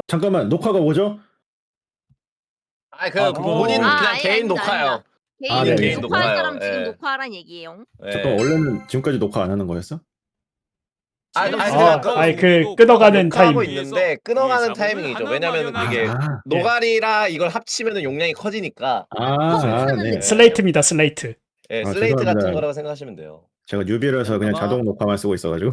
잠깐만, 녹화가 뭐죠? 그거 본인 아, 그냥 아니, 개인 아닙니다, 녹화요. 아닙니다. 네, 개인 녹화할 녹화요. 사람 지금 예. 녹화하란 얘기예요. 잠깐 원래는 지금까지 녹화 안 하는 거였어? 끊어가는 녹화하고 타이밍. 있는데 끊어가는 타이밍이죠. 왜냐면 이게 노가리라 이걸 합치면 용량이 커지니까 네. 슬레이트입니다, 슬레이트. 슬레이트 죄송합니다. 같은 거라고 생각하시면 돼요. 제가 뉴비라서 그냥 자동 녹화만 쓰고 있어가지고.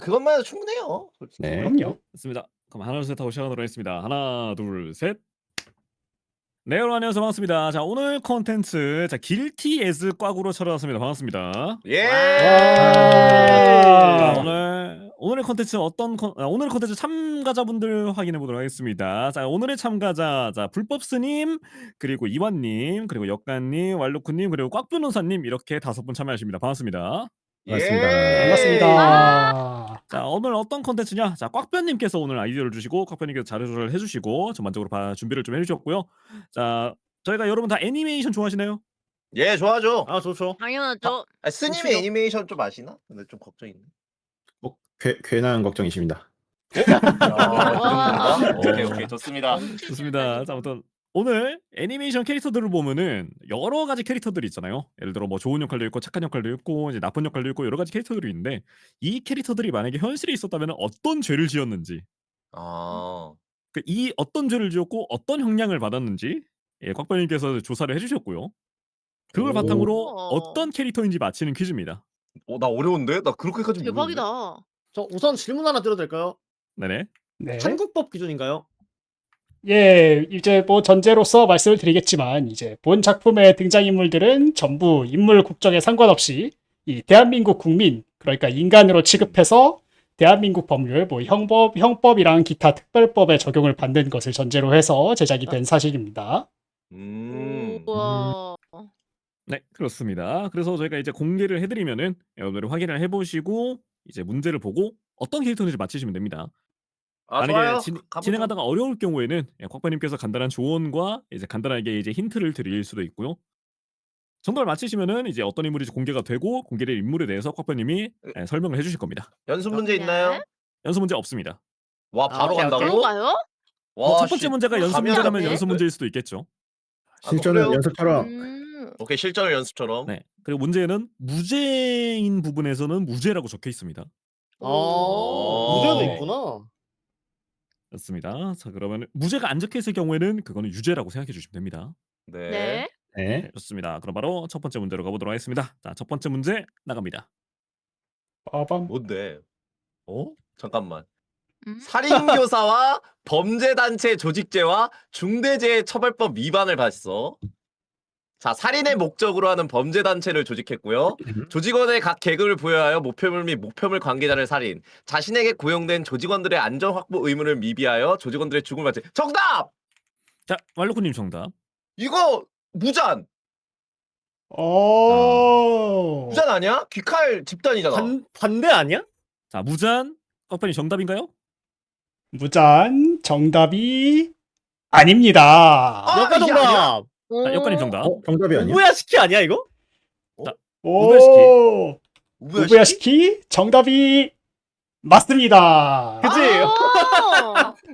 그것만 해도 충분해요. 네. 그럼요. 좋습니다. 그럼 하나 둘 셋 하고 시작하도록 하겠습니다. 하나 둘 셋. 네, 여러분 안녕하세요. 반갑습니다. 자, 오늘 콘텐츠 길티 에즈 꽉으로 찾아왔습니다. 반갑습니다. 예. 자, 오늘의 콘텐츠 오늘 콘텐츠 참가자분들 확인해 보도록 하겠습니다. 자, 오늘의 참가자, 불법스님, 그리고 이완님, 그리고 역간님, 왈루쿠님, 그리고 꽉변호사님 이렇게 5분 참여하십니다. 반갑습니다. 반갑습니다. 자, 오늘 어떤 콘텐츠냐? 자, 꽉변님께서 오늘 아이디어를 주시고 꽉변님께서 자료를 해주시고 전반적으로 준비를 좀 해주셨고요. 자, 저희가 여러분 다 애니메이션 좋아하시나요? 예, 좋아하죠. 좋죠. 당연하죠. 스님의 애니메이션 좀 아시나? 근데 좀 걱정이네. 뭐 괜한 걱정이십니다. 오케이, 좋습니다. 좋습니다. 자, 아무튼 오늘 애니메이션 캐릭터들을 보면은 여러 가지 캐릭터들이 있잖아요. 예를 들어 뭐 좋은 역할도 있고 착한 역할도 있고 이제 나쁜 역할도 있고 여러 가지 캐릭터들이 있는데 이 캐릭터들이 만약에 현실에 있었다면 어떤 죄를 지었는지, 이 어떤 죄를 지었고 어떤 형량을 받았는지 곽변님께서 조사를 해주셨고요. 그걸 바탕으로 어떤 캐릭터인지 맞히는 퀴즈입니다. 나 어려운데? 나 그렇게까지 대박이다. 저 우선 질문 하나 드려도 될까요? 네네. 네. 한국법 기준인가요? 예, 이제 뭐 전제로서 말씀을 드리겠지만 이제 본 작품의 등장인물들은 전부 인물 국적에 상관없이 이 대한민국 국민, 그러니까 인간으로 취급해서 대한민국 법률, 뭐 형법이랑 기타 특별법에 적용을 받는 것을 전제로 해서 제작이 된 사실입니다. 우와. 네, 그렇습니다. 그래서 저희가 이제 공개를 해드리면은 여러분들이 확인을 해보시고 이제 문제를 보고 어떤 캐릭터인지 맞히시면 됩니다. 만약에 진행하다가 어려울 경우에는 곽변님께서 간단한 조언과 이제 간단하게 이제 힌트를 드릴 수도 있고요. 정답을 맞히시면은 이제 어떤 인물인지 공개가 되고 공개될 인물에 대해서 곽변님이 설명을 해주실 겁니다. 연습 문제 있나요? 연습 문제 없습니다. 와, 바로 간다고? 바로 가요? 첫 번째 문제가 연습 문제라면 연습 문제일 수도 있겠죠. 실전은 연습처럼. 오케이, 실전을 연습처럼. 네. 그리고 문제는 무죄인 부분에서는 무죄라고 적혀 있습니다. 무죄도 있구나. 좋습니다. 자, 그러면 무죄가 안 적혀 있을 경우에는 그거는 유죄라고 생각해 주시면 됩니다. 네. 네. 좋습니다. 그럼 바로 첫 번째 문제로 가보도록 하겠습니다. 자, 첫 번째 문제 나갑니다. 빠밤. 뭔데? 잠깐만. 살인교사와 범죄단체 조직죄와 중대재해처벌법 위반을 봤어. 자, 살인의 목적으로 하는 범죄단체를 조직했고요. 조직원의 각 계급을 부여하여 목표물 및 목표물 관계자를 살인. 자신에게 고용된 조직원들의 안전 확보 의무를 미비하여 조직원들의 죽음을 맞지. 정답! 자, 왈로쿠님 정답. 이거 무잔. 오. 무잔 아니야? 귀칼 집단이잖아. 반대 아니야? 자, 무잔 꽉변이 정답인가요? 무잔 정답이 아닙니다. 역가정답. 자, 역관님 정답. 정답이 아니야? 오부야시키 아니야 이거? 오. 우부야시키 정답이 맞습니다. 그치?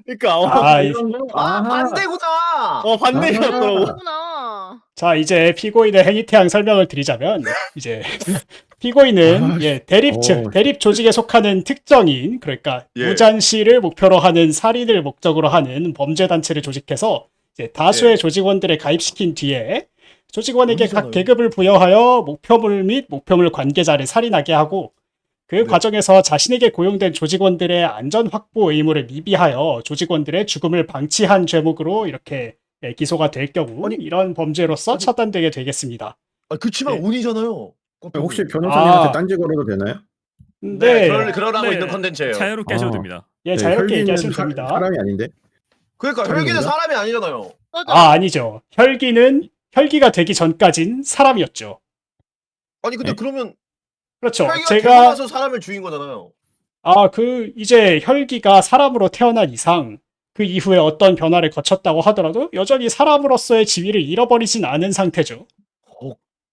그러니까 반대구나. 반대였더라고. 그렇구나. 자, 이제 피고인의 행위태양 설명을 드리자면 이제 피고인은 대립 조직에 속하는 특정인, 그러니까 무잔 씨를 목표로 하는 살인을 목적으로 하는 범죄 단체를 조직해서 이제 다수의 조직원들을 가입시킨 뒤에 조직원에게 각 계급을 부여하여 목표물 및 목표물 관계자를 살인하게 하고 그 과정에서 자신에게 고용된 조직원들의 안전 확보 의무를 미비하여 조직원들의 죽음을 방치한 죄목으로 이렇게 기소가 될 경우 이런 범죄로서 처단되게 되겠습니다. 그치만 운이잖아요. 혹시 변호사님한테 딴지 걸어도 되나요? 네. 그러라고 네. 있는 컨텐츠예요. 자유롭게 하셔도 됩니다. 예, 자유롭게 혈기는 얘기하시면 됩니다. 사람이 아닌데. 그러니까 혈기는 사람이 아니잖아요. 아니죠. 혈기가 되기 전까진 사람이었죠. 아니 근데 그러면 그렇죠. 혈기가 제가 태어나서 사람을 죽인 거잖아요. 이제 혈기가 사람으로 태어난 이상 그 이후에 어떤 변화를 거쳤다고 하더라도 여전히 사람으로서의 지위를 잃어버리진 않은 상태죠.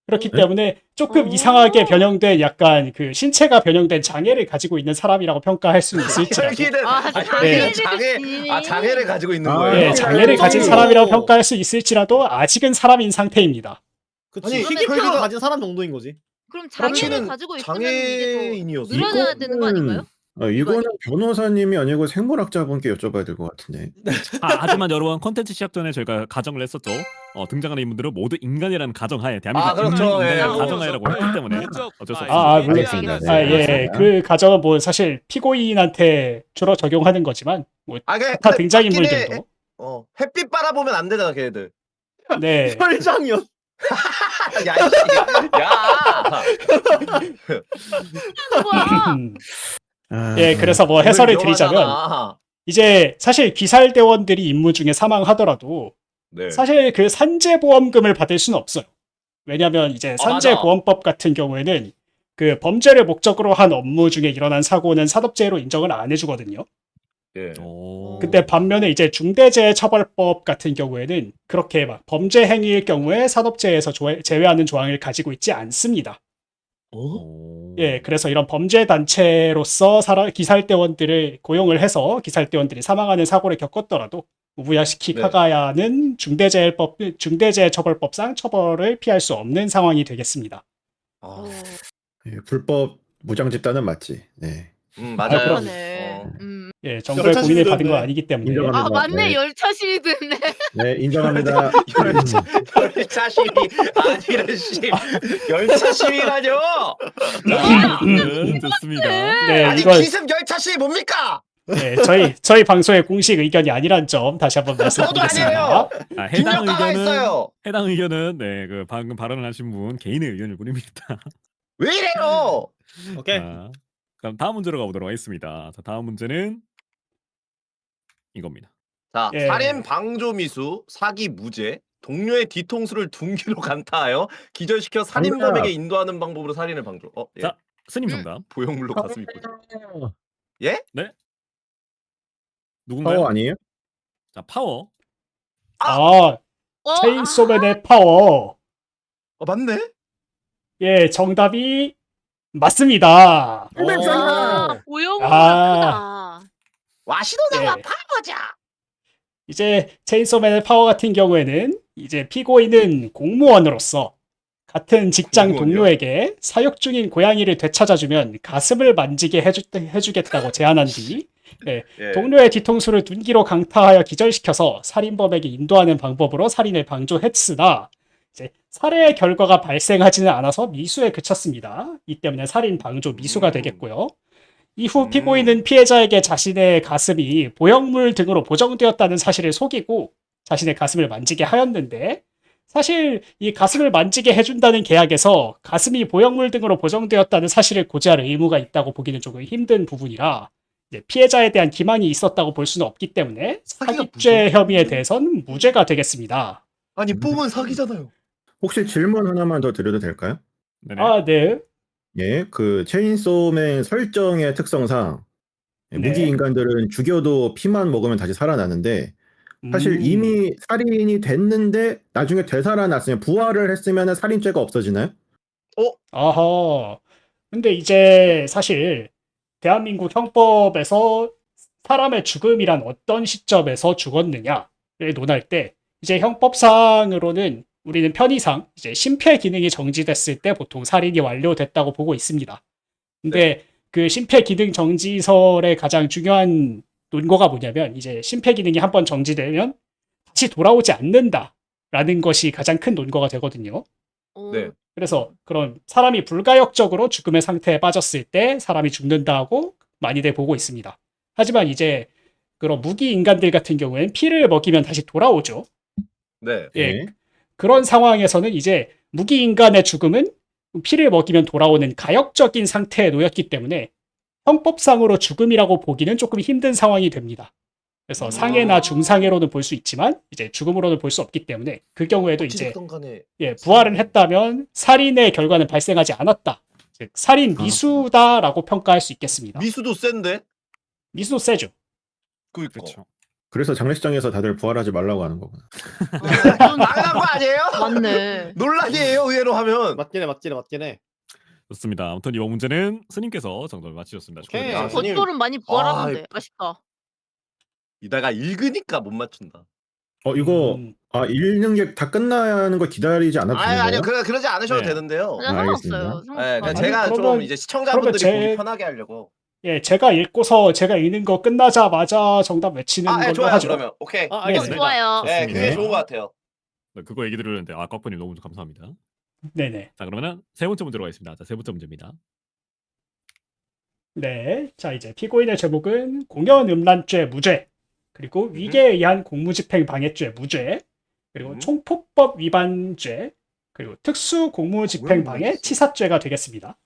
그렇기 네? 때문에 조금 오. 이상하게 변형된 약간 그 신체가 변형된 장애를 가지고 있는 사람이라고 평가할 수는 있을지라도 혈기는 아, 혈기는 장애를 장애를 가지고 있는 아, 거예요. 예, 혈기 장애를 가진 혈기. 사람이라고 평가할 수 있을지라도 아직은 사람인 상태입니다. 그치. 아니, 혈기가 그러면 가진 사람 정도인 거지. 그럼 장애를 혈기는 가지고 있으면 이게 더 장애인이었어. 늘어져야 되는 거 아닌가요? 이거는 변호사님이 아니고 생물학자분께 여쭤봐야 될 것 같은데. 하지만 여러분 컨텐츠 시작 전에 저희가 가정을 했었죠. 등장하는 인물들은 모두 인간이라는 가정하에 대한민국 그렇죠. 인간이라는 예. 가정하에라고 했기 때문에 어쩔 수 없습니다. 물론. 알겠습니다. 네, 예, 알겠습니다. 그 가정은 뭐 사실 피고인한테 주로 적용하는 거지만 뭐 아, 다 근데 등장인물들도 햇빛 바라보면 안 되잖아, 걔네들. 네, 혈장년. 야, 이씨. 야. 뭐야? 아, 예, 그래서 뭐 해설을 드리자면 위험하잖아. 이제 사실 귀살대원들이 임무 중에 사망하더라도 네. 사실 그 산재보험금을 받을 수는 없어요. 왜냐하면 이제 맞아. 산재보험법 같은 경우에는 그 범죄를 목적으로 한 업무 중에 일어난 사고는 산업재해로 인정을 안 해주거든요. 예. 근데 반면에 이제 중대재해처벌법 같은 경우에는 그렇게 막 범죄 행위일 경우에 산업재해에서 제외하는 조항을 가지고 있지 않습니다. 예, 그래서 이런 범죄 단체로서 기살대원들을 고용을 해서 기살대원들이 사망하는 사고를 겪었더라도 우부야시키 네. 카가야는 중대재해처벌법상 처벌을 피할 수 없는 상황이 되겠습니다. 아, 예, 불법 무장 집단은 맞지. 네. 맞아요. 그러네. 예, 정부의 열차 공인을 받은 건 시위대인데. 아니기 때문에 인정합니다. 아 맞네 네. 열차 시위도네. 네, 인정합니다. 열차 시위 아니래 씨. 열차 시위라뇨. 좋습니다. 네, 아니 이걸 기습 열차 시위 뭡니까? 네, 저희 방송의 공식 의견이 아니란 점 다시 한번 저도 말씀드리겠습니다. 아니에요. 해당 김력가가 의견은 있어요. 해당 의견은 그 방금 발언을 하신 분 개인의 의견일 뿐입니다. 왜 이래요? 오케이. 그럼 다음 문제로 가보도록 하겠습니다. 자, 다음 문제는 이겁니다. 자, 예. 살인 방조 미수, 사기 무죄, 동료의 뒤통수를 둔기로 간타하여 기절시켜 살인범에게 인도하는 방법으로 살인을 방조. 예. 자, 스님 정답. 보형물로 가슴이 꽂혀. 예? 누군가요? 파워 아니에요? 자, 파워. 체인소맨의 파워. 맞네. 예, 정답이 맞습니다. 오영훈 아. 크다. 와시노나와 예. 파보자. 이제 체인소맨의 파워 같은 경우에는 이제 피고인은 공무원으로서 같은 직장 공무원이요? 동료에게 사육 중인 고양이를 되찾아주면 가슴을 만지게 해주겠다고 제안한 뒤 예. 동료의 뒤통수를 둔기로 강타하여 기절시켜서 살인범에게 인도하는 방법으로 살인을 방조했으나 이제 살해의 결과가 발생하지는 않아서 미수에 그쳤습니다. 이 때문에 살인 방조 미수가 되겠고요. 이후 피고인은 피해자에게 자신의 가슴이 보형물 등으로 보정되었다는 사실을 속이고 자신의 가슴을 만지게 하였는데 사실 이 가슴을 만지게 해준다는 계약에서 가슴이 보형물 등으로 보정되었다는 사실을 고지할 의무가 있다고 보기는 조금 힘든 부분이라 이제 피해자에 대한 기만이 있었다고 볼 수는 없기 때문에 사기가 사기죄 혐의에 대해서는 무죄가 되겠습니다. 아니 뽕은 사기잖아요. 혹시 질문 하나만 더 드려도 될까요? 네네. 아, 네. 예, 그 체인소맨 설정의 특성상 네. 무기 인간들은 죽여도 피만 먹으면 다시 살아나는데 사실 이미 살인이 됐는데 나중에 되살아났으면 부활을 했으면 살인죄가 없어지나요? 아하. 근데 이제 사실 대한민국 형법에서 사람의 죽음이란 어떤 시점에서 죽었느냐를 논할 때 이제 형법상으로는 우리는 편의상 이제 심폐 기능이 정지됐을 때 보통 살인이 완료됐다고 보고 있습니다. 근데 그 심폐 기능 정지설의 가장 중요한 논거가 뭐냐면 이제 심폐 기능이 한번 정지되면 다시 돌아오지 않는다라는 것이 가장 큰 논거가 되거든요. 네. 그래서 그런 사람이 불가역적으로 죽음의 상태에 빠졌을 때 사람이 죽는다고 많이들 보고 있습니다. 하지만 이제 그런 무기 인간들 같은 경우에는 피를 먹이면 다시 돌아오죠. 네. 예, 네. 그런 상황에서는 이제 무기 인간의 죽음은 피를 먹이면 돌아오는 가역적인 상태에 놓였기 때문에 형법상으로 죽음이라고 보기는 조금 힘든 상황이 됩니다. 그래서 상해나 중상해로는 볼 수 있지만 이제 죽음으로는 볼 수 없기 때문에 그 경우에도 이제 어찌됐든 간에 부활을 했다면 살인의 결과는 발생하지 않았다. 즉 살인 미수다라고 평가할 수 있겠습니다. 미수도 센데. 미수도 세죠. 그니까. 그렇죠. 그래서 장례식장에서 다들 부활하지 말라고 하는 거구나. 당연한 거 아니에요? 맞네. 논란이에요 의외로 하면. 맞긴 해. 좋습니다. 아무튼 이번 문제는 스님께서 정답을 맞히셨습니다. 오케이. 축하드립니다. 스님. 겉돌은 많이 부활하던데. 아쉽다. 이다가 읽으니까 못 맞춘다. 이거 음. 읽는 게 다 끝나는 걸 기다리지 않아도 되는 거예요? 아니요 그러지 않으셔도 네. 되는데요. 그냥 알겠습니다. 상관없어요. 네, 그냥 아니, 제가 좀 그러면- 이제 시청자분들이 그러면 보기 편하게 하려고. 예, 제가 읽고서 제가 읽는 거 끝나자마자 정답 외치는 네, 걸로 좋아요 하죠. 그러면. 오케이. 아, 네, 알겠습니다. 좋아요. 네, 좋습니다. 그게 좋은 것 같아요. 네, 그거 얘기 들으는데 꽉꾸님 너무 감사합니다. 네네. 자 그러면은 세 번째 문제로 가겠습니다. 자, 세 번째 문제입니다. 네. 자, 이제 피고인의 제목은 공연음란죄 무죄, 그리고 위계에 의한 공무집행 방해죄 무죄, 그리고 총포법 위반죄, 그리고 특수 공무집행 방해 치사죄가 되겠습니다.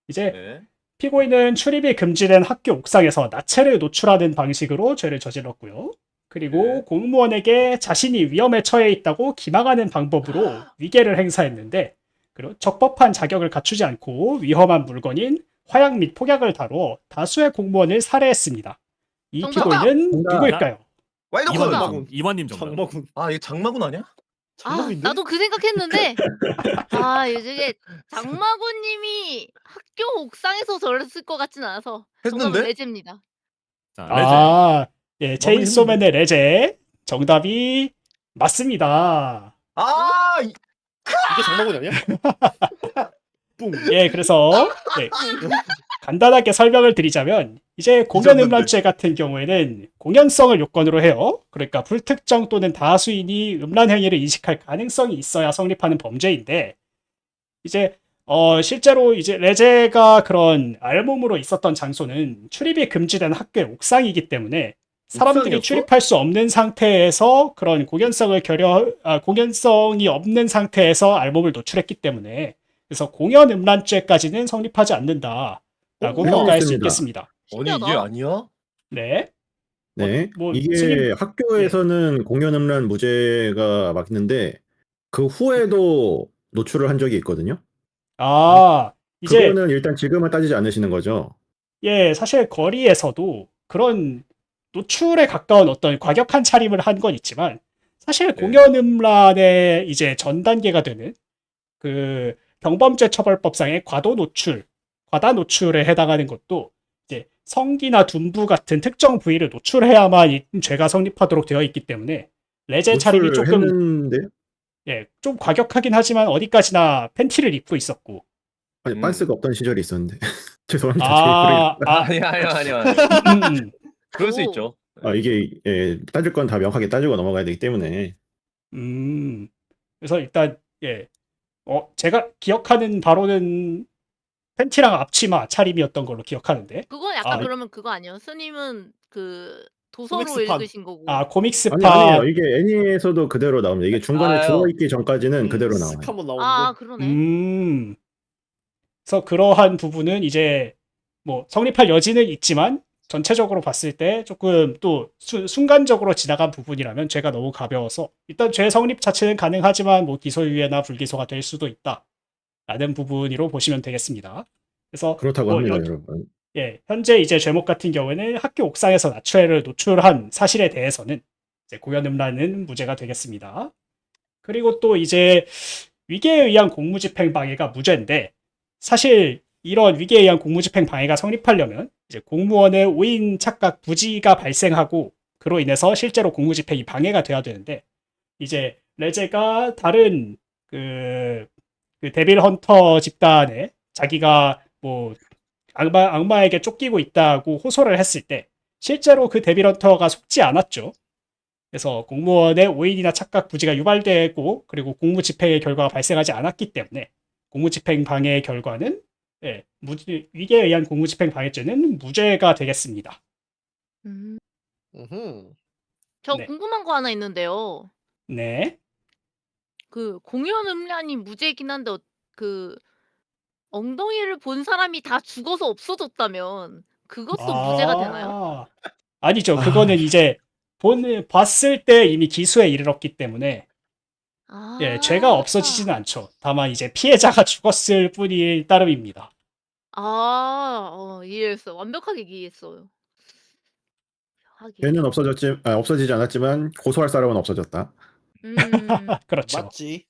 이제 네. 피고인은 출입이 금지된 학교 옥상에서 나체를 노출하는 방식으로 죄를 저질렀고요. 그리고 네. 공무원에게 자신이 위험에 처해 있다고 기망하는 방법으로 위계를 행사했는데, 그리고 적법한 자격을 갖추지 않고 위험한 물건인 화약 및 폭약을 다뤄 다수의 공무원을 살해했습니다. 이 정답! 피고인은 정답! 누구일까요? 와이드 정답! 콘. 장마군. 이완님 정답. 장마군. 아 이게 장마군 아니야? 아, 장마군인데? 나도 그 생각했는데. 아, 이게 장마구님이 학교 옥상에서 저랬을 것 같진 않아서. 정답은 했는데? 레제입니다. 자, 레제. 아, 예, 체인소맨의 레제 정답이 맞습니다. 아 이게 장마군 아니야? 뿡. 예, 그래서 예, 간단하게 설명을 드리자면 이제 공연음란죄 같은 경우에는 공연성을 요건으로 해요. 그러니까 불특정 또는 다수인이 음란 행위를 인식할 가능성이 있어야 성립하는 범죄인데, 이제 실제로 이제 레제가 그런 알몸으로 있었던 장소는 출입이 금지된 학교의 옥상이기 때문에 사람들이 옥상이었어? 출입할 수 없는 상태에서 그런 공연성이 없는 상태에서 알몸을 노출했기 때문에, 그래서 공연음란죄까지는 성립하지 않는다라고 평가할 수 알겠습니다. 있겠습니다. 아니 이게 신기하다. 아니야? 네. 네. 뭐 이게 스님- 학교에서는 공연음란 무죄가 맞는데 그 후에도 노출을 한 적이 있거든요. 이제 그거는 일단 지금은 따지지 않으시는 거죠. 예, 사실 거리에서도 그런 노출에 가까운 어떤 과격한 차림을 한 건 있지만, 사실 공연음란의 이제 전 단계가 되는 그 경범죄 처벌법상의 과다 노출에 해당하는 것도 이제 성기나 둔부 같은 특정 부위를 노출해야만 이 죄가 성립하도록 되어 있기 때문에 레제 차림이 조금 했는데 좀 과격하긴 하지만 어디까지나 팬티를 입고 있었고. 아니 음. 빤스가 없던 시절이 있었는데 죄송합니다. 아니야. 그럴 수 오. 있죠. 이게 따질 건 다 명확하게 따지고 넘어가야 되기 때문에 그래서 일단 제가 기억하는 바로는 팬티랑 앞치마 차림이었던 걸로 기억하는데, 그건 약간 아, 그러면 그거 아니에요? 스님은 그 도서로 코믹스판. 읽으신 거고. 코믹스판. 아니에요. 이게 애니에서도 그대로 나옵니다. 이게 중간에 아유. 죽어있기 전까지는 그대로 나와요. 쓱 한번 나오는데. 아, 그러네. 그래서 그러한 부분은 이제 뭐 성립할 여지는 있지만 전체적으로 봤을 때 조금 또 순간적으로 지나간 부분이라면 죄가 너무 가벼워서 일단 죄 성립 자체는 가능하지만 뭐 기소유예나 불기소가 될 수도 있다라는 부분으로 보시면 되겠습니다. 그래서 그렇다고 뭐 합니다, 여기- 여러분. 현재 이제 죄목 같은 경우에는 학교 옥상에서 나체를 노출한 사실에 대해서는 이제 공연음란은 무죄가 되겠습니다. 그리고 또 이제 위계에 의한 공무집행 방해가 무죄인데, 사실 이런 위계에 의한 공무집행 방해가 성립하려면 이제 공무원의 오인 착각 부지가 발생하고 그로 인해서 실제로 공무집행이 방해가 돼야 되는데, 이제 레제가 다른 그 데빌 헌터 집단에 자기가 뭐 악마에게 쫓기고 있다고 호소를 했을 때 실제로 그 데빌 헌터가 속지 않았죠. 그래서 공무원의 오인이나 착각 부지가 유발되고 그리고 공무집행의 결과가 발생하지 않았기 때문에 공무집행 방해의 결과는 위계에 의한 공무집행 방해죄는 무죄가 되겠습니다. 음. 음흠. 저 네. 궁금한 거 하나 있는데요. 네. 그 공연음란이 무죄이긴 한데 그 엉덩이를 본 사람이 다 죽어서 없어졌다면 그것도 무죄가 되나요? 아니죠. 그거는 이제 봤을 때 이미 기수에 이르렀기 때문에 죄가 없어지지는 않죠. 다만 이제 피해자가 죽었을 뿐일 따름입니다. 이해했어요. 완벽하게 이해했어요. 하긴. 걔는 없어지지 않았지만 고소할 사람은 없어졌다. 그렇죠. 맞지.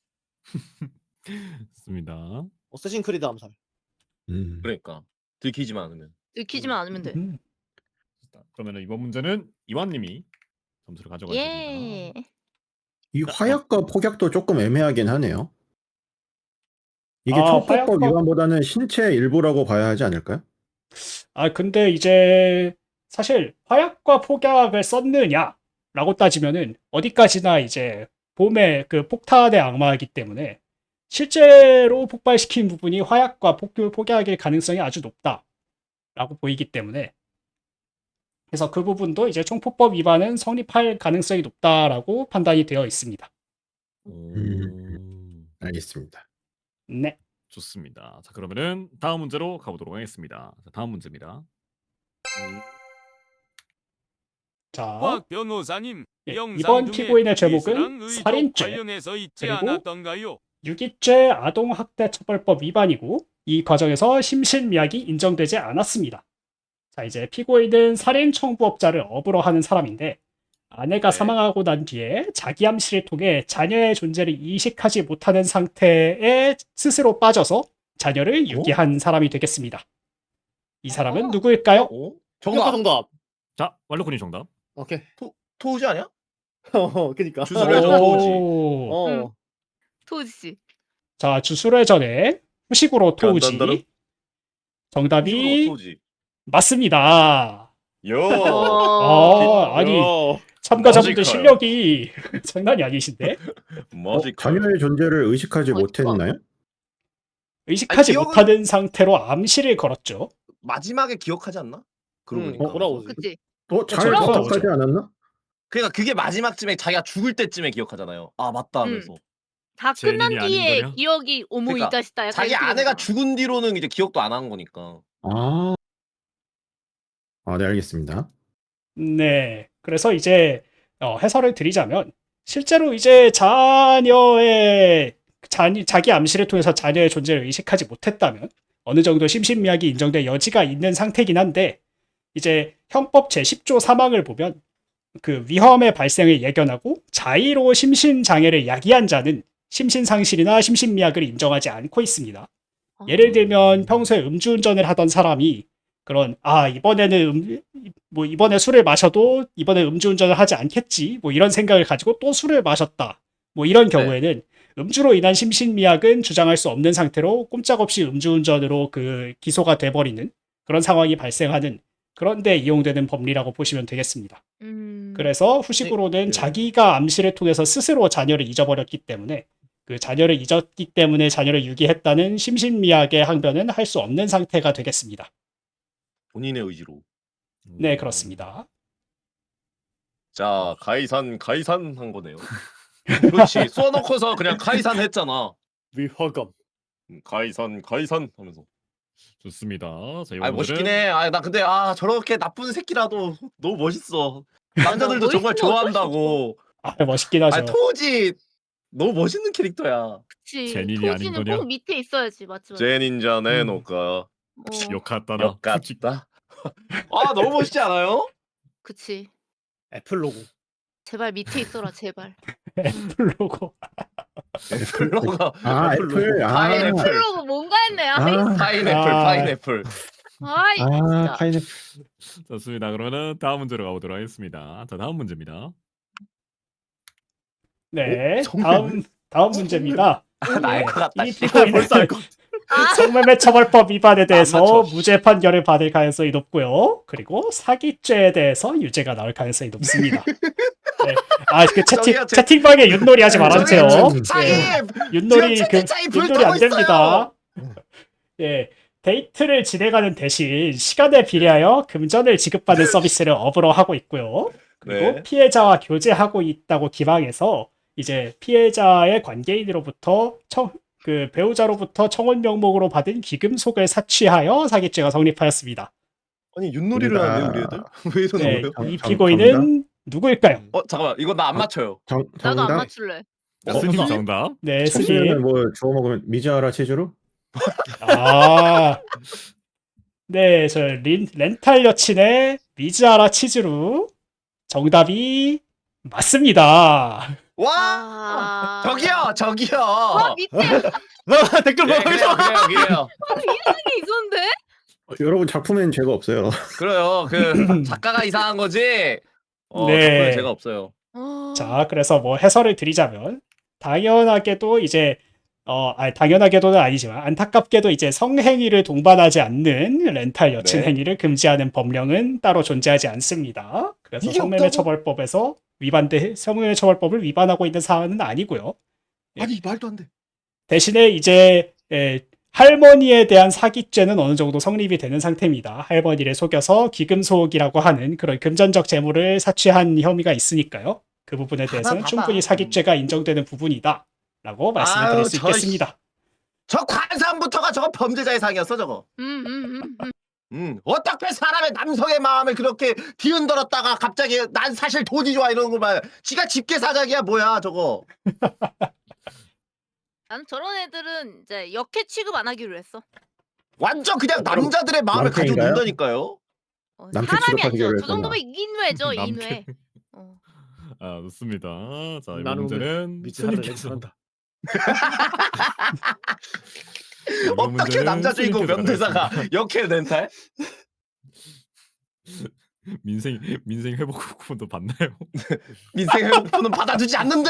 좋습니다. 어쌔신 크리드 암살. 그러니까 들키지만 않으면. 들키지만 않으면 돼. 그러면 이번 문제는 이완님이 점수를 가져가야 됩니다. 예. 이 화약과 폭약도 조금 애매하긴 하네요. 이게 아, 청법법 화약과- 위반보다는 신체 일부라고 봐야 하지 않을까요? 근데 이제 사실 화약과 폭약을 썼느냐라고 따지면은 어디까지나 이제 봄의 그 폭탄의 악마이기 때문에 실제로 폭발시킨 부분이 화약과 폭약일 가능성이 아주 높다라고 보이기 때문에 그래서 그 부분도 이제 총포법 위반은 성립할 가능성이 높다라고 판단이 되어 있습니다. 알겠습니다. 네. 좋습니다. 자, 그러면은 다음 문제로 가보도록 하겠습니다. 자, 다음 문제입니다. 자, 박 변호사님, 예, 영상 이번 중에 피고인의 제목은 이슬람 의족 살인죄, 관련해서 있지 그리고 않았던가요? 유기죄 아동학대처벌법 위반이고 이 과정에서 심신미약이 인정되지 않았습니다. 자, 이제 피고인은 살인 청부업자를 업으로 하는 사람인데 아내가 네. 사망하고 난 뒤에 자기 암시를 통해 자녀의 존재를 인식하지 못하는 상태에 스스로 빠져서 자녀를 유기한 사람이 되겠습니다. 이 사람은 누구일까요? 정답. 정답. 정답. 자, 왈로코님 정답. 오케이. 토우지 아니야? 그니까. 주술을 해줘, 토우지. 어. 토지 씨. 자, 주술회 전에 후식으로 토우지. 간단다른? 정답이 토우지. 맞습니다. 요. 아니 어. 참가자분들 머지컬. 실력이 장난이 아니신데 머지컬. 자녀의 존재를 의식하지 못했나요? 의식하지 기억은- 못하는 상태로 암시를 걸었죠. 마지막에 기억하지 않나? 그러고 보니까. 돌아오지. 그치. 잘 돌아오죠. 기억하지 않았나? 그러니까 그게 마지막쯤에 자기가 죽을 때쯤에 기억하잖아요. 아 맞다 하면서. 다 제 끝난 일이 뒤에 아닌 거냐? 기억이 오모 그러니까 이다시다 약간 자기 이렇게 아내가 되는 거야. 죽은 뒤로는 이제 기억도 안 하는 거니까. 네, 알겠습니다. 네. 그래서 이제 해설을 드리자면 실제로 이제 자기 암시를 통해서 자녀의 존재를 의식하지 못했다면 어느 정도 심신미약이 인정될 여지가 있는 상태긴 한데 이제 형법 제10조 사망을 보면 그 위험의 발생을 예견하고 자의로 심신장애를 야기한 자는 심신상실이나 심신미약을 인정하지 않고 있습니다. 예를 들면 평소에 음주운전을 하던 사람이 그런 이번에는 이번에 술을 마셔도 이번에 음주운전을 하지 않겠지 뭐 이런 생각을 가지고 또 술을 마셨다 뭐 이런 경우에는 음주로 인한 심신미약은 주장할 수 없는 상태로 꼼짝없이 음주운전으로 그 기소가 돼버리는 그런 상황이 발생하는 그런데 이용되는 법리라고 보시면 되겠습니다. 그래서 후식으로는 자기가 암시를 통해서 스스로 자녀를 잊어버렸기 때문에 그 자녀를 잊었기 때문에 자녀를 유기했다는 심신미약의 항변은 할 수 없는 상태가 되겠습니다. 본인의 의지로. 네, 그렇습니다. 자 가이산 한 거네요. 그렇지. 써놓고서 그냥 가이산 했잖아. 위화감. 가이산 하면서. 좋습니다. 자, 이번 아 멋있긴 문제는- 해. 나 근데 저렇게 나쁜 새끼라도 너무 멋있어. 남자들도 멋있어, 정말 좋아한다고. 멋있긴 하죠. 토우지 너무 멋있는 캐릭터야. 그치. 제닌이 아닌 토지는 거냐? 꼭 밑에 있어야지. 맞지. 제닌자 네노가 욕하다나 역같다. 너무 멋있지 않아요? 그치. 애플 로고. 제발 밑에 있어라 제발. 애플 로고. 애플로가 애플. 파인애플. 플로그 뭔가 했네. 아이, 파인애플. 진짜. 파인애플. 좋습니다. 그러면은 다음 문제로 가보도록 하겠습니다. 자, 다음 문제입니다. 네, 성매매? 다음 문제입니다. 나알 것 같다. 이 씨. 피고인은 벌써 알 것 같아. 성매매 처벌법 위반에 대해서 맞춰. 무죄 판결을 받을 가능성이 높고요. 그리고 사기죄에 대해서 유죄가 나올 가능성이 높습니다. 네. 그 저기요, 채팅방에 윷놀이 하지 말아주세요. 차이. 윷놀이 지금 채팅창이 윷놀이 안 불타고 됩니다. 예, 데이트를 진행하는 대신 시간에 비례하여 금전을 지급받는 서비스를 업으로 하고 있고요. 그리고 네. 피해자와 교제하고 있다고 기방해서 이제 피해자의 관계인으로부터 그 배우자로부터 청혼 명목으로 받은 기금속을 사취하여 사기죄가 성립하였습니다. 아니 윷놀이를 하네 우리 애들. 왜 이러는 네, 거예요? 이 피고인은 누구일까요? 잠깐만 이거 나 안 맞춰요. 나도 안 정답. 맞출래. 스님 정답. 네, 치즈는 스님. 뭐 주워 먹으면 미자라 치즈로? 네, 저 렌탈 여친의 미즈하라 치즈루. 정답이 맞습니다. 와 아. 저기요. 밑에 댓글 네, 보면서 그래요. 이상한 게 있었는데? 여러분 작품엔 죄가 없어요. 그래요. 그 작가가 이상한 거지. 네. 작품에 죄가 없어요. 자, 그래서 뭐 해설을 드리자면 당연하게도 이제 당연하게도는 아니지만 안타깝게도 이제 성행위를 동반하지 않는 렌탈 여친 네. 행위를 금지하는 법령은 따로 존재하지 않습니다. 그래서 이게 성매매처벌법에서 성매매처벌법을 위반하고 있는 사안은 아니고요. 아니 말도 안 돼. 대신에 이제 할머니에 대한 사기죄는 어느 정도 성립이 되는 상태입니다. 할머니를 속여서 기금속이라고 하는 그런 금전적 재물을 사취한 혐의가 있으니까요. 그 부분에 대해서는 봐봐. 충분히 사기죄가 인정되는 부분이다. 라고 말씀을 드릴 수 있겠습니다. 저 관상부터가 저거 범죄자의 상이었어 저거. 어떻게 사람의 남성의 마음을 그렇게 뒤흔들었다가 갑자기 난 사실 돈이 좋아 이러는 걸 말. 지가 집게사장이야 뭐야 저거. 나는 저런 애들은 이제 역해 취급 안 하기로 했어. 완전 그냥 남자들의 마음을 가지고 남편인가요? 논다니까요. 남편 사람이 취급하기로 아니죠. 저 했구나. 정도면 인외죠, 남편. 인외. 아 좋습니다. 자 이번 나는 문제는 밑에 하늘 스님께서 렌즈한다. 이번 어떻게 문제는 남자 주인공 스님께서 명대사가 가겠습니다. 역해 렌탈? 민생 회복 쿠폰도 받나요? 민생 회복부는 받아주지 않는데.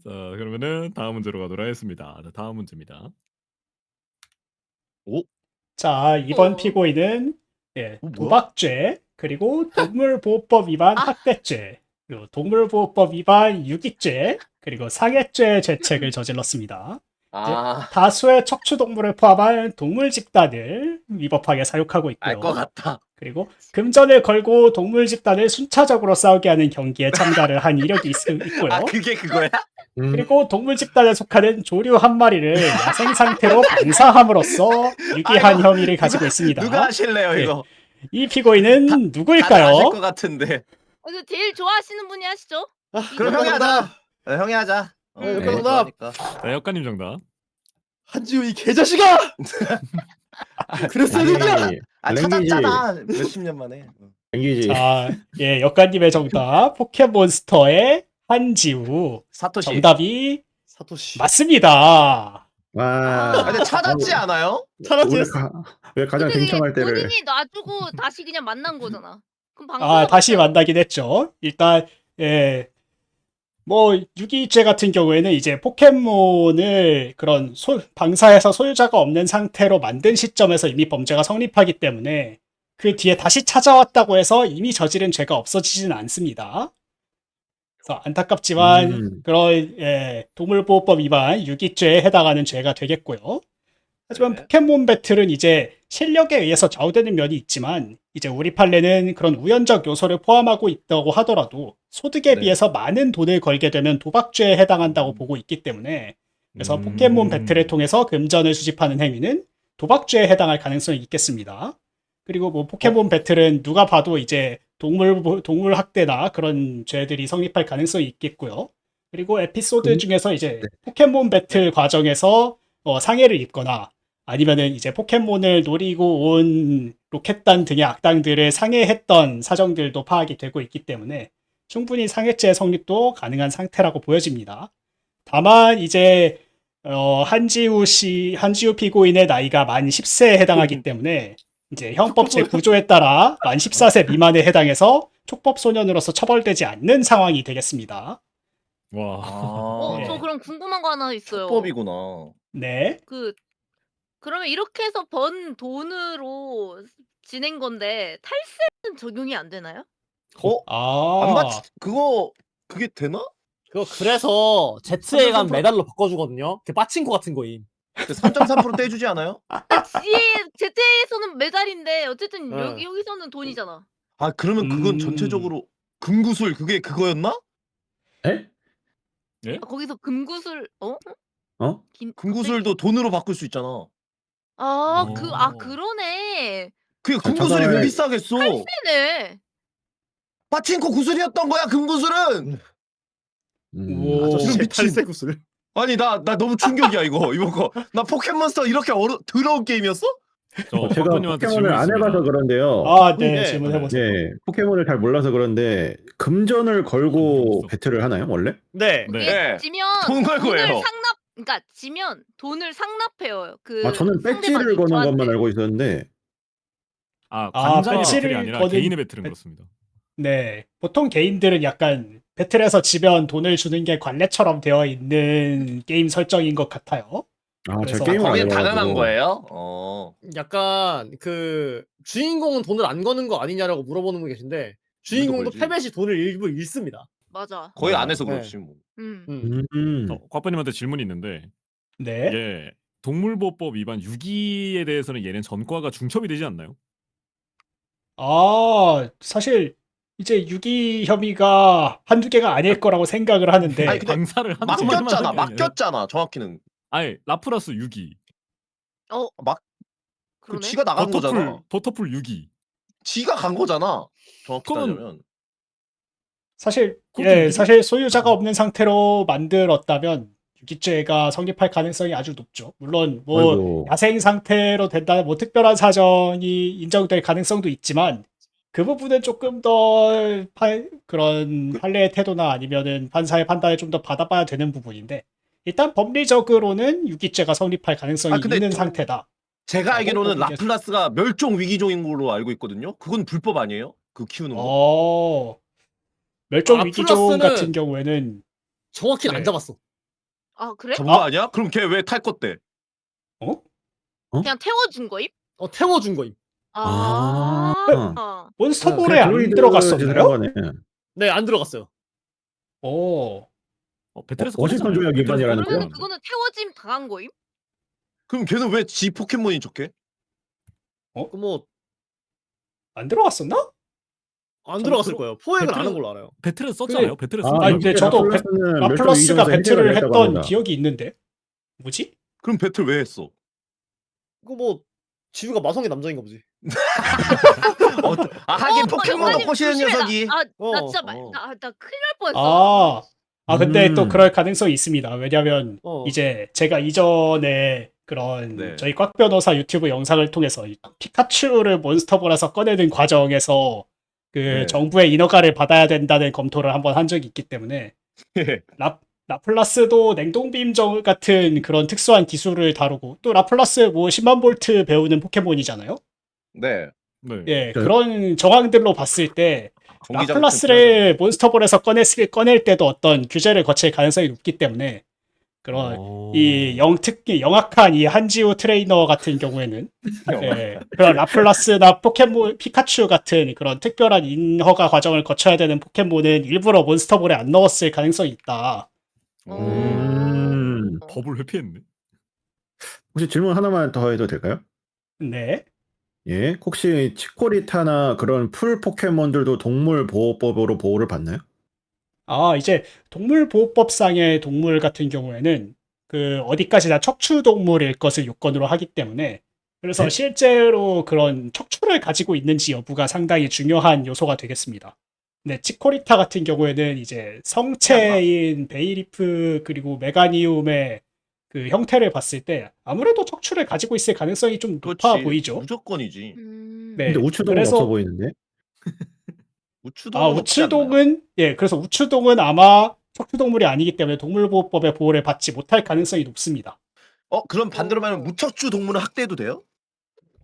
자 그러면은 다음 문제로 가도록 하겠습니다. 자, 다음 문제입니다. 자, 이번 어. 피고인은 뭐야? 도박죄, 그리고 동물보호법 위반 학대죄, 그리고 동물보호법 위반 유기죄, 그리고 상해죄 죄책을 저질렀습니다. 아, 다수의 척추동물을 포함한 동물 집단을 위법하게 사육하고 있고요. 알 것 같다. 그리고 금전을 걸고 동물 집단을 순차적으로 싸우게 하는 경기에 참가를 한 이력이 있고요. 아, 그게 그거야? 그리고 동물 집단에 속하는 조류 한 마리를 야생 상태로 방사함으로써 유기한 아이고, 혐의를 가지고 있습니다. 누가 하실래요 네. 이거? 이 피고인은 다들 아실 누구일까요? 것 같은데. 근데 제일 좋아하시는 분이 하시죠? 그럼 형이 하자. 형이 하자. 네, 그러니까. 자 역가님 정답. 한지우 이 개자식아! 그랬어야 되냐? 랭귀지. 찾았잖아. 몇십 년 만에. 랭귀지. 자, 역가님의 정답 포켓몬스터의 한지우. 사토시. 정답이 사토시. 와. 맞습니다. 근데 찾았지 않아요? 찾았지? 왜 가장 근데 그게 쟁청할 때를 본인이 놔주고 다시 그냥 만난 거잖아. 그럼 방송 다시 만나긴 했죠. 일단 뭐 유기죄 같은 경우에는 이제 포켓몬을 그런 방사해서 소유자가 없는 상태로 만든 시점에서 이미 범죄가 성립하기 때문에 그 뒤에 다시 찾아왔다고 해서 이미 저지른 죄가 없어지지는 않습니다. 그래서 안타깝지만 그런 동물보호법 위반 유기죄에 해당하는 죄가 되겠고요. 하지만 네. 포켓몬 배틀은 이제 실력에 의해서 좌우되는 면이 있지만 이제 우리 판례는 그런 우연적 요소를 포함하고 있다고 하더라도 소득에 네. 비해서 많은 돈을 걸게 되면 도박죄에 해당한다고 보고 있기 때문에 그래서 포켓몬 배틀을 통해서 금전을 수집하는 행위는 도박죄에 해당할 가능성이 있겠습니다. 그리고 뭐 포켓몬 배틀은 누가 봐도 이제 동물 학대나 그런 죄들이 성립할 가능성이 있겠고요. 그리고 에피소드 중에서 이제 포켓몬 배틀 과정에서 상해를 입거나 아니면은 이제 포켓몬을 노리고 온 로켓단 등의 악당들을 상해했던 사정들도 파악이 되고 있기 때문에 충분히 상해죄 성립도 가능한 상태라고 보여집니다. 다만 이제 한지우 피고인의 나이가 만 10세에 해당하기 때문에 이제 형법 제9조에 따라 만 14세 미만에 해당해서 촉법 소년으로서 처벌되지 않는 상황이 되겠습니다. 와. 네. 저 그럼 궁금한 거 하나 있어요. 법이구나. 네. 그러면 이렇게 해서 번 돈으로 지낸 건데 탈세는 적용이 안 되나요? 안 맞지? 그게 되나? 그래서 Z에간 메달로 바꿔주거든요. 그 빠친코 같은 거임. 3.3% 떼주지 않아요? 제태에서는 메달인데 어쨌든 네. 여기서는 돈이잖아. 아 그러면 그건 전체적으로 금구술 그게 그거였나? 에? 거기서 금구슬 금구술도 돈으로 바꿀 수 있잖아. 그러네. 그 금구술이 왜 비싸겠어? 네네. 파친코 구슬이었던 거야 금구술은. 오. 아저씨. 미친. 탈세 구슬. 아니 나 너무 충격이야 이거 거. 나 포켓몬스터 이렇게 더러운 게임이었어? 제가 곽도님한테 포켓몬을 안 질문이 해봐서 있습니다. 그런데요. 아, 네, 네. 질문해보세요. 네, 포켓몬을 잘 몰라서 그런데 금전을 걸고 없어. 배틀을 하나요, 원래? 네. 그게 네. 지면 돈 걸고 돈을 해요. 상납, 그러니까 지면 돈을 상납해요. 그 아, 저는 배지를 상대방이 거는 저한테. 것만 알고 있었는데. 관장의 배치를 배틀이 아니라 거는 개인의 배틀인 배- 그렇습니다. 네, 보통 개인들은 약간 배틀에서 지면 돈을 주는 게 관례처럼 되어 있는 게임 설정인 것 같아요. 아, 그래서 제가 게임을 안 거긴 해봐가지고. 당연한 거예요? 약간 그 주인공은 돈을 안 거는 거 아니냐라고 물어보는 분 계신데 주인공도 걸지. 패배 시 돈을 일부 잃습니다. 맞아. 거의 맞아. 안 해서 네. 그렇지 뭐. 곽도님한테 질문이 있는데 네. 이게 동물보호법 위반 6위에 대해서는 얘는 전과가 중첩이 되지 않나요? 사실 이제 유기 혐의가 한두 개가 아닐 거라고 생각을 하는데 아니, 근데 방사를 한 맡겼잖아. 개만 맡겼잖아. 정확히는. 아니 라프라스 6위, 그 그러네. 지가 나간 거잖아. 버터풀 6위. 지가 간 거잖아. 정확히 그건- 따지면. 사실 그것도 예, 유기- 사실 소유자가 없는 상태로 만들었다면 유기죄가 성립할 가능성이 아주 높죠. 물론 뭐 아이고. 야생 상태로 된다, 뭐 특별한 사정이 인정될 가능성도 있지만 그 부분은 조금 더 그런 판례의 태도나 아니면은 판사의 판단을 좀 더 받아봐야 되는 부분인데 일단 법리적으로는 유기죄가 성립할 가능성이 근데 있는 좀- 상태다. 제가 알기로는 이게- 라플라스가 멸종 위기종인 걸로 알고 있거든요. 그건 불법 아니에요? 그 키우는 거? 멸종 위기종 라플라스는- 같은 경우에는 정확히는 안 네. 잡았어. 아 그래? 잡은 거 아니야? 그럼 걔 왜 탈 것 대? 그냥 태워준 거임? 태워준 거임. 아. 몬스터볼에 그냥 안 드로이드 짓을 한 들어갔었나요? 거네. 네, 안 들어갔어요. 배틀에서 워싱턴 조약 위반이라는 그러면 거야? 그거는 태워짐 당한 거임? 그럼 걔는 왜 지 포켓몬인 척해? 뭐 안 들어갔었나? 안 들어갔을 거예요. 포획을 안 배틀은- 한 걸로 알아요. 배틀에서 썼잖아요. 배틀에서 아, 아니, 썼잖아요. 근데 저도 라플라스는 라플라스가 멸종 위기종에서 배틀을 혜택을 했던 냈다고 합니다. 기억이 있는데 뭐지? 그럼 배틀 왜 했어? 그거 뭐 지우가 마성의 남자인가 보지. 하긴 오빠, 포켓몬도 이거는 꼬시는 조심해. 녀석이. 나 어, 진짜 어. 나 큰일 날 뻔했어. 근데 또 음. 그럴 가능성이 있습니다. 왜냐면 어. 이제 제가 이전에 그런 네. 저희 꽉 변호사 유튜브 영상을 통해서 이 피카츄를 몬스터볼에서 꺼내는 과정에서 그 네. 정부의 인허가를 받아야 된다는 검토를 한번 한 적이 있기 때문에 라플라스도 냉동빔 같은 그런 특수한 기술을 다루고 또 라플라스 뭐 10만 볼트 배우는 포켓몬이잖아요. 네. 네. 예, 네. 그런 정황들로 봤을 때 전기 자극 라플라스를 몬스터볼에서 꺼낼 때도 어떤 규제를 거칠 가능성이 높기 때문에 그런 이 특히 영악한 이 한지우 트레이너 같은 경우에는 예, 그런 라플라스나 포켓몬 피카츄 같은 그런 특별한 인허가 과정을 거쳐야 되는 포켓몬은 일부러 몬스터볼에 안 넣었을 가능성이 있다. 법을 회피했네. 혹시 질문 하나만 더 해도 될까요? 네. 예, 혹시 치코리타나 그런 풀 포켓몬들도 동물보호법으로 보호를 받나요? 이제 동물보호법상의 동물 같은 경우에는 그 어디까지나 척추동물일 것을 요건으로 하기 때문에 그래서 네? 실제로 그런 척추를 가지고 있는지 여부가 상당히 중요한 요소가 되겠습니다. 근데 치코리타 같은 경우에는 이제 성체인 베이리프 그리고 메가니움의 그 형태를 봤을 때 아무래도 척추를 가지고 있을 가능성이 좀 높아 그렇지. 보이죠. 무조건이지. 네. 근데 우추동은 그래서- 없어 보이는데? 우추동은 없지 않나요? 우추동은 그래서 우추동은 아마 척추동물이 아니기 때문에 동물보호법의 보호를 받지 못할 가능성이 높습니다. 그럼 반대로 말하면 무척추 동물은 학대해도 돼요?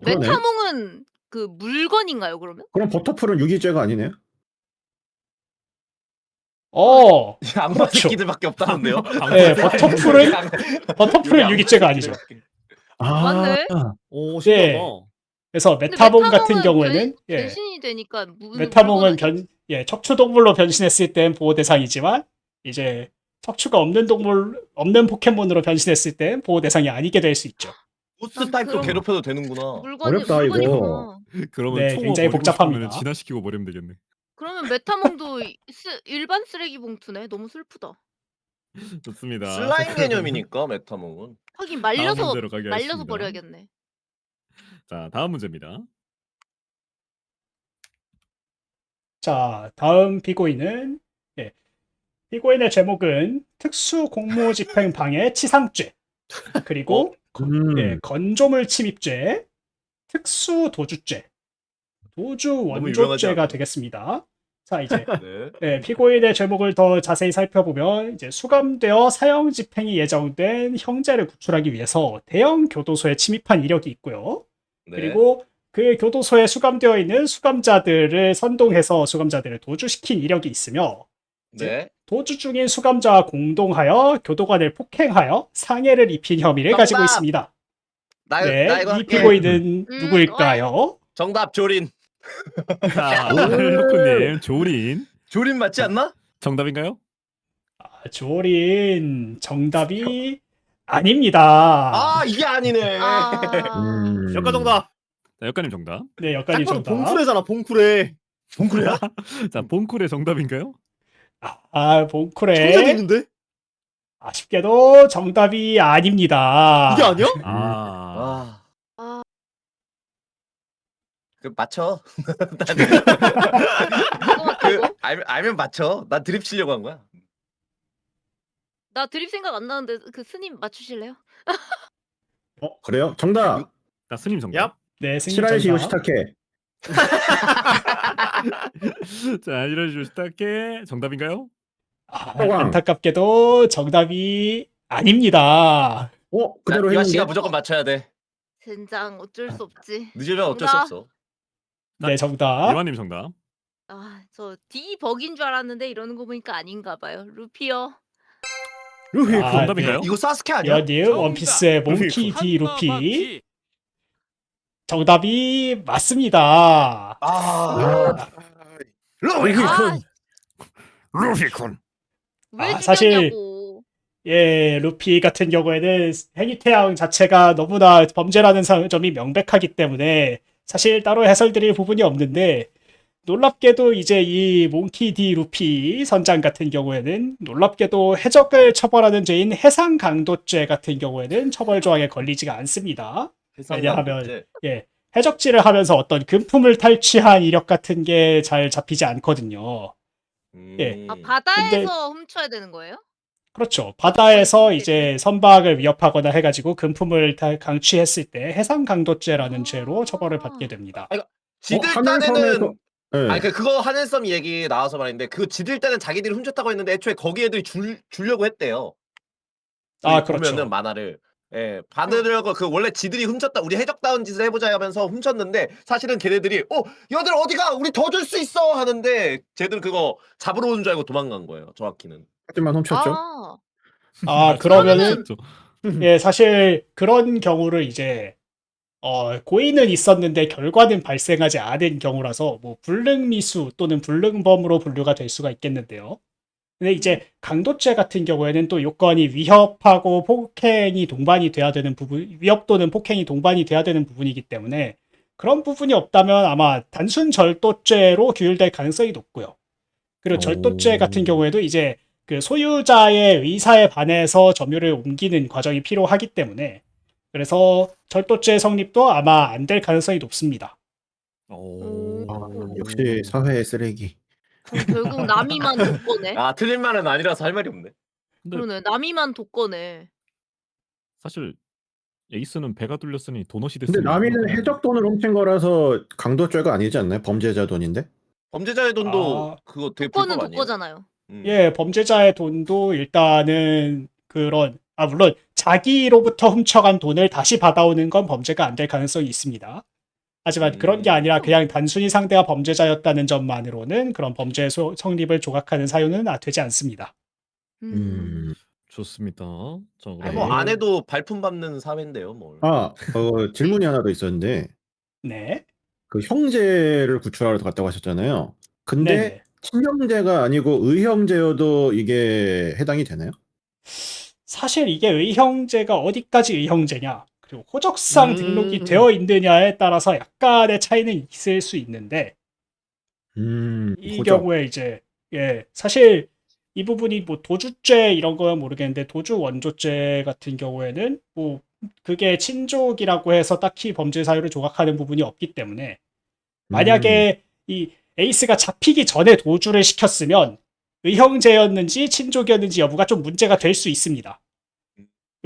그러네. 메타몽은 그 물건인가요 그러면? 그럼 버터풀은 유기죄가 아니네요? 악마 그렇죠. 새끼들밖에 없다는데요? 네, 버터풀은 유기죄가 아니죠. 맞네. 오, 네. 신기하다. 그래서 근데 메타몽 같은 경우에는 변신이 되니까 메타몽은 척추동물로 변신했을 땐 보호 대상이지만 이제 척추가 없는 포켓몬으로 변신했을 땐 보호 대상이 아니게 될 수 있죠. 보스 타입도 그럼- 괴롭혀도 되는구나. 어렵다, 이거. 물건이구나. 그러면 네, 총어 굉장히 버리고 복잡합니다. 싶으면 진화시키고 버리면 되겠네. 그러면 메타몽도 일반 쓰레기 봉투네. 너무 슬프다. 좋습니다. 슬라임 개념이니까 메타몽은. 하긴 다음 말려서 문제로 가겠습니다. 버려야겠네. 자, 다음 문제입니다. 자, 다음 피고인은 피고인의 제목은 특수 공무집행 방해 치상죄 그리고 건조물 침입죄 특수 도주죄, 도주 너무 유명하지 원조죄가 않아요? 되겠습니다. 자, 이제 네. 네, 피고인의 죄목을 더 자세히 살펴보면 이제 수감되어 사형 집행이 예정된 형제를 구출하기 위해서 대형 교도소에 침입한 이력이 있고요. 네. 그리고 그 교도소에 수감되어 있는 수감자들을 선동해서 수감자들을 도주시킨 이력이 있으며 네. 도주 중인 수감자와 공동하여 교도관을 폭행하여 상해를 입힌 혐의를 정답! 가지고 있습니다. 나 네, 이거 이 할게. 피고인은 누구일까요? 정답 조린. 자, 혁구님 조린 조린 맞지 않나? 정답인가요? 조린 정답이 아닙니다. 아 이게 아니네. 역가 정답. 자, 역가님 정답. 네, 역관님 딱 봐도 정답. 봉쿠레잖아, 봉쿠레. 봉구야? 자, 봉쿨의 정답인가요? 청자도 봉쿠레 있는데? 아쉽게도 정답이 아닙니다. 이게 아니야? 아, 아. 그 맞춰. 알면 맞춰. 나 드립 치려고 한 거야. 나 드립 생각 안 나는데 그 스님 맞추실래요? 그래요? 정답. 자, 스님 정답. 얍. 네, 승리 시라이시 정답. 요시타케. 자, 이런 시타케 정답인가요? 서광. 안타깝게도 정답이 아닙니다. 그대로 유아 했는데. 씨가 무조건 맞춰야 돼. 젠장 어쩔 수 없지. 늦으면 어쩔 수 정답. 없어. 네, 정답. 이완님 정답. 저 D 버긴 줄 알았는데 이러는 거 보니까 아닌가 봐요. 루피요. 루피. 아, 정답인가요? 이거 사스케 아니야? 연님 정답. 원피스의 몽키 D 루피 한마바퀴. 정답이 맞습니다. 아. 아, 루피콘. 왜 사실- 죽였냐고. 예, 루피 같은 경우에는 행위태양 자체가 너무나 범죄라는 점이 명백하기 때문에 사실 따로 해설드릴 부분이 없는데 놀랍게도 이제 이 몽키 D 루피 선장 같은 경우에는 놀랍게도 해적을 처벌하는 죄인 해상 강도죄 같은 경우에는 처벌 조항에 걸리지가 않습니다. 왜냐하면 해적질을 하면서 어떤 금품을 탈취한 이력 같은 게 잘 잡히지 않거든요. 예. 바다에서 훔쳐야 되는 거예요? 그렇죠. 바다에서 이제 선박을 위협하거나 해가지고 금품을 강취했을 때 해상 강도죄라는 죄로 처벌을 받게 됩니다. 지들 하늘섬에서. 딴에는 네. 아니 그거 하늘섬 얘기 나와서 말인데 그 지들 때는 자기들이 훔쳤다고 했는데 애초에 거기 애들이 주려고 했대요. 아, 보면은 그렇죠. 만화를 받으려고 그 원래 지들이 훔쳤다 우리 해적다운 짓을 해보자 하면서 훔쳤는데 사실은 걔네들이 얘들 어디가 우리 더 줄 수 있어 하는데 쟤들 그거 잡으러 온 줄 알고 도망간 거예요. 정확히는. 하지만 훔쳤죠. 그러면은 그렇죠. 예, 사실 그런 경우를 이제 고의는 있었는데 결과는 발생하지 않은 경우라서 뭐 불능미수 또는 불능범으로 분류가 될 수가 있겠는데요. 근데 이제 강도죄 같은 경우에는 또 요건이 위협하고 폭행이 동반이 돼야 되는 부분, 위협 또는 폭행이 동반이 돼야 되는 부분이기 때문에 그런 부분이 없다면 아마 단순 절도죄로 규율될 가능성이 높고요. 그리고 절도죄 같은 경우에도 이제 그 소유자의 의사에 반해서 점유를 옮기는 과정이 필요하기 때문에 그래서 절도죄 성립도 아마 안 될 가능성이 높습니다. 역시 사회의 쓰레기. 결국 남이만 독거네. 틀린 말은 아니라서 할 말이 없네. 근데 그러네. 남이만 독거네. 사실 에이스는 배가 뚫렸으니 도넛이 근데 됐으니 남이는 해적 돈을 훔친 거라서 강도죄가 아니지 않나요? 범죄자 돈인데. 범죄자의 돈도 그거 되게 독거는 불법 아니에요? 독거잖아요. 예, 범죄자의 돈도 일단은 그런 물론 자기로부터 훔쳐간 돈을 다시 받아오는 건 범죄가 안 될 가능성이 있습니다. 하지만 그런 게 아니라 그냥 단순히 상대가 범죄자였다는 점만으로는 그런 범죄 성립을 조각하는 사유는 되지 않습니다. 좋습니다. 자, 아니, 그럼 뭐 안 해도 발품 받는 사회인데요, 뭘. 질문이 하나 더 있었는데 네. 그 형제를 구출하러 갔다고 하셨잖아요. 근데 네네. 친형제가 아니고 의형제여도 이게 해당이 되나요? 사실 이게 의형제가 어디까지 의형제냐 그리고 호적상 등록이 되어 있느냐에 따라서 약간의 차이는 있을 수 있는데 이 호적. 경우에 이제 사실 이 부분이 뭐 도주죄 이런 거는 모르겠는데 도주 원조죄 같은 경우에는 뭐 그게 친족이라고 해서 딱히 범죄 사유를 조각하는 부분이 없기 때문에 만약에 이 에이스가 잡히기 전에 도주를 시켰으면 의형제였는지 친족이었는지 여부가 좀 문제가 될 수 있습니다.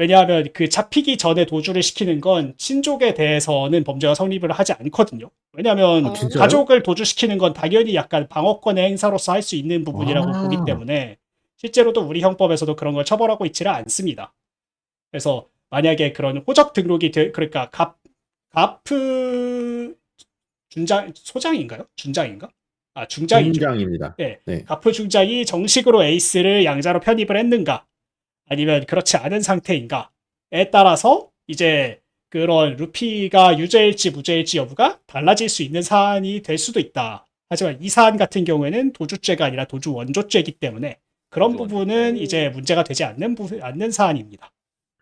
왜냐하면 그 잡히기 전에 도주를 시키는 건 친족에 대해서는 범죄가 성립을 하지 않거든요. 왜냐하면 아, 진짜요? 가족을 도주시키는 건 당연히 약간 방어권의 행사로서 할 수 있는 부분이라고 아. 보기 때문에 실제로도 우리 형법에서도 그런 걸 처벌하고 있지를 않습니다. 그래서 만약에 그런 호적 등록이 그러니까 가프 소장인가요? 준장인가? 아, 중장이죠. 중장입니다. 네. 네. 가프 중장이 정식으로 에이스를 양자로 편입을 했는가? 아니면 그렇지 않은 상태인가에 따라서 이제 그런 루피가 유죄일지 무죄일지 여부가 달라질 수 있는 사안이 될 수도 있다. 하지만 이 사안 같은 경우에는 도주죄가 아니라 도주 원조죄이기 때문에 그런 도주 부분은 원조죄. 이제 문제가 되지 않는 사안입니다.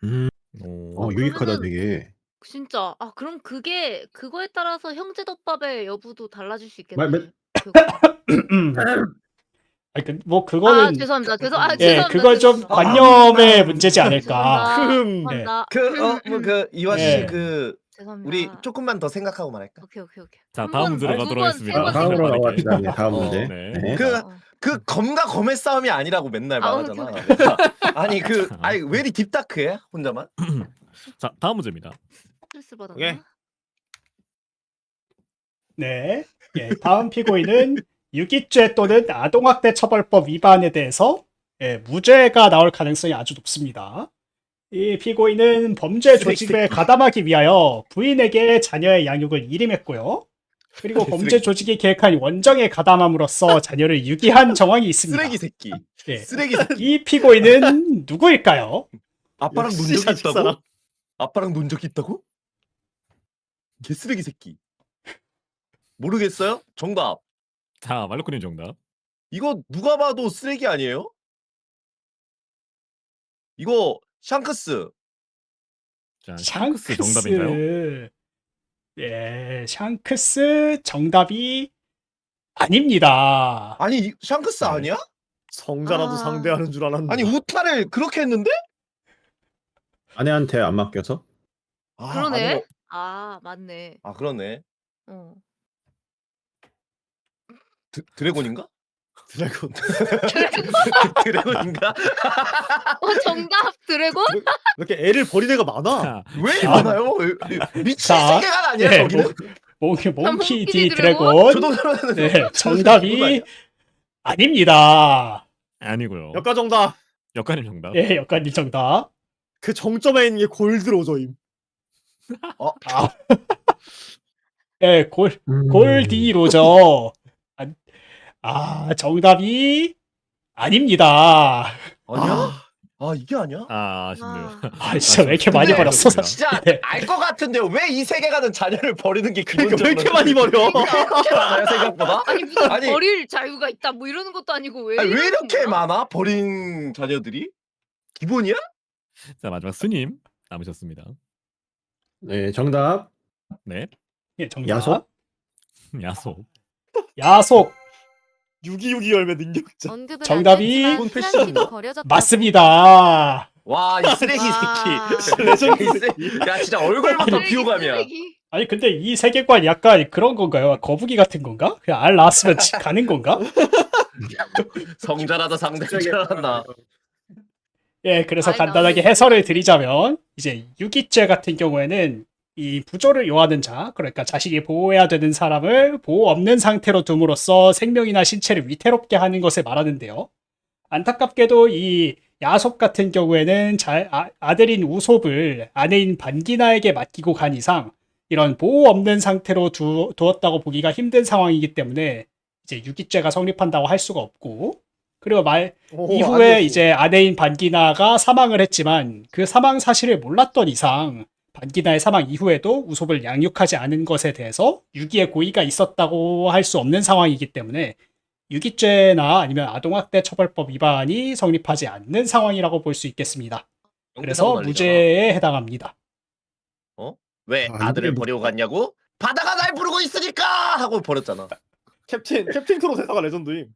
유익하다 그러면은- 되게. 진짜. 아 그럼 그거에 따라서 형제덮밥의 여부도 달라질 수 말- 있겠네. 아니, 뭐 그거는 죄송합니다. 예, 죄송합니다. 그건 좀 죄송합니다. 관념의 문제지 않을까. 죄송합니다. 흠. 죄송합니다. 이완 네. 씨 죄송합니다. 우리 조금만 더 생각하고 말할까? 오케이. 자, 한 다음 번, 문제로 두 가도록 번, 하겠습니다. 세 번, 다음으로 빠르게. 넘어갑시다. 네, 다음 어, 문제. 네. 네. 그 검과 검의 싸움이 아니라고 맨날 아, 말하잖아. 오케이, 아니 왜 이리 딥다크해 혼자만? 자, 다음 문제입니다. 스트레스 받았나? 오케이. 네. 예, 다음 피고인은 유기죄 또는 아동학대 처벌법 위반에 대해서 무죄가 나올 가능성이 아주 높습니다. 이 피고인은 범죄 조직에 가담하기 위하여 부인에게 자녀의 양육을 일임했고요. 그리고 범죄 조직이 계획한 원정에 가담함으로써 자녀를 유기한 정황이 있습니다. 쓰레기 새끼. 예. 쓰레기 새끼. 이 피고인은 누구일까요? 아빠랑 논 역시 적이 자식 있다고? 사람. 아빠랑 논 적이 있다고? 개 쓰레기 새끼. 모르겠어요? 정답. 자, 말로크님 정답. 이거 누가 봐도 쓰레기 아니에요? 이거 샹크스. 자, 샹크스 정답인가요? 예, 샹크스 정답이 아닙니다. 아니 샹크스 네. 아니야? 성자라도 아. 상대하는 줄 알았는데. 아니 우타를 그렇게 했는데? 아내한테 안 맡겨서? 아, 그러네. 아니, 아 맞네. 아 그러네. 어. 드래곤인가? 드래곤. 드래곤인가? 정답 드래곤? 이렇게 애를 버린 애가 많아. 자, 왜 많아요? 미친 자, 세계관 아니야 예, 여기는? 몽키 몽키 디 드래곤? 드래곤 조동현은 네, 정답이 아닙니다. 아니고요. 역가 정답. 역가님 정답. 예, 역관님 정답. 그 정점에 있는 게 골드로저임. 예, 골디 로저. 정답이 아닙니다. 아니야? 아 이게 아니야? 아쉽네요. 아, 진짜 왜 이렇게 많이 근데 버렸어? 진짜 네. 알 것 같은데요. 왜 이 세계관은 자녀를 버리는 게 그러니까 기본적으로 왜 이렇게 많이 버려? 이렇게 많아요 생각보다? 아니 무슨 아니. 버릴 자유가 있다 뭐 이러는 것도 아니고 왜? 아니, 왜 이러는 이렇게 거야? 많아? 버린 자녀들이? 기본이야? 자, 마지막 스님 남으셨습니다. 네, 정답. 네. 예, 정답. 야속? 야속. 야속 유기유기 열매 능력자. 정답이 버려졌다고. 맞습니다. 와 이 쓰레기 와. 새끼. 레전드. 야 진짜 얼굴부터 쓰레기, 비호감이야. 쓰레기. 아니 근데 이 세계관 약간 그런 건가요? 거북이 같은 건가? 그냥 알 나왔으면 가는 건가? 성자라도 상대자란다. 예, 그래서 아이, 간단하게 나도 해설을 드리자면 이제 유기죄 같은 경우에는 이 부조를 요하는 자, 그러니까 자식이 보호해야 되는 사람을 보호 없는 상태로 둠으로써 생명이나 신체를 위태롭게 하는 것을 말하는데요. 안타깝게도 이 야속 같은 경우에는 아들인 우솝을 아내인 반기나에게 맡기고 간 이상 이런 보호 없는 상태로 두었다고 보기가 힘든 상황이기 때문에 이제 유기죄가 성립한다고 할 수가 없고, 그리고 이후에 이제 아내인 반기나가 사망을 했지만 그 사망 사실을 몰랐던 이상 반기나의 사망 이후에도 우솝을 양육하지 않은 것에 대해서 유기의 고의가 있었다고 할 수 없는 상황이기 때문에 유기죄나 아니면 아동학대 처벌법 위반이 성립하지 않는 상황이라고 볼 수 있겠습니다. 그래서 무죄에 해당합니다. 왜 아들을 버리고 갔냐고? 바다가 날 부르고 있으니까 하고 버렸잖아. 캡틴 크로 대사가 레전드임.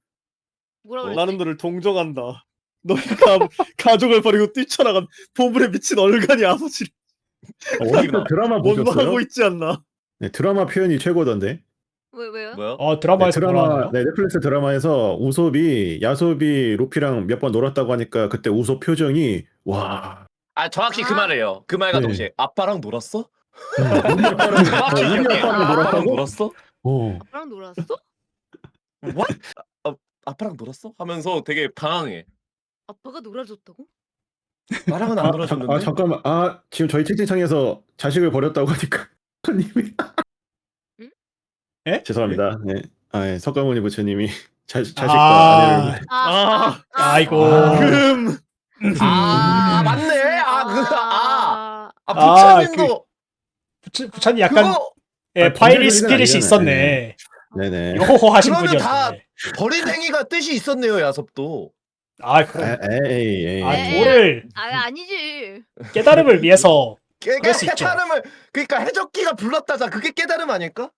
뭐라 그랬지? 나는 너를 동정한다. 너희가 가족을 버리고 뛰쳐나간 보물에 미친 얼간이 아버지를 어디서 드라마 보셨어요? 원망하고 있지 않나? 네, 드라마 표현이 최고던데. 왜요? 뭐요? 드라마에서 뭐라나요? 네, 넷플릭스 드라마에서 우솝이 야솝이 루피랑 몇 번 놀았다고 하니까 그때 우솝 표정이 와 아 정확히 그 말이에요. 그 말과 네. 동시에 아빠랑 놀았어? 우리 아빠랑 정확히 우리 기억해. 아빠랑 아빠랑 놀았다고? 놀았어? 아빠랑 놀았어? What? 아빠랑 놀았어? 하면서 되게 당황해. 아빠가 놀아줬다고? 나랑은 안 놀아줬는데. 잠깐만. 지금 저희 채팅창에서 자식을 버렸다고 하니까 님이. 응? 에? 죄송합니다. 네. 예, 석가모니 부처님이 자식과 아. 아내를 아이고. 맞네. 부처님도 부처님 약간 그거 예, 번뇌 파이리 소리는 스피릿이 아니잖아요. 있었네. 네네. 요호호 하신 그러면 다 분이었네. 버린 행위가 뜻이 있었네요, 야섭도. 아, 그럼 에이. 도를 아니지. 깨달음을 위해서 그러니까 그럴 수 있죠. 깨달음을 그러니까 해적기가 불렀다자 그게 깨달음 아닐까?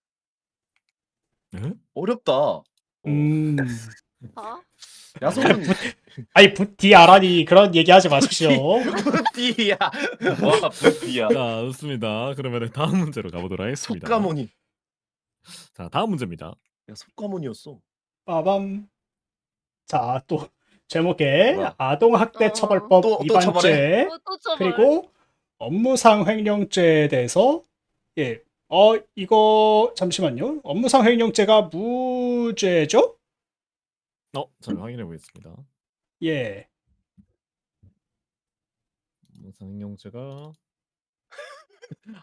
네? 어렵다. 아? 야섭은 아니 부디아라니 그런 얘기하지 마십시오. 부디야. 와, 부디야. 자, 좋습니다. 그러면 다음 문제로 가보도록 하겠습니다. 속가모니. 자, 다음 문제입니다. 야, 속가모니였어. 빠밤. 자, 또 제목에 뭐야? 아동학대 어. 처벌법 또 위반죄 또 쳐봐. 그리고 업무상 횡령죄에 대해서 이거 잠시만요. 업무상 횡령죄가 무죄죠? 잘 확인해 보겠습니다. 예. 상용죄가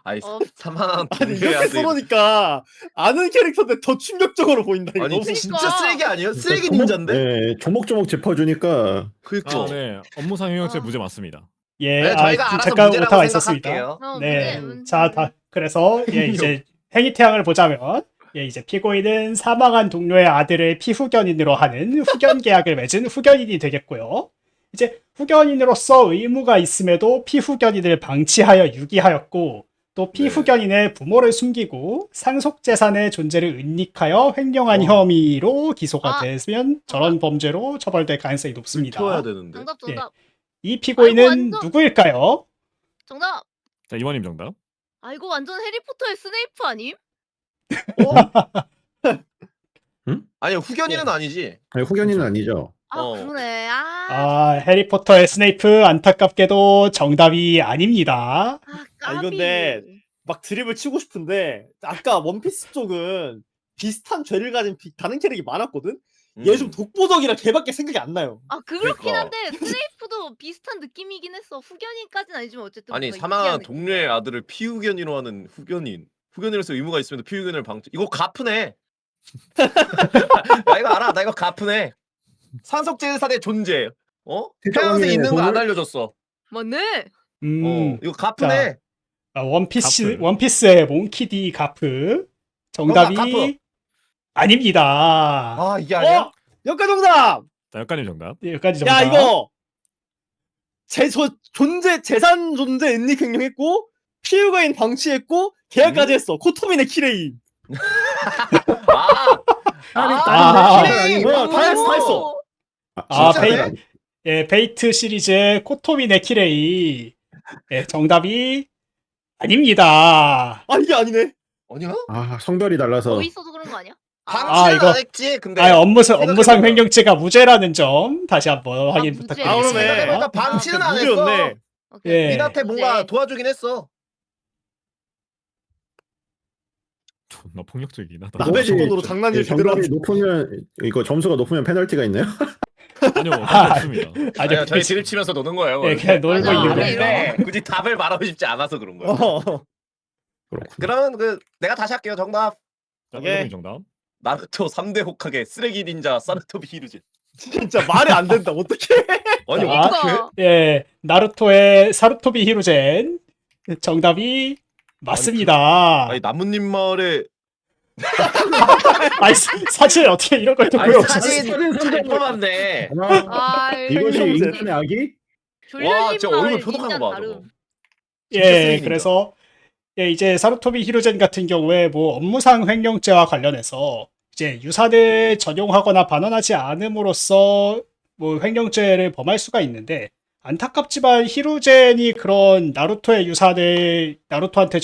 아니 어. 사망한 아니 동료의 이렇게 아들. 써놓으니까 아는 캐릭터인데 더 충격적으로 보인다. 이거. 아니 너무 진짜 그러니까. 쓰레기 아니에요? 쓰레기 닌자인데? 네, 조목조목 짚어주니까 그니까. 네, 업무상 횡령죄 아. 무죄 맞습니다. 예. 네, 저희가 알아서 잠깐 문제라고 오타가 있었습니다. 생각할게요. 네. 문제. 자, 그래서 이제 행위태양을 보자면 이제 피고인은 사망한 동료의 아들을 피후견인으로 하는 후견 계약을 맺은 후견인이 되겠고요. 이제 후견인으로서 의무가 있음에도 피후견인을 방치하여 유기하였고 또 피후견인의 부모를 숨기고 상속 재산의 존재를 은닉하여 횡령한 혐의로 기소가 되면 저런 범죄로 처벌될 가능성이 높습니다. 키워야 되는데. 정답. 이 피고인은 아이고, 완전- 누구일까요? 정답. 자, 이번님 정답. 이거 완전 해리포터의 스네이프 아님? 아니 후견인은 아니지. 아니, 후견인은 아니죠. 그러네. 해리포터의 스네이프 안타깝게도 정답이 아닙니다. 까비. 이건데 막 드립을 치고 싶은데 아까 원피스 쪽은 비슷한 죄를 가진 다른 캐릭이 많았거든. 얘 좀 독보적이라 걔밖에 생각이 안 나요. 그렇긴 그러니까. 한데 스네이프도 비슷한 느낌이긴 했어. 후견인까지는 아니지만 어쨌든 아니 뭔가 사망한 유기한 동료의 아들을 피후견인으로 하는 후견인. 후견인으로서 의무가 있으면 피후견을 방치. 이거 가프네. 나 이거 알아. 나 이거 가프네. 상속 재산의 존재. 태양세 있는 거 안 알려줬어. 맞네. 이거 가프네. 원피스의 몽키디 가프 정답이 가프. 아닙니다. 이게 아니야? 여기까지 정답. 자, 역관님 정답. 여기까지 정답. 야 이거 재산 존재 은닉 횡령했고 피해가인 방치했고 계약까지 했어. 코토미네 키레인. 키레인. 다 했어. 진짜네? 베이트 시리즈의 코토미 네키레이 정답이 아닙니다. 이게 아니네. 아니야? 성별이 달라서. 거 있어도 그런 거 아니야? 방치는 이거- 안 했지. 근데 업무상 횡령죄가 무죄라는 점 다시 한번 확인 무죄. 부탁드리겠습니다. 그러네. 생각해보니까 방치는 안 했어. 무죄였네. 오케이. 예. 민한테 뭔가 무죄. 도와주긴 했어. 존나 폭력적이긴 하다. 남의 주권으로 장난질 제대로 정답이 높으면 이거 점수가 높으면 페널티가 있나요? 아니요, 없습니다. 아니요, 저희 드립 치면서 노는 거예요. 예, 그냥 놀고 맞아, 있는 그래, 겁니다. 근데 굳이 답을 말하고 싶지 않아서 그런 거예요. 그렇군. 그러면 내가 다시 할게요. 정답. 자, 오케이. 역관님 정답. 나루토 3대 호카게 쓰레기 닌자 사르토비 히루진. 진짜 말이 안 된다. 어떻게? 아니 아. 어떡해? 나루토의 사루토비 히루젠 정답이 맞습니다. 아니 나뭇잎 마을에 사실 어떻게 이런 걸 아니 듣고요? 사진 잘 뽑았네. 이것이 횡령죄. 인간의 악이? 와, 진짜 얼굴 마을 표독한 닌자는 거 봐. 다름. 저거. 진짜 쓰레기니까. 그래서 이제 사루토비 히루젠 같은 경우에 뭐 업무상 횡령죄와 관련해서 이제 유사를 전용하거나 반환하지 않음으로써 뭐 횡령죄를 범할 수가 있는데 안타깝지만 히루젠이 그런 나루토의 유사를 나루토한테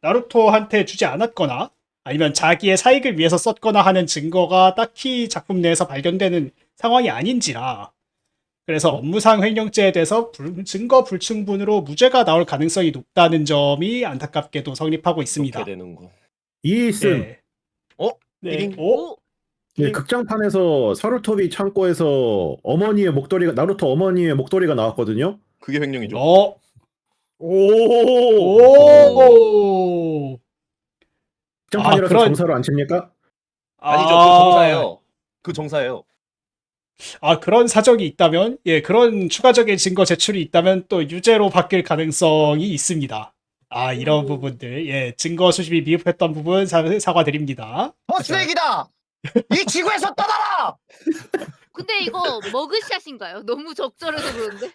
나루토한테 주지 않았거나 아니면 자기의 사익을 위해서 썼거나 하는 증거가 딱히 작품 내에서 발견되는 상황이 아닌지라 그래서 업무상 횡령죄에 대해서 증거 불충분으로 무죄가 나올 가능성이 높다는 점이 안타깝게도 성립하고 있습니다. 이렇게 되는군. 이씀. 네. 어? 네. 띠링. 오? 예, 극장판에서 사루토비 창고에서 어머니의 목도리가 나루토 어머니의 목도리가 나왔거든요. 그게 횡령이죠. 오. 극장판이라서 그런- 정사로 안 칩니까? 아니죠. 그 정사예요. 그 정사예요. 그런 사정이 있다면, 예, 그런 추가적인 증거 제출이 있다면 또 유죄로 바뀔 가능성이 있습니다. 이런 부분들, 예, 증거 수집이 미흡했던 부분 사과드립니다. 쓰레기다. 이 지구에서 떠나라. 근데 이거 머그샷인가요? 너무 적절해서 그런데.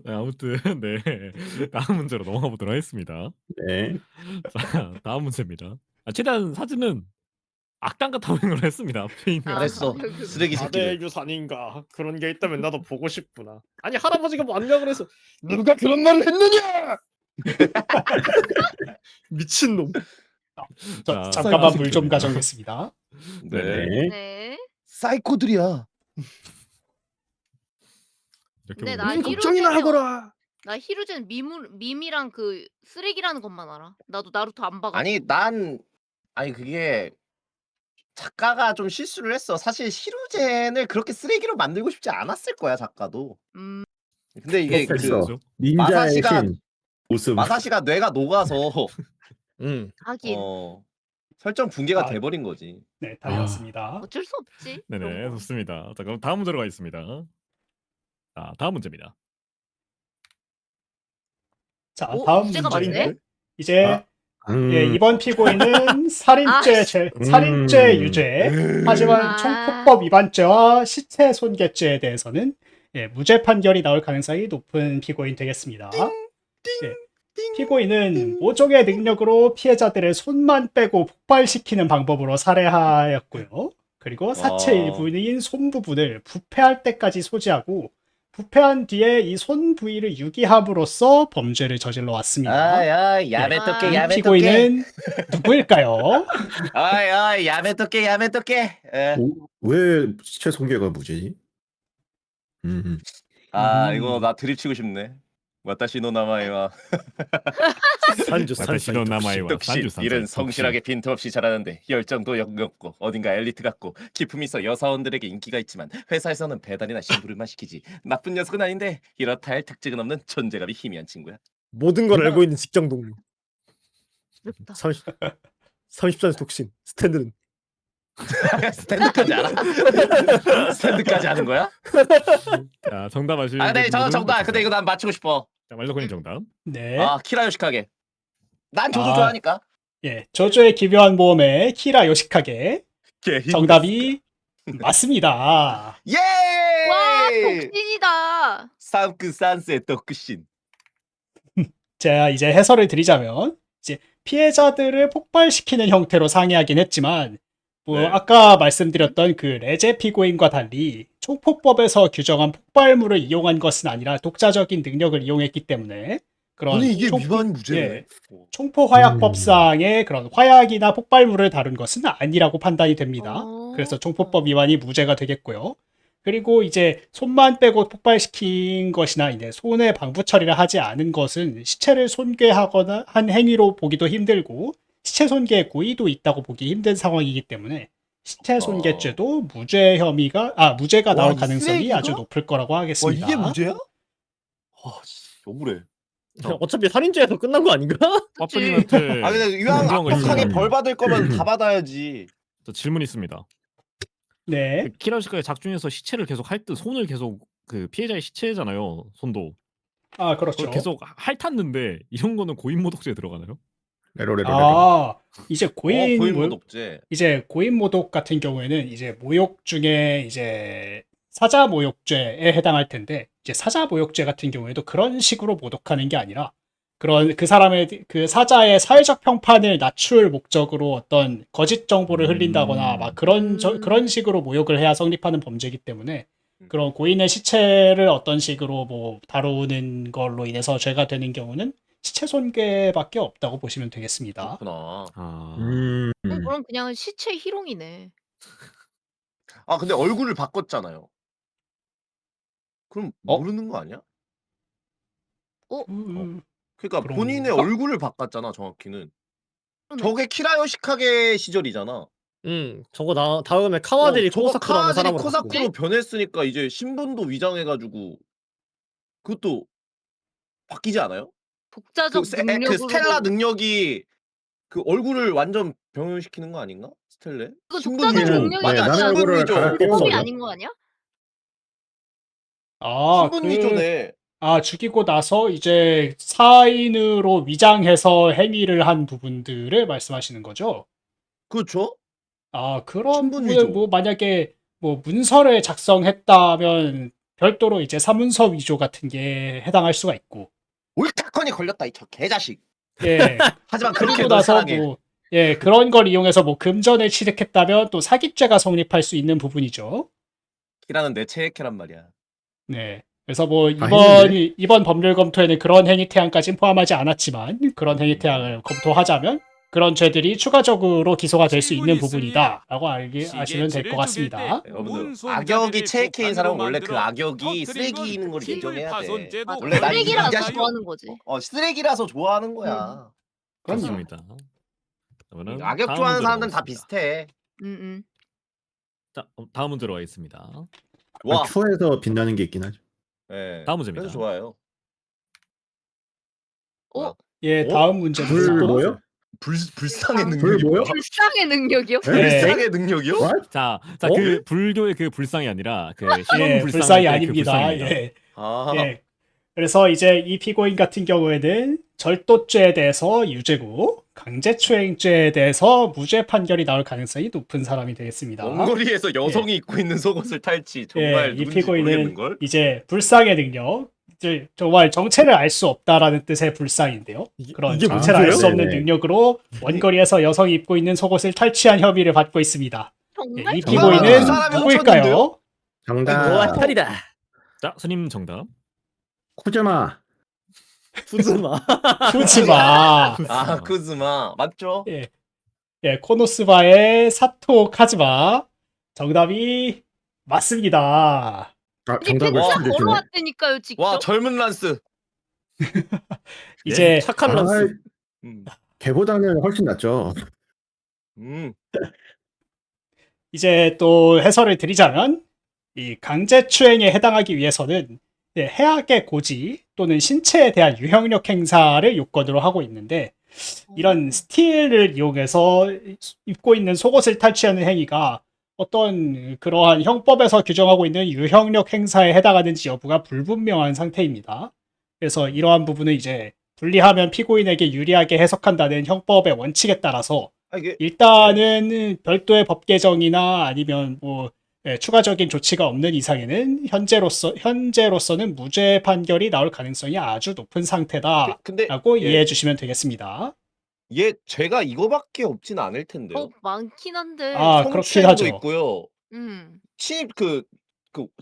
네, 아무튼 네 다음 문제로 넘어가 보도록 하겠습니다. 네. 자, 다음 문제입니다. 최대한 사진은 악당과 타밍을 했습니다. 앞에 있는 잘했어. 쓰레기 새끼들. 유산인가 그런 게 있다면 나도 보고 싶구나. 아니 할아버지가 완벽을 해서 누가 그런 말을 했느냐? 미친놈. 자, 잠깐만 물 좀 가져오겠습니다. 네. 네. 네. 사이코들이야. 이렇게 근데 보면 나 걱정이나 하거라. 나 히루젠 밈이랑 그 쓰레기라는 것만 알아. 나도 나루토 안 봐가지고. 아니 그게 작가가 좀 실수를 했어. 사실 히루젠을 그렇게 쓰레기로 만들고 싶지 않았을 거야 작가도. 근데 이게 그 그렇겠어. 닌자의 마사시가- 신 모습. 마사시가 뇌가 녹아서 하긴 설정 붕괴가 아. 돼버린 거지. 네, 다녀왔습니다. 어쩔 수 없지. 네네 그런 거. 좋습니다. 자 그럼 다음 문제로 가겠습니다. 자 다음 문제입니다. 자, 오, 다음 문제가 문제. 많네? 이제 아, 예, 이번 피고인은 살인죄 유죄. 하지만 아. 총포법 위반죄와 시체 손괴죄에 대해서는 예, 무죄 판결이 나올 가능성이 높은 피고인 되겠습니다. 예, 피고인은 모종의 능력으로 피해자들의 손만 빼고 폭발시키는 방법으로 살해하였고요. 그리고 사체 일부인 손 부분을 부패할 때까지 소지하고 부패한 뒤에 이 손 부위를 유기함으로써 범죄를 저질러 왔습니다. 아야 야매떡게, 이 야매떡게. 피고인은 누구일까요? 아야 야매떡게. 왜 시체 손괴가 무죄지? 이거 나 드립치고 싶네. 와타시노 나마이와 와타시노 나마이와 덕신 일은 성실하게 빈틈없이 잘하는데 열정도 역겹고 어딘가 엘리트 같고 기품 있어 여사원들에게 인기가 있지만 회사에서는 배달이나 심부름만 시키지. 나쁜 녀석은 아닌데 이렇다 할 특징은 없는 존재감이 희미한 친구야. 모든 걸 알고 있는 직장 동료. 부럽다. 30살 독신. 스탠드는 스탠드까지 알아? 스탠드까지 하는 거야? 자 정답 아시는 근데 저 분들은 정답. 맞추세요. 근데 이거 난 맞추고 싶어. 자 말로코님 정답. 네. 키라 요시카게. 난 조조 아. 좋아하니까. 예, 조조의 기묘한 모험의 키라 요시카게. 개 정답이 맞습니다. 예! 와 독신이다. 삼크 산세 덕신. 제가 이제 해설을 드리자면 이제 피해자들을 폭발시키는 형태로 상해하긴 했지만 뭐 네. 아까 말씀드렸던 그 레제 피고인과 달리 총포법에서 규정한 폭발물을 이용한 것은 아니라 독자적인 능력을 이용했기 때문에 그런 위반 예, 총포화약법상의 그런 화약이나 폭발물을 다룬 것은 아니라고 판단이 됩니다. 그래서 총포법 위반이 무죄가 되겠고요. 그리고 이제 손만 빼고 폭발시킨 것이나 이제 손에 방부 처리를 하지 않은 것은 시체를 손괴하거나 한 행위로 보기도 힘들고 시체 손괴의 고의도 있다고 보기 힘든 상황이기 때문에 시체 손괴죄도 무죄가 나올 가능성이 쓰레기가? 아주 높을 거라고 하겠습니다. 이게 문제야? 억울해. 어차피 살인죄에서 끝난 거 아닌가? 빠프님한테 근데 이왕 궁금한 거 악독하게 있어요. 벌 받을 거면 다 받아야지. 저 질문 있습니다. 네. 그 키라요시카의 작중에서 시체를 계속 할 때 손을 계속 그 피해자의 시체잖아요. 손도 그렇죠. 그걸 계속 핥았는데 이런 거는 고인모독죄에 들어가나요? 레로레로. 이제 고인 독재. 이제 고인 모독 같은 경우에는 이제 모욕 중에 이제 사자 모욕죄에 해당할 텐데 이제 사자 모욕죄 같은 경우에도 그런 식으로 모독하는 게 아니라 그런 그 사람의 그 사자의 사회적 평판을 낮출 목적으로 어떤 거짓 정보를 흘린다거나 막 그런 식으로 모욕을 해야 성립하는 범죄이기 때문에 그런 고인의 시체를 어떤 식으로 뭐 다루는 걸로 인해서 죄가 되는 경우는 시체 손괴밖에 없다고 보시면 되겠습니다. 그렇구나. 그럼 그냥 시체 희롱이네. 아 근데 얼굴을 바꿨잖아요. 그럼 어? 모르는 거 아니야? 그러니까 그런가? 본인의 얼굴을 바꿨잖아 정확히는. 그러네. 저게 키라 요시카게 시절이잖아. 저거 다음에 카와들이 저거 코사쿠라는 카와들이 사람으로 코사쿠로 변했으니까 이제 신분도 위장해가지고 그것도 바뀌지 않아요? 독자적 그 능력으로. 스텔라 능력이 그 얼굴을 완전 병현시키는 거 아닌가? 스텔레? 그 신분 독자적 위조. 능력이 맞아, 남의 아니라 신분 얼굴을 위조. 갈아 끼운 법이 거죠. 아닌 거 아니야? 신분 위조네. 죽이고 나서 이제 사인으로 위장해서 행위를 한 부분들을 말씀하시는 거죠? 그렇죠? 그런 신분 부분은 위조. 뭐 만약에 뭐 문서를 작성했다면 별도로 이제 사문서 위조 같은 게 해당할 수가 있고, 옳다커니 걸렸다 이 저 개자식. 예. 하지만 그렇게 그리고 널 나서 사랑해. 뭐, 예, 그런 걸 이용해서 뭐 금전을 취득했다면 또 사기죄가 성립할 수 있는 부분이죠. 키라는 내 체액해란 말이야. 네. 그래서 뭐 했는데? 이번 법률 검토에는 그런 행위 태양까지는 포함하지 않았지만 그런 행위 태양을 검토하자면 그런 죄들이 추가적으로 기소가 될 수 있는 부분이다라고 아시면 될 것 같습니다. 여러분들 악역이 체액해인 사람은 원래 그 악역이 쓰레기인 걸 인정해야 돼. 맞아. 원래 난 쓰레기라서 이 자식- 좋아하는 거지. 쓰레기라서 좋아하는 거야. 그럼요. 그렇습니다. 그러면은 악역 다음 좋아하는 문제로 사람들은 다 가보겠습니다. 비슷해. 음. 자, 다음 문제로 가겠습니다. 와. 큐어에서 빛나는 게 있긴 하죠. 네. 다음 문제입니다. 그래서 좋아요. 어? 예, 어? 다음 문제 불 뭐요? 불쌍의 아, 능력이 뭐요? 뭐야? 불쌍의 능력이요? 네? 불쌍의 능력이요? What? 자, 어? 그 불교의 그 불상이 아니라 그 신혼 예, 불상일 불쌍이 때그 아닙니다. 불상입니다. 예. 아. 예. 그래서 이제 이 피고인 같은 경우에는 절도죄에 대해서 유죄고 강제추행죄에 대해서 무죄 판결이 나올 가능성이 높은 사람이 되겠습니다. 원거리에서 여성이 입고 있는 속옷을 탈지 정말 이 누군지 피고인은 모르겠는 걸. 이제 불상의 능력, 이제 정말 정체를 알 수 없다라는 뜻의 불상인데요. 그런 이게 정체를 알 수 문제예요? 없는 네네. 능력으로 원거리에서 여성이 입고 있는 속옷을 탈취한 혐의를 받고 있습니다. 정말? 이 그 피고인은 사람이 누구일까요? 훔쳤는데요? 정답. 탈이다. 자, 스님 정답. 쿠즈마. 푸즈마. 쿠즈마. 아 쿠즈마 맞죠? 예, 코노스바의 사토 카즈마. 정답이 맞습니다. 정답을 필리핀에서 추천해주시네. 걸어왔다니까요, 직접. 와 젊은 란스. 이제 착한 란스. 음. 걔보다는 훨씬 낫죠. 음. 이제 또 해설을 드리자면 이 강제추행에 해당하기 위해서는 해악의 고지 또는 신체에 대한 유형력 행사를 요건으로 하고 있는데 이런 스틸을 이용해서 입고 있는 속옷을 탈취하는 행위가 어떤 그러한 형법에서 규정하고 있는 유형력 행사에 해당하는지 여부가 불분명한 상태입니다. 그래서 이러한 부분은 이제 분리하면 피고인에게 유리하게 해석한다는 형법의 원칙에 따라서 아, 이게 일단은 별도의 법 개정이나 아니면 뭐 추가적인 조치가 없는 이상에는 현재로서는 무죄 판결이 나올 가능성이 아주 높은 상태다라고 근데 이해해 주시면 되겠습니다. 얘 죄가 이거밖에 없진 않을 텐데요. 많긴 한데. 그렇긴 성추행도 하죠. 있고요. 음. 침입 그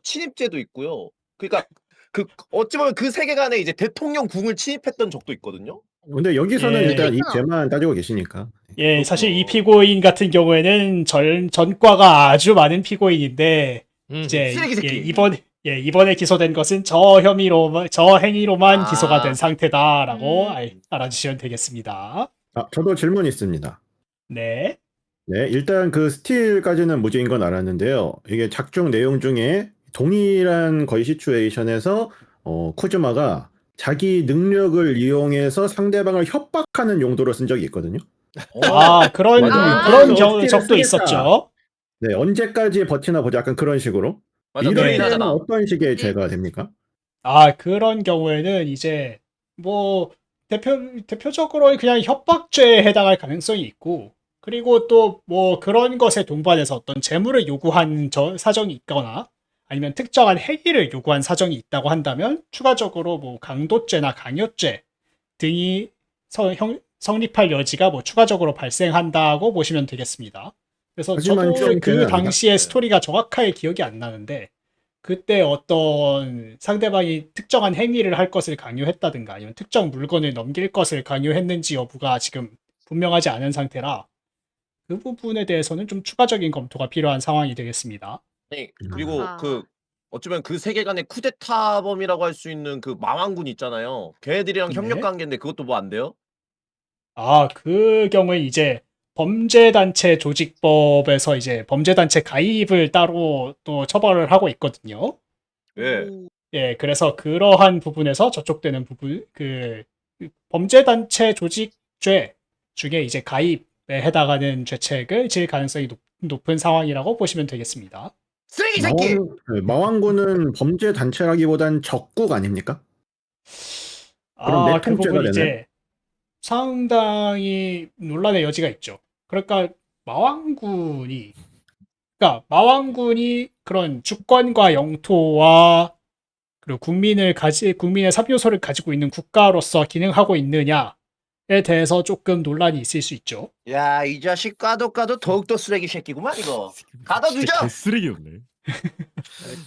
침입죄도 있고요. 그러니까 어찌 보면 그 세계관에 이제 대통령 궁을 침입했던 적도 있거든요. 근데 여기서는 예. 일단 이 그렇구나. 죄만 따지고 계시니까. 예, 사실 이 그렇구나. 피고인 같은 경우에는 전과가 아주 많은 피고인인데 이제 쓰레기 새끼. 이번에 기소된 것은 저 행위로만 아. 기소가 된 상태다라고 음. 알아주시면 되겠습니다. 저도 질문 있습니다. 네. 네, 일단 그 스틸까지는 무죄인 건 알았는데요. 이게 작중 내용 중에 동일한 거의 시츄에이션에서 쿠즈마가 자기 능력을 이용해서 상대방을 협박하는 용도로 쓴 적이 있거든요. 그런 맞아요. 적도 쓰겠다. 있었죠. 네, 언제까지 버티나 보자. 약간 그런 식으로. 맞아. 이럴 메인 때는 하잖아. 어떤 식의 죄가 됩니까? 그런 경우에는 이제 뭐 대표적으로 그냥 협박죄에 해당할 가능성이 있고 그리고 또 뭐 그런 것에 동반해서 어떤 재물을 요구한 사정이 있거나 아니면 특정한 행위를 요구한 사정이 있다고 한다면 추가적으로 뭐 강도죄나 강요죄 등이 성립할 여지가 뭐 추가적으로 발생한다고 보시면 되겠습니다. 그래서 하지만 저도 좀 그 걔는 당시의 네. 스토리가 정확하게 기억이 안 나는데 그때 어떤 상대방이 특정한 행위를 할 것을 강요했다든가 아니면 특정 물건을 넘길 것을 강요했는지 여부가 지금 분명하지 않은 상태라 그 부분에 대해서는 좀 추가적인 검토가 필요한 상황이 되겠습니다. 아니, 그리고 아하. 그 어쩌면 그 세계관의 쿠데타범이라고 할 수 있는 그 마왕군 있잖아요. 걔네들이랑 네. 협력 관계인데 그것도 뭐 안 돼요? 아, 그 경우에 이제 범죄단체 조직법에서 이제 범죄단체 가입을 따로 또 처벌을 하고 있거든요. 예. 오. 예, 그래서 그러한 부분에서 저촉되는 부분, 그 범죄단체 조직죄 중에 이제 가입에 해당하는 죄책을 질 가능성이 높은 상황이라고 보시면 되겠습니다. 쓰레기 새끼. 마왕군은 범죄 단체라기보단 적국 아닙니까? 그럼 아, 그 내통죄가 부분 되네. 이제 상당히 논란의 여지가 있죠. 그러니까 마왕군이 그런 주권과 영토와 그리고 국민의 3요소를 가지고 있는 국가로서 기능하고 있느냐에 대해서 조금 논란이 있을 수 있죠. 야, 이 자식 까도 더욱더 쓰레기 새끼구만 이거. 가둬두자. 진짜 개쓰레기였네.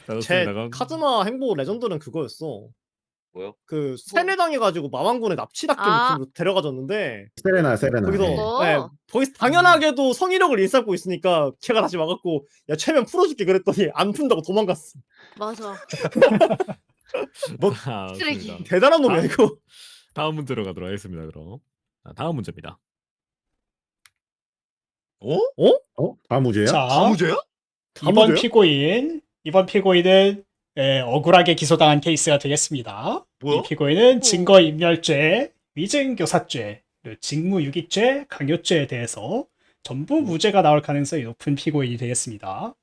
자, 제 좋습니다. 카즈마 행보 레전드는 그거였어. 뭐요? 그 세뇌당해가지고 마왕군에 납치당한 아. 느낌으로 데려가졌는데 세레나. 거기서 네. 어. 네, 거기서 당연하게도 성의력을 일삼고 있으니까 걔가 다시 와갖고 야 최면 풀어줄게 그랬더니 안 푼다고 도망갔어. 맞아. 자, 쓰레기. 좋습니다. 대단한 놈이야 이거. 다음 문제로 가도록 하겠습니다. 그럼 자, 다음 문제입니다. 다음 문제야? 자, 가무죄야? 이번 피고인은 억울하게 기소당한 케이스가 되겠습니다. 뭐야? 이 피고인은 증거인멸죄, 위증교사죄, 그리고 직무유기죄, 강요죄에 대해서 전부 무죄가 나올 가능성이 높은 피고인이 되겠습니다.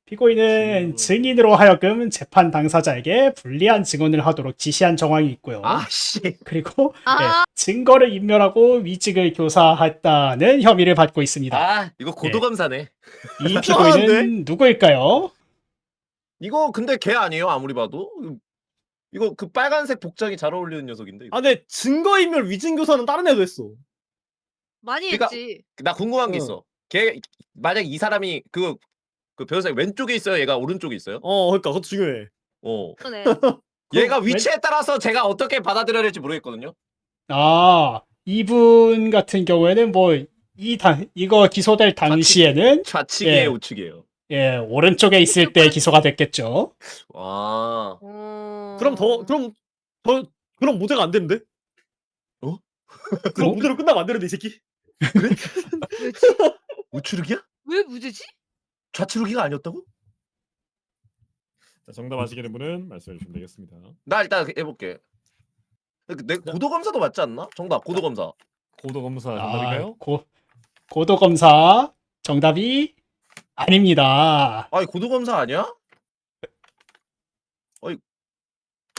피고인은 증인으로 하여금 재판 당사자에게 불리한 증언을 하도록 지시한 정황이 있고요. 아씨. 그리고 아. 증거를 인멸하고 위증을 교사했다는 혐의를 받고 있습니다. 아, 이거 고도감사네. 이 피고인은 누구일까요? 이거 근데 걔 아니에요? 아무리 봐도. 이거 그 빨간색 복장이 잘 어울리는 녀석인데. 이거. 아 근데 증거인멸 위증교사는 다른 애도 했어. 많이 그러니까- 했지. 나 궁금한 게 있어. 걔 만약 이 사람이 그 변호사 왼쪽에 있어요? 얘가 오른쪽에 있어요? 그러니까 그것도 중요해. 그러네. 얘가 위치에 따라서 제가 어떻게 받아들여야 될지 모르겠거든요. 아, 이분 같은 경우에는 뭐 이거 기소될 당시에는 좌측이에요, 예. 우측이에요. 예, 오른쪽에 있을 때 기소가 됐겠죠. 와. 그럼 무죄가 안 되는데? 어? 그럼 무죄로 끝나면 안 되는데 이 새끼. 왜지? 우측이야? 왜 무죄지? 좌측이가 아니었다고? 자, 정답 아시는 분은 말씀해 주시면 되겠습니다. 나 일단 해볼게. 내 고도검사도 맞지 않나? 정답 고도검사. 고도검사 정답인가요? 고도검사 정답이 아닙니다. 아니 고도검사 아니야? 아니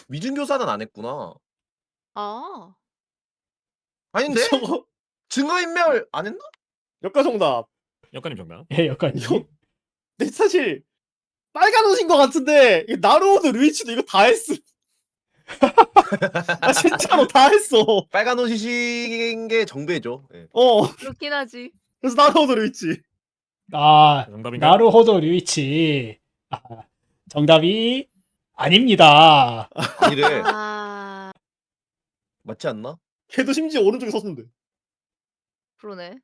위증교사는 안 했구나. 아. 아닌데? 저거 증거인멸 안 했나? 역가정답. 역관님 정답. 예, 약간 이거 근데 사실 빨간 옷인 것 같은데 이 나루오드 루이치도 이거 다 했어. 아 진짜로 다 했어. 빨간 옷이신 게 정배죠. 예. 그렇긴 하지. 그래서 나루오드 루이치. 정답인가요? 나루호도 류이치. 정답이 아닙니다. 아니래. 아. 맞지 않나? 걔도 심지어 오른쪽에 섰는데. 그러네.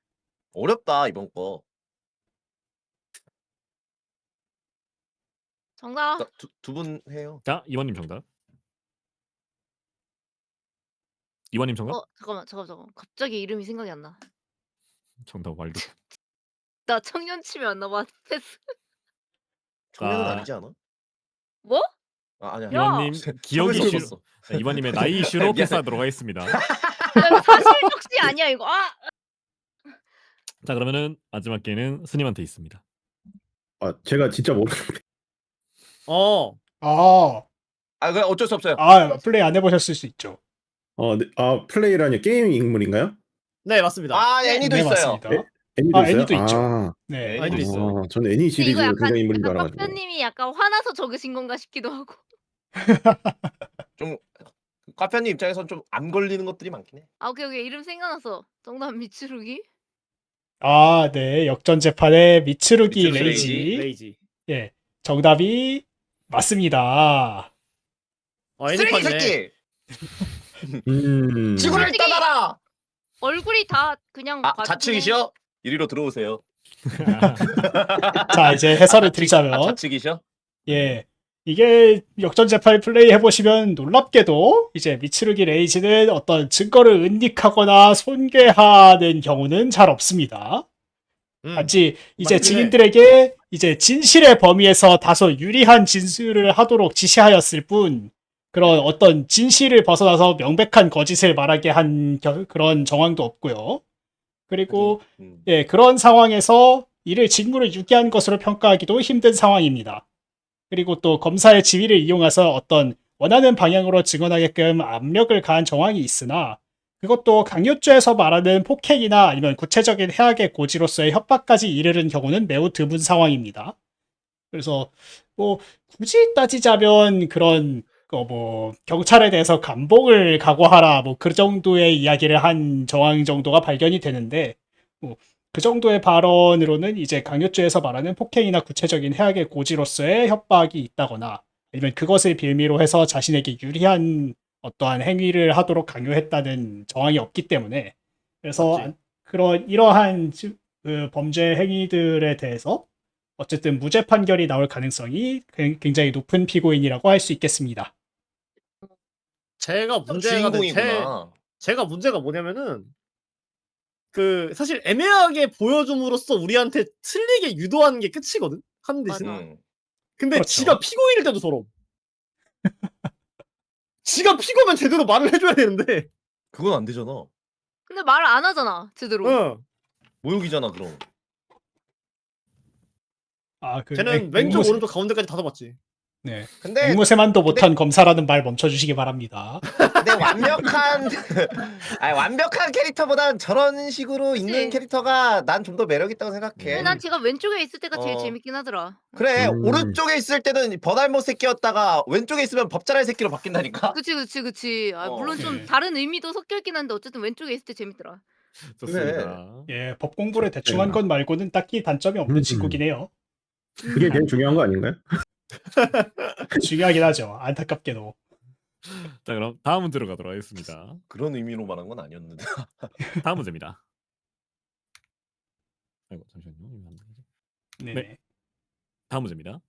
어렵다 이번 거. 정답. 두 분 해요. 자, 이원님 정답. 이원님 정답? 잠깐만. 갑자기 이름이 생각이 안 나. 정답 말도. 나 청년 치면 안 나와. 패스. 청년은 아. 아니지 않아? 뭐? 아 아니야. 야! 이원님 기억 처음에서 이슈. 읽었어. 네, 이원님의 나이 이슈로 미안해. 패스하도록 하겠습니다. 야, 사실 역시 아니야 이거. 아. 자, 그러면은 마지막 기회는 스님한테 있습니다. 제가 진짜 모르겠는데. 아 그래 어쩔 수 없어요. 플레이 안 해보셨을 수 있죠. 플레이라니 게임 인물인가요? 네 맞습니다. 아 애니도 네, 있어요. 맞습니다. 애니도 있어요? 애니도 있죠. 아, 네. 애니도 있어요. 저는 애니 시리즈 이거 약간 등장인물인 줄 알아가지고. 빡뼈님이 약간 화나서 적으신 건가 싶기도 하고. 좀 카페님 입장에선 좀 안 걸리는 것들이 많긴 해. 아 오케이 이름 생각났어. 정답 미츠루기. 네. 역전 재판의 미츠루기 미츠루기 레이지. 레이지. 예. 정답이 맞습니다. 쓰레기 애니판이네. 새끼. 지구를 솔직히- 떠나라. 얼굴이 다 그냥. 아 봐도 좌측이셔? 이리로 들어오세요. 자, 이제 해설을 아, 드리자면 좌측이셔? 예. 이게 역전재판 플레이 해보시면 놀랍게도 이제 미츠루기 레이지는 어떤 증거를 은닉하거나 손괴하는 경우는 잘 없습니다. 단지 이제 맞긴 해. 증인들에게 이제 진실의 범위에서 다소 유리한 진술을 하도록 지시하였을 뿐 그런 어떤 진실을 벗어나서 명백한 거짓을 말하게 한 그런 정황도 없고요. 그리고 예, 그런 상황에서 이를 직무를 유기한 것으로 평가하기도 힘든 상황입니다. 그리고 또 검사의 지위를 이용해서 어떤 원하는 방향으로 증언하게끔 압력을 가한 정황이 있으나 그것도 강요죄에서 말하는 폭행이나 아니면 구체적인 해악의 고지로서의 협박까지 이르는 경우는 매우 드문 상황입니다. 그래서 뭐 굳이 따지자면 그런 뭐 경찰에 대해서 감봉을 각오하라 뭐 그 정도의 이야기를 한 정황 정도가 발견이 되는데 뭐 그 정도의 발언으로는 이제 강요죄에서 말하는 폭행이나 구체적인 해악의 고지로서의 협박이 있다거나 아니면 그것을 빌미로 해서 자신에게 유리한 어떠한 행위를 하도록 강요했다는 정황이 없기 때문에 그래서 맞지. 이러한 그 범죄 행위들에 대해서 어쨌든 무죄 판결이 나올 가능성이 굉장히 높은 피고인이라고 할 수 있겠습니다. 제가 문제가 주인공이구나. 제가 문제가 뭐냐면은 그 사실 애매하게 보여줌으로써 우리한테 틀리게 유도하는 게 끝이거든. 하는 대신. 맞아. 근데 그렇죠. 지가 피고인일 때도 저럼. 지가 피고면 제대로 말을 해줘야 되는데. 그건 안 되잖아. 근데 말을 안 하잖아 제대로. 응. 모욕이잖아 그럼. 쟤는 왼쪽 오른쪽 가운데까지 다 써봤지. 네. 근데 앵무새만도 못한 검사라는 말 멈춰주시기 바랍니다. 근데 완벽한 완벽한 캐릭터보단 저런 식으로 그치. 있는 캐릭터가 난 좀 더 매력 있다고 생각해. 근데 난 제가 왼쪽에 있을 때가 제일 재밌긴 하더라. 그래 오른쪽에 있을 때는 버달못 새끼였다가 왼쪽에 있으면 법잘할 새끼로 바뀐다니까. 그치. 아, 물론 좀 네. 다른 의미도 섞여 있긴 한데 어쨌든 왼쪽에 있을 때 재밌더라. 좋습니다. 예, 법 공부를 대충 한 것 말고는 딱히 단점이 없는 친구긴 해요. 그게 제일 중요한 거 아닌가요? 중요하긴 하죠. 안타깝게도. 자, 그럼 다음 문제로 가도록 하겠습니다. 그런 의미로 말한 건 아니었는데. 다음 문제입니다. 아이고 잠시만요. 이거 안 되지. 네네. 다음 문제입니다.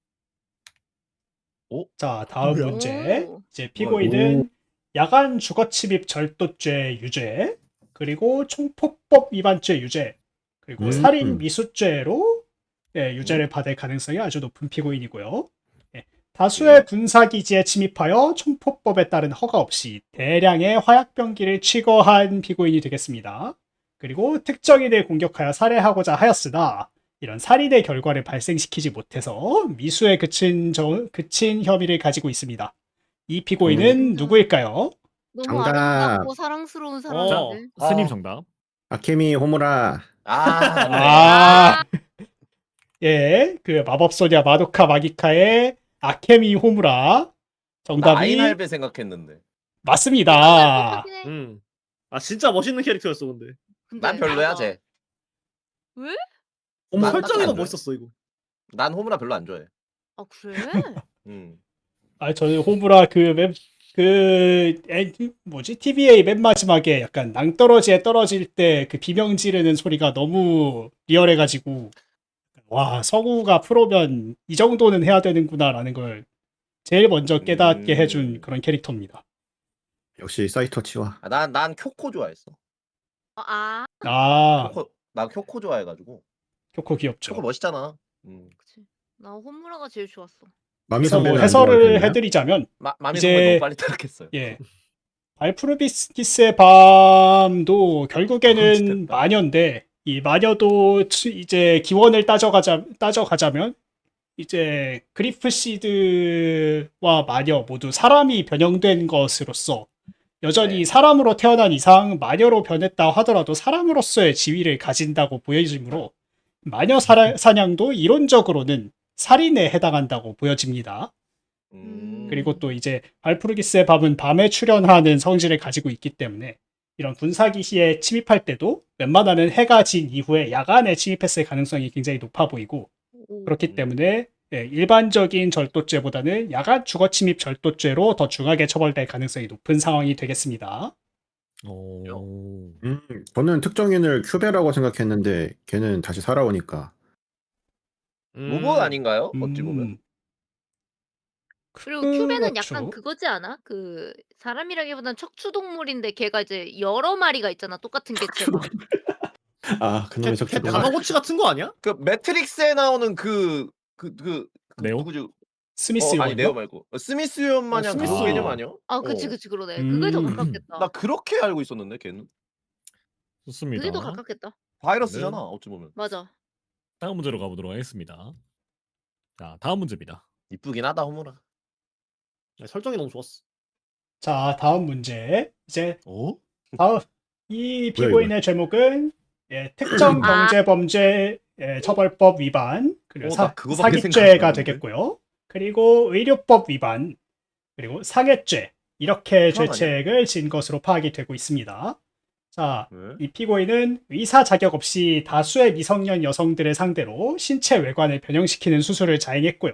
자, 다음 뭐야? 문제. 오. 이제 피고인은 야간 주거침입 절도죄 유죄, 그리고 총폭법 위반죄 유죄, 그리고 살인 미수죄로 예, 유죄를 받을 가능성이 아주 높은 피고인이고요. 예, 다수의 군사기지에 침입하여 총폭법에 따른 허가 없이 대량의 화약병기를 취거한 피고인이 되겠습니다. 그리고 특정인을 공격하여 살해하고자 하였으나 이런 살인의 결과를 발생시키지 못해서 미수에 그친 혐의를 가지고 있습니다. 이 피고인은 누구일까요? 너무 정답. 아름답고 사랑스러운 사람인데. 스님 정답. 아케미 호무라. 아, 예, 그 마법소녀 마도카 마기카의 아케미 호무라 정답이 아인할배 생각했는데. 맞습니다. 아 진짜 멋있는 캐릭터였어 근데. 난 별로야 쟤. 왜? 난 설정이 안 너무 좋아해. 멋있었어 이거. 난 호무라 별로 안 좋아해. 아 그래? 아, 저는 호무라 뭐지? TVA 맨 마지막에 약간 낭떠러지에 떨어질 때 그 비명 지르는 소리가 너무 리얼해가지고 와, 성우가 프로면 이 정도는 해야 되는구나라는 걸 제일 먼저 깨닫게 해준 그런 캐릭터입니다. 역시 사이토치와. 난 쿄코 좋아했어. 아, 난 쿄코 좋아해가지고. 쿄코 귀엽죠. 쿄코 멋있잖아. 그치. 나 호무라가 제일 좋았어. 마미 그래서 뭐 선배는 안 해설을 좋아하셨나요? 해드리자면 마미 이제- 선배 너무 빨리 타락했어요. 예. 발프루비스키스의 밤도 결국에는 됐다. 마녀인데 이 마녀도 이제 기원을 따져가자면 이제 그리프시드와 마녀 모두 사람이 변형된 것으로서 여전히 네. 사람으로 태어난 이상 마녀로 변했다 하더라도 사람으로서의 지위를 가진다고 보여지므로 마녀 사냥도 이론적으로는 살인에 해당한다고 보여집니다. 그리고 또 이제 발프루기스의 밤은 밤에 출현하는 성질을 가지고 있기 때문에 이런 군사기지에 침입할 때도 웬만하면 해가 진 이후에 야간에 침입했을 가능성이 굉장히 높아 보이고 그렇기 때문에 예, 일반적인 절도죄보다는 야간 주거침입 절도죄로 더 중하게 처벌될 가능성이 높은 상황이 되겠습니다. 저는 특정인을 큐베라고 생각했는데 걔는 다시 살아오니까. 로봇 아닌가요? 어찌 보면. 그리고 큐베는 그렇죠. 약간 그거지 않아? 그 사람이라기보단 척추 동물인데 걔가 이제 여러 마리가 있잖아. 똑같은 개체가. 아, 그놈의 걔 적주동. 다마고치 같은 거 아니야? 그 매트릭스에 나오는 네오? 누구지? 스미스 아니 네오 요원이요? 말고 스미스 연 마냥 스미스 그런 개념 요원. 아니야? 아, 그치, 어. 그치, 그러네. 그게 더 음. 가깝겠다. 나 그렇게 알고 있었는데 걔는 좋습니다. 그게 더 가깝겠다. 바이러스잖아 네. 어찌 보면. 맞아. 다음 문제로 가보도록 하겠습니다. 자, 다음 문제입니다. 이쁘긴 하다 호무라. 설정이 너무 좋았어. 자, 다음 문제. 이제 어? 다음 이 뭐야, 피고인의 제목은 특정 아. 경제범죄 처벌법 위반, 그리고 나 그거밖에 생각이 사기죄가 안 나는데. 되겠고요. 그리고 의료법 위반, 그리고 상해죄 이렇게 그건 아니야? 죄책을 진 것으로 파악이 되고 있습니다. 자, 왜? 이 피고인은 의사 자격 없이 다수의 미성년 여성들을 상대로 신체 외관을 변형시키는 수술을 자행했고요.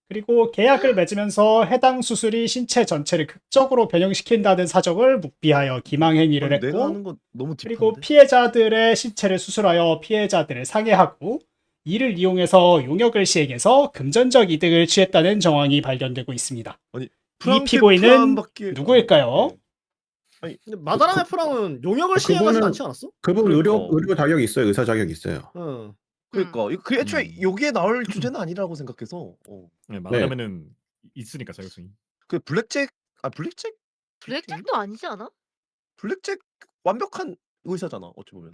그리고 계약을 맺으면서 해당 수술이 신체 전체를 극적으로 변형시킨다는 사정을 묵비하여 기망 행위를 아니, 내가 했고, 하는 건 너무 그리고 딥한데. 피해자들의 신체를 수술하여 피해자들을 상해하고 이를 이용해서 용역을 시행해서 금전적 이득을 취했다는 정황이 발견되고 있습니다. 이 피고인은 누구일까요? 네. 근데 마다라메 프랑은 용역을 그거는- 시행하진 않지 않았어? 그분 그러니까. 의료 자격 있어요. 의사 자격 있어요. 응. 그러니까 그 애초에 음. 여기에 나올 주제는 아니라고 생각해서. 네, 말하자면은 있으니까 자격증이. 그 블랙잭 블랙잭? 블랙잭도 아니지 않아? 블랙잭 완벽한 의사잖아 어찌 보면.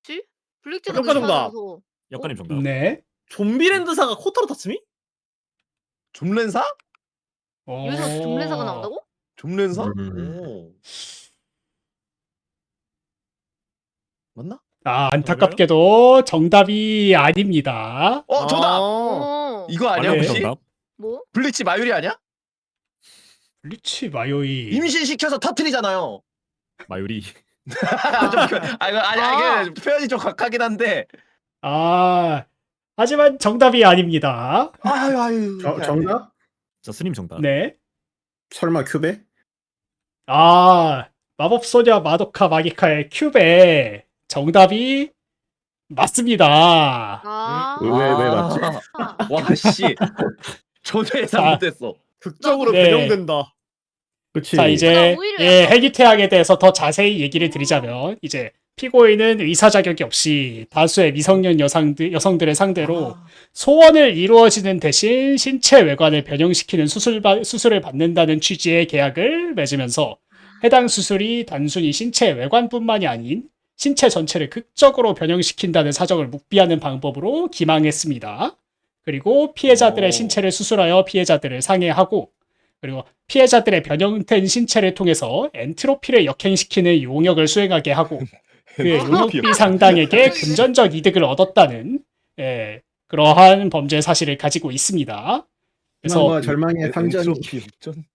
그치? 블랙잭은 잠깐, 정답. 의사라서. 역관님 정답. 네. 좀비랜드사가 코타로 타츠미? 좀렌사? 여기서 좀렌사가 나온다고? 좀렌사? 음. 오. 맞나? 아, 안타깝게도 정답이 아닙니다. 정답. 어. 이거 아니야 말하자면 네. 혹시? 정답. 뭐? 블리치 마유리 아니야? 블리치 마요이. 임신 시켜서 터트리잖아요. 마유리. 이게 표현이 좀 각하긴 한데. 아, 하지만 정답이 아닙니다. 아유. 정답? 자, 스님 정답. 네. 설마 큐베? 아, 마법소녀 마도카 마기카의 큐베. 정답이 맞습니다. 아. 왜 맞지? 와 씨. 전혀 예상 자. 못했어. 극적으로 네. 변형된다. 그치. 자, 이제 나 오히려 약간- 해기태학에 대해서 더 자세히 얘기를 드리자면 이제 피고인은 의사 자격이 없이 다수의 미성년 여성들을 상대로 소원을 이루어지는 대신 신체 외관을 변형시키는 수술을 받는다는 취지의 계약을 맺으면서 해당 수술이 단순히 신체 외관뿐만이 아닌 신체 전체를 극적으로 변형시킨다는 사정을 묵비하는 방법으로 기망했습니다. 그리고 피해자들의 오. 신체를 수술하여 피해자들을 상해하고, 그리고 피해자들의 변형된 신체를 통해서 엔트로피를 역행시키는 용역을 수행하게 하고 그 용역비 상당에게 금전적 이득을 얻었다는 그러한 범죄 사실을 가지고 있습니다. 그래서 희망과 절망의 상전이. 엔트로피 역전?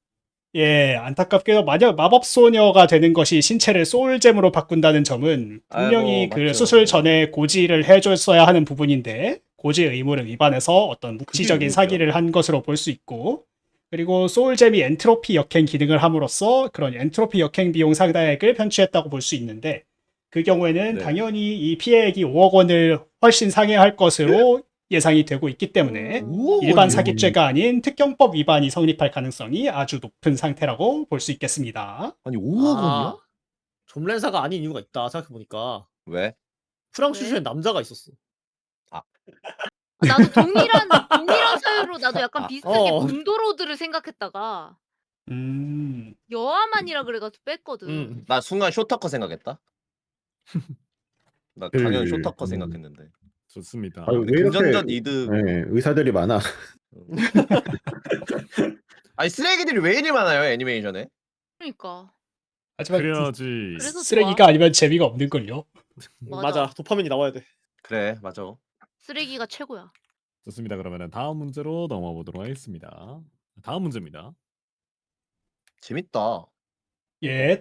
안타깝게도 만약 마법소녀가 되는 것이 신체를 소울잼으로 바꾼다는 점은 분명히 아이고, 그 맞죠. 수술 전에 고지를 해줬어야 하는 부분인데 고지 의무를 위반해서 어떤 묵시적인 그게 사기를 한 것으로 볼 수 있고, 그리고 소울잼이 엔트로피 역행 기능을 함으로써 그런 엔트로피 역행 비용 상당액을 편취했다고 볼 수 있는데, 그 경우에는 네. 당연히 이 피해액이 5억 원을 훨씬 상회할 것으로 예상이 되고 있기 때문에 일반 사기죄가 아닌 특경법 위반이 성립할 가능성이 아주 높은 상태라고 볼 수 있겠습니다. 아니 5억 원이야? 좀렌사가 아닌 이유가 있다 생각해보니까 왜? 프랑 왜? 출신에 남자가 있었어. 나도 동일한 사유로 나도 약간 비슷하게 어. 곰도로드를 생각했다가 여아만이라 그래가지고 뺐거든. 나 순간 쇼터커 생각했다. 나 당연히 쇼터커 생각했는데. 좋습니다. 아유, 왜 이렇게 금전적 이득. 네, 의사들이 많아. 아니 쓰레기들이 왜 이리 많아요 애니메이션에? 그러니까. 하지만 그래야지. 그래서 쓰레기가 아니면 재미가 없는걸요. 맞아. 도파민이 나와야 돼. 그래 맞아. 쓰레기가 최고야. 좋습니다. 그러면은 다음 문제로 넘어가 보도록 하겠습니다. 다음 문제입니다. 재밌다.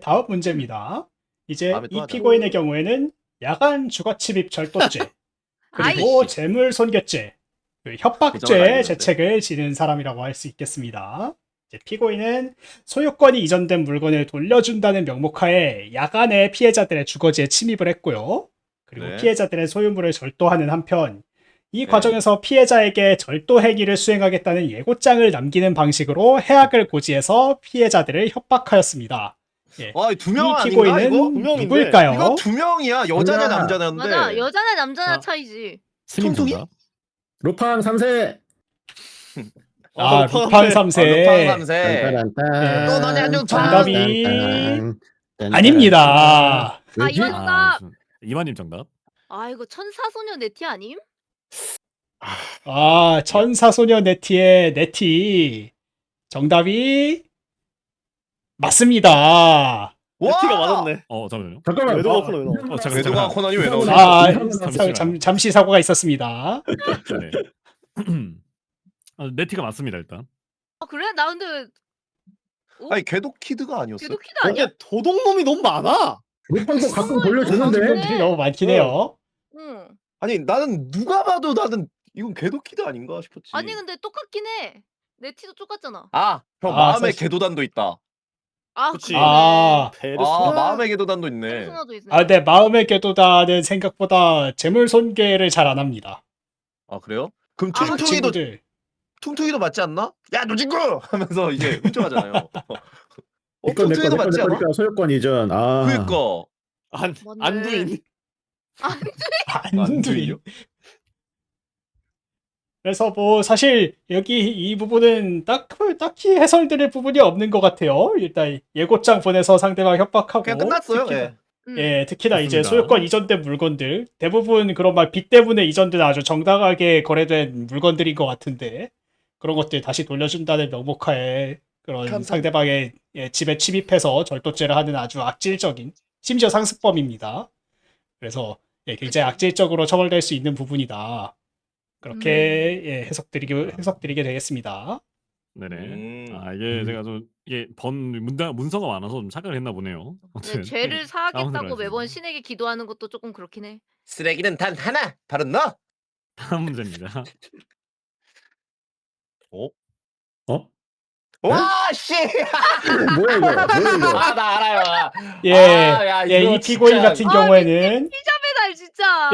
다음 문제입니다. 이제 다음에 또 이 하자. 피고인의 경우에는 야간 주거침입 절도죄, 그리고 아이씨. 재물손괴죄, 그 정도는 협박죄의 아니는데. 죄책을 지는 사람이라고 할 수 있겠습니다. 이제 피고인은 소유권이 이전된 물건을 돌려준다는 명목하에 야간에 피해자들의 주거지에 침입을 했고요. 그리고 네. 피해자들의 소유물을 절도하는 한편 이 과정에서 피해자에게 절도 행위를 수행하겠다는 예고장을 남기는 방식으로 해악을 고지해서 피해자들을 협박하였습니다. 두 명 이 아닌가 피고인은 이거? 분명인데. 누굴까요? 이거 두 명이야. 여자냐 뭐야. 남자냐인데. 맞아. 여자나 남자나 자. 차이지. 스님 통통이? 정답. 루팡 3세. 아, 루팡 루팡 3세. 3세. 또 너네 안 좋다. 정답이 아닙니다. 아, 이거 정답. 이만님 정답. 아, 이거 천사소녀 네티 아님? 아, 천사소녀 네티의 네티. 정답이 맞습니다. 네티가 맞았네. 잠깐만요. 잠깐만. 외도가 코너 왜 나와? 잠깐 외도가 코난이 왜 나오지? 아, 잠시만. 잠시 사고가 있었습니다. 네. 네티가 맞습니다 일단. 아, 그래? 나 근데 아니 궤도 키드가 아니었어. 걔도 키드 아니야? 근데 도둑놈이 너무 많아. 루팡도 가끔 네. 걸려주는데. 놈들이 너무 많긴 해요. 응. 아니 나는 누가 봐도 나는 이건 궤도 키드 아닌가 싶었지. 아니 근데 똑같긴 해. 네티도 똑같잖아. 형 아, 마음의 사실- 궤도단도 있다. 아, 그치. 그러네. 아, 베르소나. 마음의 궤도단도 있네. 페르소나도 있네. 아, 근데 마음의 궤도다는 생각보다 재물 손괴를 잘 안 합니다. 아 그래요? 그럼 아, 퉁퉁이도 친구들. 퉁퉁이도 맞지 않나? 야 노진구 하면서 이제 훔쳐가잖아요. 이건 내거 퉁퉁이도 맞지 않아? 내거니까 소유권 이전. 아. 그니까. 안두인. 안두인. 그래서 뭐 사실 여기 이 부분은 딱히 해설드릴 부분이 없는 것 같아요. 일단 예고장 보내서 상대방 협박하고 그냥 끝났어요. 특히나, 예. 예, 특히나 이제 좋습니다. 소유권 이전된 물건들 대부분 그런 막 빚 때문에 이전된 아주 정당하게 거래된 물건들인 것 같은데 그런 것들 다시 돌려준다는 명목하에 그런 감사합니다. 상대방의 집에 침입해서 절도죄를 하는 아주 악질적인 심지어 상습범입니다. 그래서 굉장히 악질적으로 처벌될 수 있는 부분이다. 그렇게 해석드리게 되겠습니다. 네네. 이게 제가 좀 이게 문서가 많아서 좀 착각을 했나 보네요. 네, 아무튼 죄를 다음 사하겠다고 문제로 매번 하겠습니다. 신에게 기도하는 것도 조금 그렇긴 해. 쓰레기는 단 하나. 바로 너. 다음 문제입니다. 어? 와 씨. 뭐야 이거? 나 알아요. 이 피고인 같은 경우에는 배달 진짜.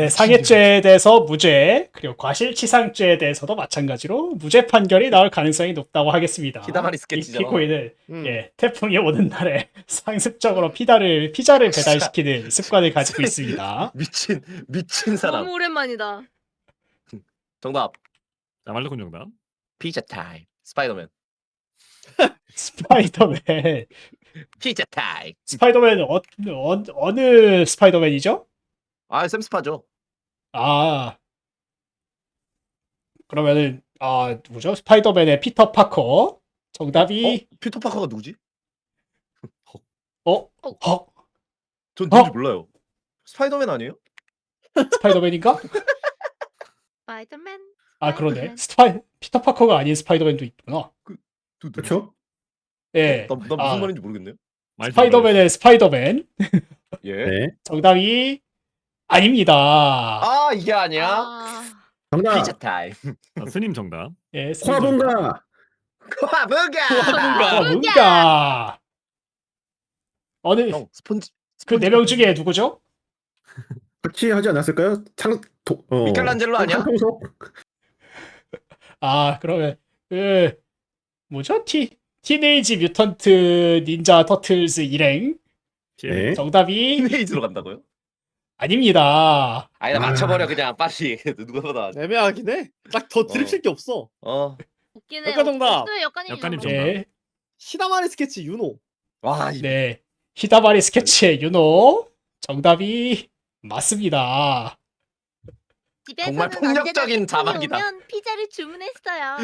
상해죄에 대해서 무죄, 그리고 과실치상죄에 대해서도 마찬가지로 무죄 판결이 나올 가능성이 높다고 하겠습니다. 히다마리 이 스케치죠. 피고인은 태풍이 오는 날에 상습적으로 피자를 배달시키는 습관을 가지고 있습니다. 미친 사람. 너무 오랜만이다. 정답. 자, 말로콘 정답. 피자 타임. 스파이더맨. 스파이더맨. 피자 타임. 스파이더맨 어느 스파이더맨이죠? 샘 스파죠. 그러면은 누구죠? 스파이더맨의 피터 파커. 정답이 피터 파커가 누구지? 전 누군지 몰라요. 스파이더맨 아니에요? 스파이더맨인가? 스파이더맨. 그러네. 피터 파커가 아닌 스파이더맨도 있구나. 그렇죠? 예. 나 무슨 말인지 모르겠네요. 스파이더맨의 스파이더맨. 예. 네. 정답이 아닙니다. 이게 아니야? 정답. 피자 타임. 스님 정답. 예, 코아본가. 뭔가 어느 형 스폰지. 그 네 명 중에 누구죠? 같이 하지 않았을까요? 미켈란젤로 아니야? 평소. 그러면 뭐죠? 티네이지 뮤턴트 닌자 터틀즈 일행. 네. 정답이 티네이즈로 간다고요? 아닙니다. 나 맞춰버려 그냥 빨리. 누가 보다. 애매하긴 해. 딱 더 드립칠 게 없어. 웃기네. 역가 정답. 없어요, 역관님 역관님 정답. 정답. 예. 시다마리 스케치 윤호. 네. 히다바리 스케치의 유노. 정답이 맞습니다. 정말 폭력적인 자막이다. 오면 피자를 주문했어요.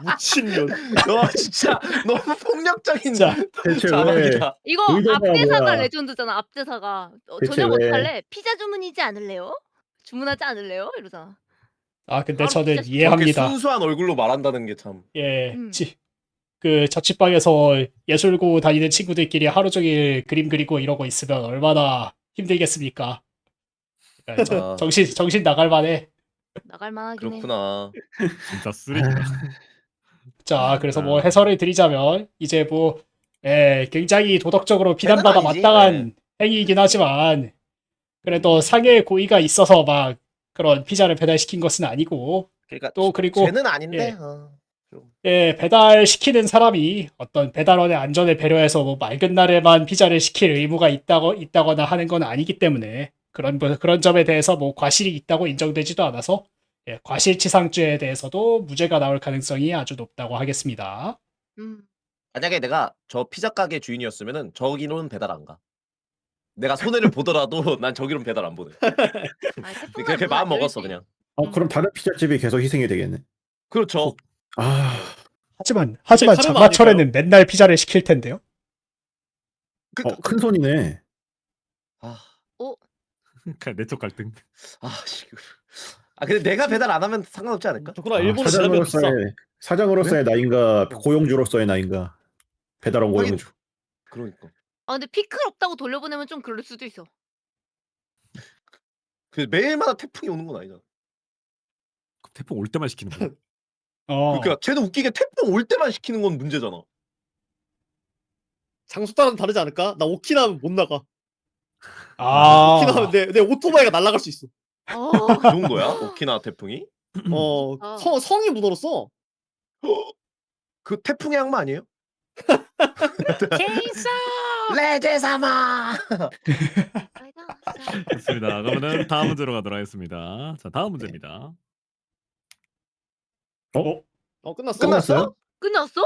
무친년. 진짜 너무 폭력적인 진짜. 대체 왜? 자막이다. 이거 의도가 앞대사가 뭐야? 레전드잖아. 앞대사가. 대체 저녁 왜? 어떡할래? 피자 주문이지 않을래요? 주문하지 않을래요? 이러잖아. 근데 저는 진짜 저렇게 이해합니다. 순수한 얼굴로 말한다는 게 참. 예. 음. 그 자취방에서 예술고 다니는 친구들끼리 하루 종일 그림 그리고 이러고 있으면 얼마나 힘들겠습니까? 그러니까 정신 나갈 만해. 나갈 만하긴 해. 그렇구나. 진짜 쓰레기다. 자, 그래서 뭐 해설을 드리자면 이제 굉장히 도덕적으로 비난받아 아니지. 마땅한 행위이긴 하지만 그래도 상해 고의가 있어서 막 그런 피자를 배달시킨 것은 아니고 그러니까 또 그리고 쟤는 아닌데. 예. 좀. 예, 배달시키는 사람이 어떤 배달원의 안전을 배려해서 뭐 맑은 날에만 피자를 시킬 의무가 있다거나 하는 건 아니기 때문에 그런 점에 대해서 뭐 과실이 있다고 인정되지도 않아서 예, 과실치상죄에 대해서도 무죄가 나올 가능성이 아주 높다고 하겠습니다. 만약에 내가 저 피자 가게 주인이었으면은 저기로는 배달 안 가. 내가 손해를 보더라도 난 저기로는 배달 안 보내. 그렇게 마음 먹었어 그냥. 그럼 다른 피자집이 계속 희생이 되겠네. 그렇죠. 아, 하지만 카르마 장마철에는 맨날 피자를 시킬 텐데요. 큰 손이네. 내적 갈등. 씨. 근데 내가 배달 안 하면 상관없지 않을까? 좋구나. 일본은 지나면 비싸. 사장으로서의 나인가 고용주로서의 나인가. 배달원 고용주. 그러니까. 근데 피클 없다고 돌려보내면 좀 그럴 수도 있어. 그 매일마다 태풍이 오는 건 아니잖아. 태풍 올 때만 시키는 거야. 그러니까 쟤도 웃기게 태풍 올 때만 시키는 건 문제잖아. 장소 따라 다르지 않을까? 나 오키나면 못 나가. 오키나면 내 오토바이가 날아갈 수 있어. 그 정도야? 오키나와 태풍이? 성이 못 얼었어. 그 태풍의 악마 아니에요? 케이사 레제사마. 좋습니다. 그러면은 다음 문제로 가도록 하겠습니다. 자, 다음 문제입니다. 끝났어. 끝났어요? 끝났어?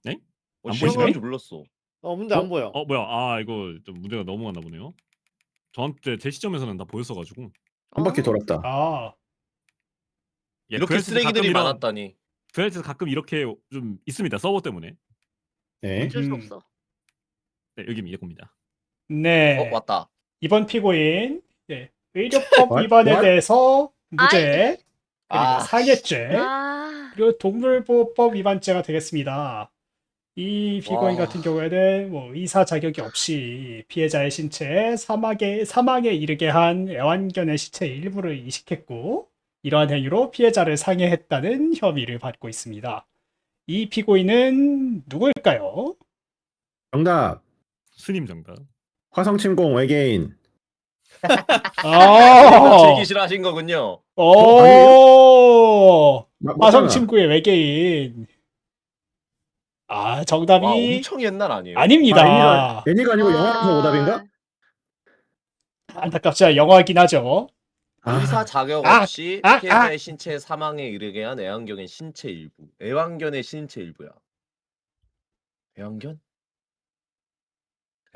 네? 안 시간 보이시나요? 가는 줄 몰랐어. 문제 안 보여. 뭐야? 이거 좀 문제가 넘어갔나 보네요. 저한테 제 시점에서는 다 보였어가지고. 한 바퀴 돌았다. 예, 이렇게 쓰레기들이 많았다니. VLC에서 가끔 이렇게 좀 있습니다. 서버 때문에. 네. 어쩔 수 없어. 네, 여기 이겁니다. 네. 왔다. 이번 피고인 의료법 위반에 대해서 무죄, 그리고 상해죄, 그리고 동물보호법 위반죄가 되겠습니다. 이 피고인 같은 경우에는 뭐 의사 자격이 없이 피해자의 신체에 사망에 이르게 한 애완견의 시체 일부를 이식했고 이러한 행위로 피해자를 상해했다는 혐의를 받고 있습니다. 이 피고인은 누구일까요? 정답. 스님 정답. 화성침공 외계인. 즐기 싫어하신 거군요. 화성침구의 외계인. 정답이 엄청 옛날 아니에요? 아닙니다. 애니가 아니고 영화에서 오답인가? 안타깝지만 영화이긴 하죠. 의사 자격 없이 피해자의 신체 사망에 이르게 한 애완견의 신체 일부. 애완견의 신체 일부야. 애완견?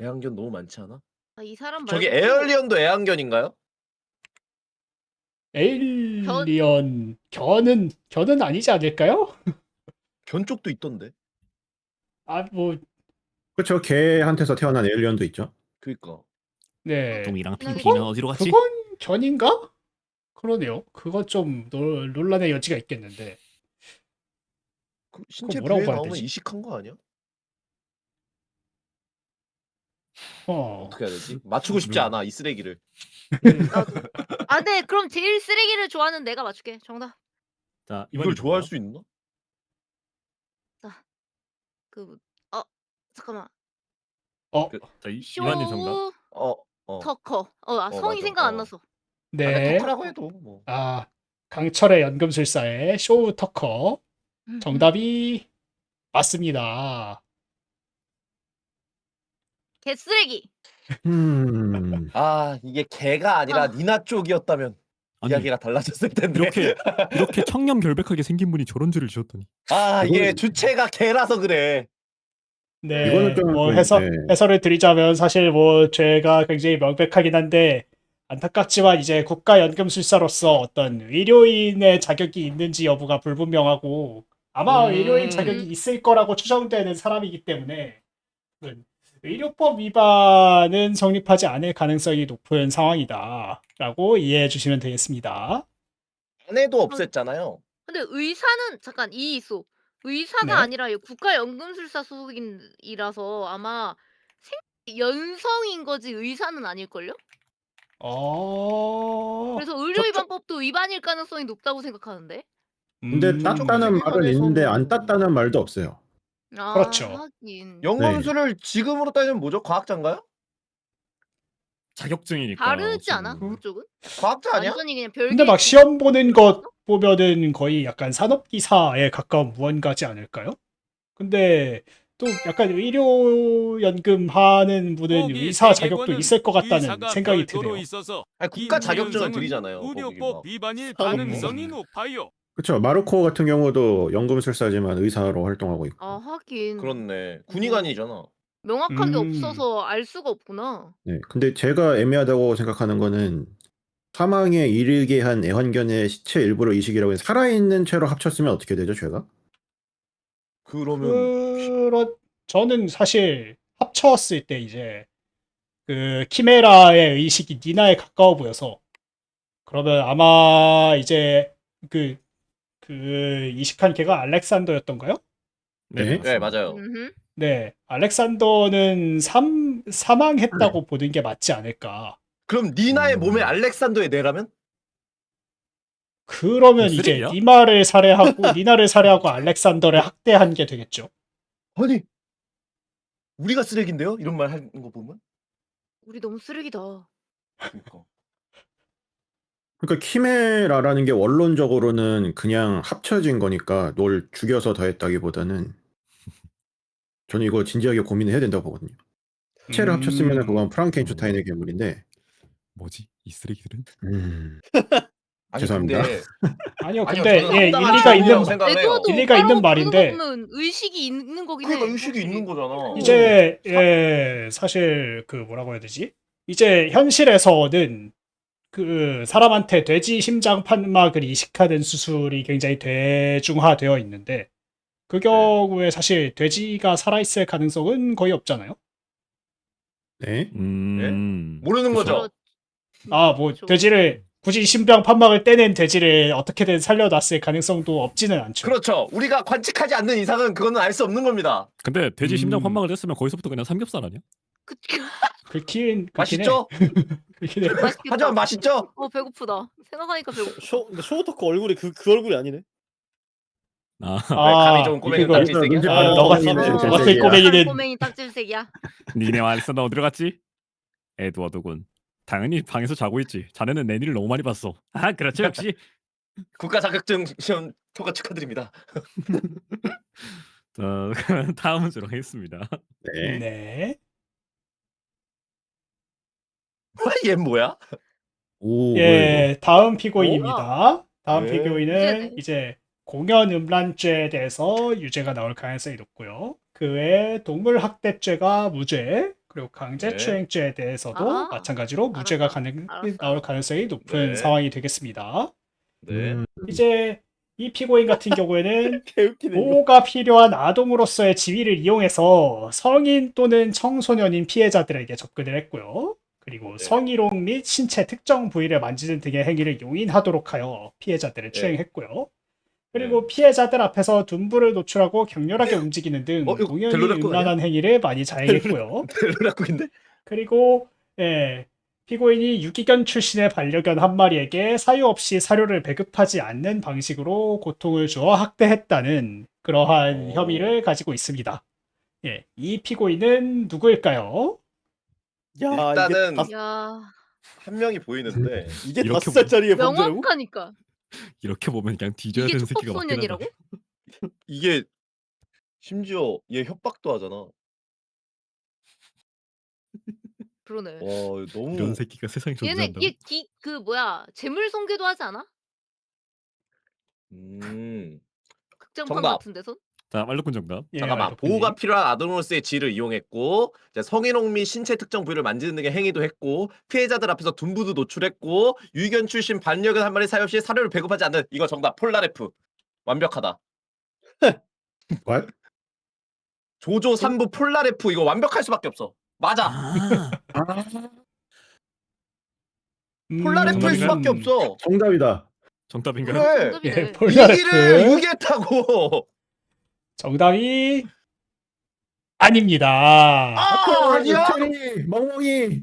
애완견 너무 많지 않아? 이 사람 말고 저기 에얼리언도 애완견인가요? 에일리언 견은 아니지 않을까요? 견 쪽도 있던데. 그렇죠. 개한테서 태어난 에일리언도 있죠. 그니까. 네. 동이랑 핑핑은 어디로 갔지? 그건 견인가? 그러네요. 그건 좀 논란의 여지가 있겠는데. 신체 뭐라고 부위에 봐야 나오면 되지? 이식한 거 아니야? 어. 어떻게 해야 되지? 맞추고 싶지 않아 이 쓰레기를. 네, 그럼 제일 쓰레기를 좋아하는 내가 맞출게. 정답. 자, 이걸 좋아할 수 있나? 자, 잠깐만. 자, 이완님 정답. 쇼 터커. 성이 맞아. 생각 안 났어. 네. 터크라고 해도 뭐. 강철의 연금술사의 쇼우 터커. 정답이 맞습니다. 개쓰레기. 이게 개가 아니라 니나 쪽이었다면 아니, 이야기가 달라졌을 텐데. 이렇게 청렴결백하게 생긴 분이 저런 죄를 지었다니. 이게 주체가 개라서 그래. 네. 이거는 좀 뭐 네. 해설을 드리자면 사실 뭐 죄가 굉장히 명백하긴 한데 안타깝지만 이제 국가연금술사로서 어떤 의료인의 자격이 있는지 여부가 불분명하고 아마 의료인 자격이 있을 거라고 추정되는 사람이기 때문에 의료법 위반은 성립하지 않을 가능성이 높은 상황이다라고 이해해 주시면 되겠습니다. 아내도 없앴잖아요. 근데 의사는 잠깐 있어. 의사가 아니라 국가연금술사 소속인이라서 아마 연성인 거지 의사는 아닐걸요? 그래서 의료위반법도 위반일 가능성이 높다고 생각하는데. 근데 땄다는 말은 있는데 안 땄다는 말도 없어요. 그렇죠. 하긴. 연금술을 지금으로 따지면 뭐죠? 과학자인가요? 자격증이니까. 다르지 어찌 않아? 보면. 그쪽은? 과학자 아니야? 완전히 그냥 별개. 근데 막 시험 보는 것 보면은 거의 약간 산업기사에 가까운 무언가지 않을까요? 근데 또 약간 의료연금 하는 분은 거기 의사 자격도 세계관은 있을 것 같다는 의사가 생각이 별도로 드네요. 있어서 아니, 국가 자격증을 김윤성은 드리잖아요. 거기 막. 의료법 위반일 사업부. 가능성이 높아요. 그렇죠. 마르코 같은 경우도 연금술사지만 의사로 활동하고 있고. 아 하긴 그렇네. 군의관이잖아. 명확하게 음. 없어서 알 수가 없구나. 네. 근데 제가 애매하다고 생각하는 거는 사망에 이르게 한 애완견의 시체 일부를 이식이라고 해서 살아있는 채로 합쳤으면 어떻게 되죠, 죄가? 그러면 저는 사실 합쳤을 때 이제 그 키메라의 의식이 니나에 가까워 보여서 그러면 아마 이제 그 이식한 걔가 알렉산더였던가요? 네, 네, 맞아요. 음흠. 네, 알렉산더는 사망했다고 보는 게 맞지 않을까. 그럼 니나의 몸에 알렉산더의 뇌라면? 그러면 이제 쓰레기야? 니나를 살해하고 알렉산더를 학대한 게 되겠죠. 아니 우리가 쓰레기인데요? 이런 말 하는 거 보면? 우리 너무 쓰레기다. 그러니까. 그러니까 키메라라는 게 원론적으로는 그냥 합쳐진 거니까 널 죽여서 더했다기보다는 저는 이거 진지하게 고민을 해야 된다고 보거든요. 시체를 합쳤으면 그건 프랑켄슈타인의 괴물인데 뭐지? 이 쓰레기들은? 아니 죄송합니다. 근데 아니요, 아니요, 근데 저는 예, 합당한 일리가 있는 질문이라고 생각을 해요. 에드워드 일리가 있는 오빠로 말인데 그러고 보면 의식이 있는 거긴 해. 그러니까 의식이 확실히. 있는 거잖아. 이제 사실 그 뭐라고 해야 되지? 이제 현실에서는 그 사람한테 돼지 심장 판막을 이식하는 수술이 굉장히 대중화되어 있는데 그 경우에 사실 돼지가 살아있을 가능성은 거의 없잖아요. 네. 모르는 거죠. 아, 뭐 그렇죠. 돼지를 굳이 심장 판막을 떼낸 돼지를 어떻게든 살려놨을 가능성도 없지는 않죠. 그렇죠. 우리가 관측하지 않는 이상은 그거는 알 수 없는 겁니다. 근데 돼지 심장 음. 판막을 뗐으면 거기서부터 그냥 삼겹살 아니야? 그렇긴 해. 맛있죠? 그렇긴 해. 맛있겠다. 하지만 맛있죠? 배고프다. 생각하니까 배고프다. 근데 쇼부터커 얼굴이 그 얼굴이 아니네. 아, 감이 좋은 꼬맹이 이거- 딱질색이야? 눈치 아, 빠른 너가 꼬맹이는 어, 너같은 개색이야. 꼬맹이는 꼬맹이 딱질색이야. 니네 알렉산더 어디로 갔지? 에드워드군. 당연히 방에서 자고 있지. 자네는 내니를 너무 많이 봤어. 아, 그렇죠 역시. 국가 자격증 시험 통과 축하드립니다. 자, 다음 문제로 가겠습니다. 네. 네. 얘 뭐야? 오, 뭐야, 예, 다음 피고인입니다. 다음 네. 피고인은 유죄네. 이제 공연 음란죄에 대해서 유죄가 나올 가능성이 높고요. 그 외에 동물 학대죄가 무죄, 그리고 강제추행죄에 대해서도 아, 마찬가지로 무죄가 알았어. 나올 가능성이 높은 네. 상황이 되겠습니다. 네. 이제 이 피고인 같은 경우에는 개웃기네 이거. 보호가 필요한 아동으로서의 지위를 이용해서 성인 또는 청소년인 피해자들에게 접근을 했고요. 그리고 네. 성희롱 및 신체 특정 부위를 만지는 등의 행위를 용인하도록 하여 피해자들을 네. 추행했고요. 그리고 피해자들 앞에서 둔부를 노출하고 격렬하게 움직이는 등 이거 공연이 델로라쿠 음란한 행위를 많이 자행했고요. 델로라쿠인데? 그리고 피고인이 유기견 출신의 반려견 한 마리에게 사유 없이 사료를 배급하지 않는 방식으로 고통을 주어 학대했다는 그러한 오. 혐의를 가지고 있습니다. 예, 이 피고인은 누구일까요? 야 일단은 야, 한 명이 보이는데 이게 이렇게 5살짜리의 범죄라고? 명확하니까. 이렇게 보면 그냥 뒤져야 이게 되는 새끼가 맞긴 하다. 촉법소년이라고? 이게 심지어 얘 협박도 하잖아. 그러네. 와 너무 이런 새끼가 세상에 얘네 존재한다고? 그 뭐야 재물손괴도 하지 않아? 극장판 정답. 같은 데선? 자, 말로군 정답. 예, 잠깐만 알겠군요. 보호가 필요한 아동으로서의 지위를 이용했고 이제 성희롱 및 신체 특정 부위를 만지는 등의 행위도 했고 피해자들 앞에서 둔부도 노출했고 유견 출신 반려견 한 마리 사유 없이 사료를 배급하지 않는 이거 정답 폴라레프 완벽하다. What? 조조 3부 폴라레프 이거 완벽할 수밖에 없어. 맞아. 아, 폴라레프일 수밖에 없어. 정답이다. 정답인가요? 그래. 정답이네. 예, 이기를 폴라레프 유기했다고. 정답이 아닙니다. 아니야? 체리, 멍멍이.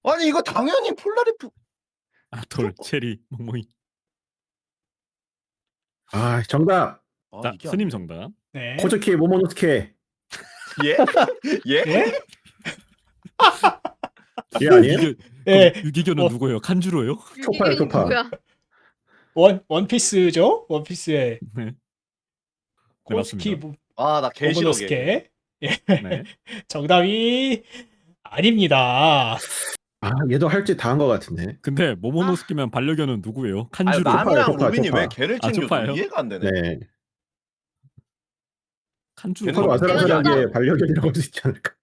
아니 이거 당연히 폴라레프. 아, 돌, 체리, 멍멍이. 아, 정답. 자, 이게 스님 아니네. 정답. 네. 코즈키 모모노스케. 예? 예? 예? 얘 아니에요? 예, 유기견은 어. 누구예요? 칸주로요? 초파요, 유기견이 초파. 누구야? 원피스죠? 원피스의 네. 코스키 맞습니다. 나 개 싫어 걔. 모모노스케. 예. 네. 정답이 아닙니다. 아, 얘도 할 짓 다 한 것 같은데. 근데 모모노스키면 반려견은 누구예요? 아니 칸주로. 남이랑 초파, 로빈이 초파. 왜 걔를 아, 챙겨줘? 초파예요? 이해가 안 되네. 네. 칸주로. 걔는 서로 내가 아슬아슬하게 정답. 반려견이라고 할 수 있지 않을까?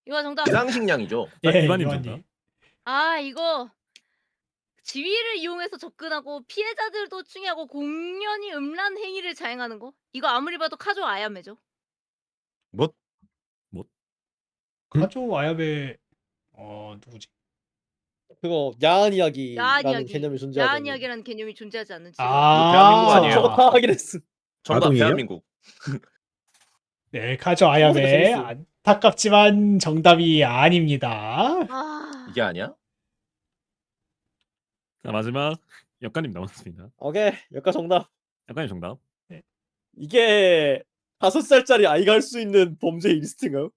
이거 정답. 비상식량이죠. 예, 이완님 이완님. 정답. 이거 지위를 이용해서 접근하고 피해자들도 충의하고 공연히 음란 행위를 자행하는 거. 이거 아무리 봐도 카조 아야메죠. 뭐? 카조 아야베 누구지? 그거 야한 이야기라는 야한 이야기. 개념이 야한 존재하잖아요. 이야기라는 개념이 존재하지 않는 지금. 대한민국 아니에요? 저거 다 하긴 했어. 정답 아동이에요? 대한민국. 네, 카조 아야베. 재밌어. 안타깝지만 정답이 아닙니다. 이게 아니야? 자, 마지막 역가님 남았습니다. 오케이 역가 정답. 역가님 정답. 이게 5살짜리 아이가 할 수 있는 범죄 리스트인가요?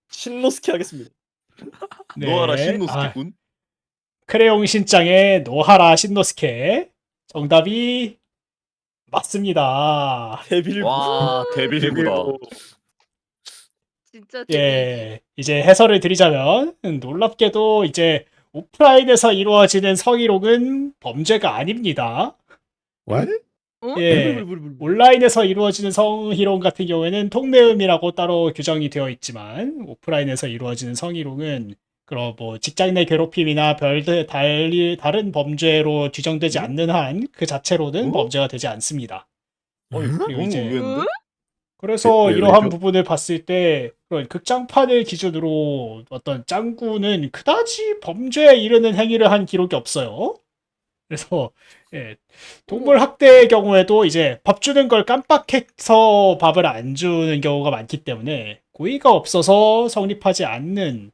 신노스케 하겠습니다. 네. 노아라 신노스케군. 크레용 신짱의 노하라 신노스케. 정답이 맞습니다. 데빌. 와 데빌이구나. 진짜 예, 이제 해설을 드리자면 놀랍게도 이제 오프라인에서 이루어지는 성희롱은 범죄가 아닙니다. What? 예, 온라인에서 이루어지는 성희롱 같은 경우에는 통매음이라고 따로 규정이 되어 있지만 오프라인에서 이루어지는 성희롱은 그런 뭐 직장 내 괴롭힘이나 다른 범죄로 규정되지 않는 한 그 자체로는 범죄가 되지 않습니다. 그리고 너무 이제 의외인데? 그래서 왜, 이러한 왜죠? 부분을 봤을 때 그런 극장판을 기준으로 어떤 짱구는 그다지 범죄에 이르는 행위를 한 기록이 없어요. 그래서 예, 동물 학대의 경우에도 이제 밥 주는 걸 깜빡해서 밥을 안 주는 경우가 많기 때문에 고의가 없어서 성립하지 않는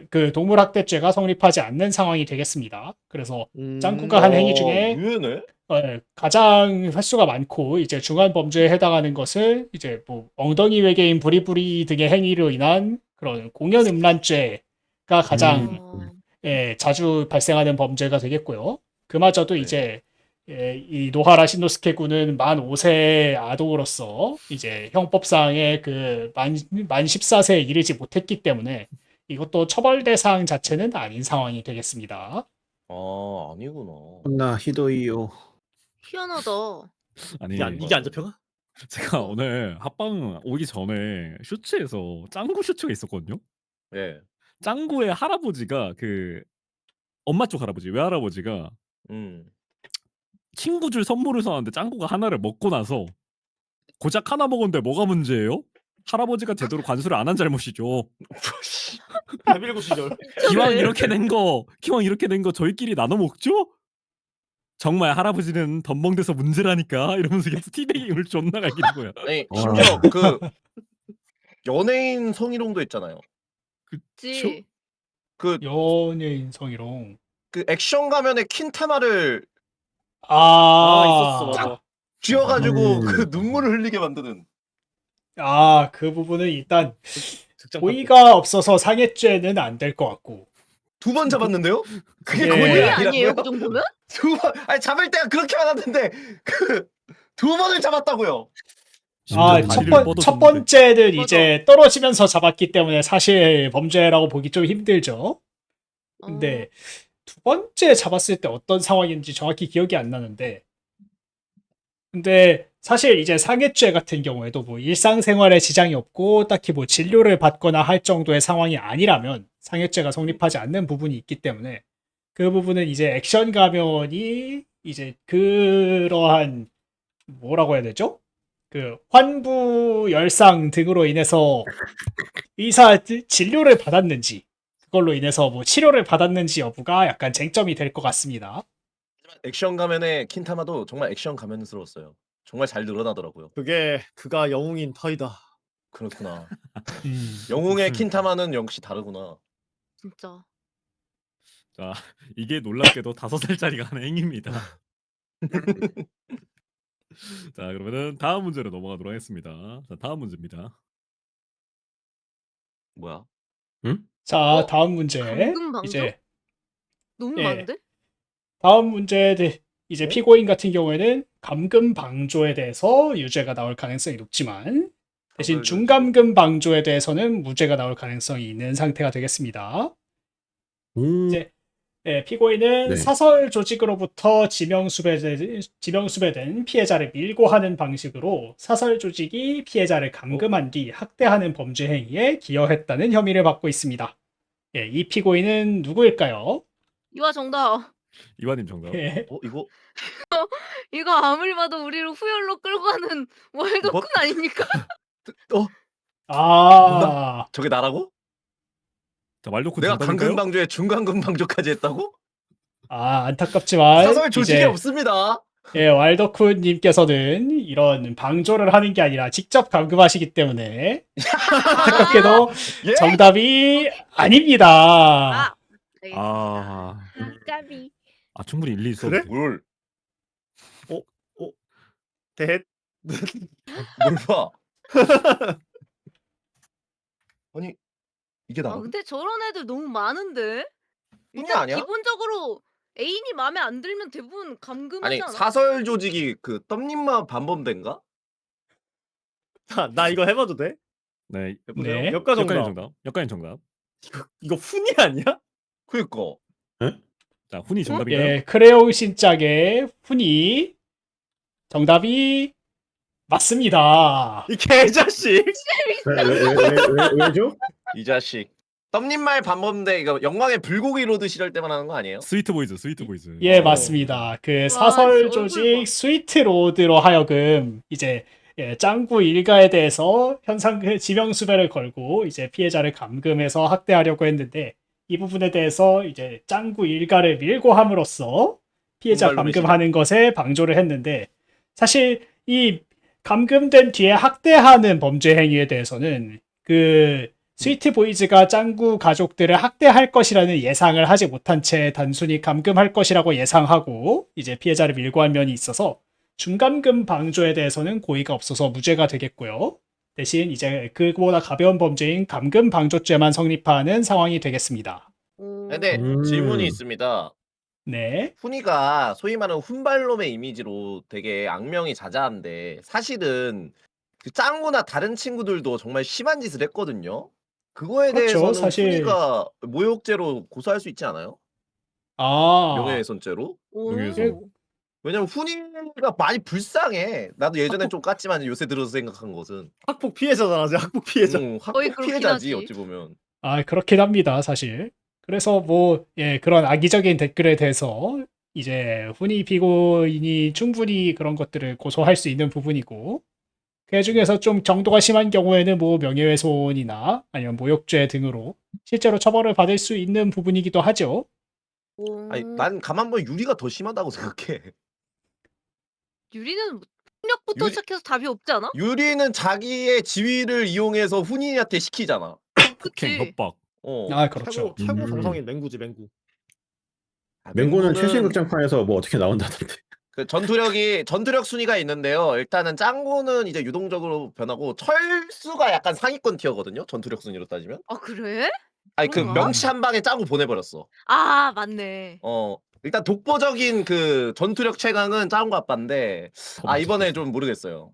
그 동물 학대죄가 성립하지 않는 상황이 되겠습니다. 그래서 짱구가 한 행위 중에 의외네. 가장 횟수가 많고 이제 중한 범죄에 해당하는 것을 이제 뭐 엉덩이 외계인 부리부리 등의 행위로 인한 그런 공연 음란죄가 가장 자주 발생하는 범죄가 되겠고요. 그마저도 네. 이제 이 노하라 신노스케 군은 만 5세 아동으로서 이제 형법상의 그 만 14세에 이르지 못했기 때문에 이것도 처벌 대상 자체는 아닌 상황이 되겠습니다. 아니구나. 혼나 히도이요. 희한하다. 아니 이게 안 잡혀가? 제가 오늘 합방 오기 전에 쇼츠에서 짱구 쇼츠가 있었거든요. 예. 짱구의 할아버지가 그 엄마 쪽 할아버지 외할아버지가 친구 줄 선물을 사왔는데 짱구가 하나를 먹고 나서 고작 하나 먹었는데 뭐가 문제예요? 할아버지가 제대로 관수를 안 한 잘못이죠. 데빌고 시절. 기왕 이렇게 된 거 저희끼리 나눠 먹죠? 정말 할아버지는 덤벙대서 문제라니까 이러면서 계속 티베깅을 존나 갈기는 거야. 아니 와. 심지어 그 연예인 성희롱도 있잖아요. 그치. 그 연예인 성희롱. 그 액션 가면에 킨테마를 있었어 맞아. 쥐어가지고 그 눈물을 흘리게 만드는. 그 부분은 일단 극장 고의가 없어서 상해죄는 안 될 것 같고. 2번 잡았는데요? 그게 예. 고의 고의 아니라고요? 아니에요 그 정도면? 2번 아니 잡을 때가 그렇게 많았는데 그 2번을 잡았다고요. 첫 번째는 이제 떨어지면서 잡았기 때문에 사실 범죄라고 보기 좀 힘들죠. 근데 두 번째 잡았을 때 어떤 상황인지 정확히 기억이 안 나는데, 근데 사실 이제 상해죄 같은 경우에도 뭐 일상생활에 지장이 없고 딱히 뭐 진료를 받거나 할 정도의 상황이 아니라면 상해죄가 성립하지 않는 부분이 있기 때문에 그 부분은 이제 액션 가면이 이제 그러한 뭐라고 해야 되죠? 그 환부 열상 등으로 인해서 의사 진료를 받았는지 그걸로 인해서 뭐 치료를 받았는지 여부가 약간 쟁점이 될 것 같습니다. 액션 가면에 킨타마도 정말 액션 가면스러웠어요. 정말 잘 늘어나더라고요. 그게 그가 영웅인 터이다. 그렇구나. 영웅의 킨타마는 역시 다르구나. 진짜. 자, 이게 놀랍게도 5살짜리가 하는 행위입니다. 자, 그러면은 다음 문제로 넘어가도록 하겠습니다. 자, 다음 문제입니다. 뭐야? 자, 다음 문제. 감금 방조? 이제 너무 예. 많은데? 다음 문제 이제 네? 피고인 같은 경우에는 감금 방조에 대해서 유죄가 나올 가능성이 높지만 대신 사설 조직. 중감금 방조에 대해서는 무죄가 나올 가능성이 있는 상태가 되겠습니다. 이제 피고인은 네. 사설 조직으로부터 지명수배된 피해자를 밀고 하는 방식으로 사설 조직이 피해자를 감금한 뒤 학대하는 범죄 행위에 기여했다는 혐의를 받고 있습니다. 예, 이 피고인은 누구일까요? 이와 정답. 이완님 정답. 예, 이거 이거 아무리 봐도 우리를 후열로 끌고 가는 월드쿤 뭐? 아닙니까? 아, 저게 나라고? 자, 말도코 내가 정답인가요? 감금 방조에 중감금 방조까지 했다고? 안타깝지만 사설 조직이 이제 없습니다. 예, 왈더쿤님께서는 이런 방조를 하는 게 아니라 직접 감금하시기 때문에 안타깝게도 예? 정답이 아닙니다. 아, 알겠습니다. 아, 까비. 충분히 일리 있어. 그래? 뭘? 대 뭘 봐? 아니 이게 아, 나라고? 근데 저런 애들 너무 많은데? 뿐이 일단 아니야? 기본적으로 애인이 마음에 안 들면 대부분 감금하지 아니 않아? 사설 조직이 그 떡님만 반범대인가? 나 이거 해봐도 돼? 네, 해보세요. 네. 역과 역가인 정답. 정답. 역가인 정답. 이거 훈이 아니야? 그니까 자, 훈이 정답인가요? 예, 크레용 신짝의 훈이 정답이 맞습니다. 이 개자식. 왜죠? 이 자식. 떡님 말 반범대 이거 영광의 불고기 로드 시절 때만 하는 거 아니에요? 스위트 보이즈, 스위트 보이즈. 예, 어. 맞습니다. 그 와, 사설 얼굴 봐. 조직 스위트 로드로 하여금 이제 짱구 일가에 대해서 지명수배를 걸고 이제 피해자를 감금해서 학대하려고 했는데 이 부분에 대해서 이제 짱구 일가를 밀고 함으로써 피해자 정말로 감금하는 것에 방조를 했는데 사실 이 감금된 뒤에 학대하는 범죄 행위에 대해서는 그 스위트 보이즈가 짱구 가족들을 학대할 것이라는 예상을 하지 못한 채 단순히 감금할 것이라고 예상하고 이제 피해자를 밀고 한 면이 있어서 중감금 방조에 대해서는 고의가 없어서 무죄가 되겠고요. 대신 이제 그보다 가벼운 범죄인 감금 방조죄만 성립하는 상황이 되겠습니다. 오. 근데 질문이 있습니다. 네. 훈이가 소위 말하는 훈발놈의 이미지로 되게 악명이 자자한데 사실은 그 짱구나 다른 친구들도 정말 심한 짓을 했거든요. 그거에 그렇죠, 대해서는 사실. 훈이가 모욕죄로 고소할 수 있지 않아요? 아, 명예훼손죄로? 오. 명예훼손. 왜냐면 훈이가 많이 불쌍해. 나도 예전엔 좀 깠지만 요새 들어서 생각한 것은 학폭 피해자잖아. 학폭 피해자. 거의 학폭 그렇긴 피해자지 하지. 어찌 보면. 그렇긴 합니다, 사실. 그래서 그런 악의적인 댓글에 대해서 이제 훈이 피고인이 충분히 그런 것들을 고소할 수 있는 부분이고, 그 중에서 좀 정도가 심한 경우에는 뭐 명예훼손이나 아니면 모욕죄 등으로 실제로 처벌을 받을 수 있는 부분이기도 하죠. 오. 아니 난 가만 보면 유리가 더 심하다고 생각해. 유리는 폭력부터 유리- 시작해서 답이 없지 않아? 유리는 자기의 지위를 이용해서 훈이한테 시키잖아. 폭행, 그치. 협박. 그렇죠. 최고 음. 정성인 맹구지 맹구. 맹구는 최신 맹구는 극장판에서 뭐 어떻게 나온다던데. 그 전투력 순위가 있는데요. 일단은 짱구는 이제 유동적으로 변하고 철수가 약간 상위권 티어거든요. 전투력 순위로 따지면. 아, 그래? 아니 그 그런가? 명치 한 방에 짱구 보내버렸어. 아, 맞네. 일단 독보적인 그 전투력 최강은 짱구 아빠인데 이번에 좀 모르겠어요.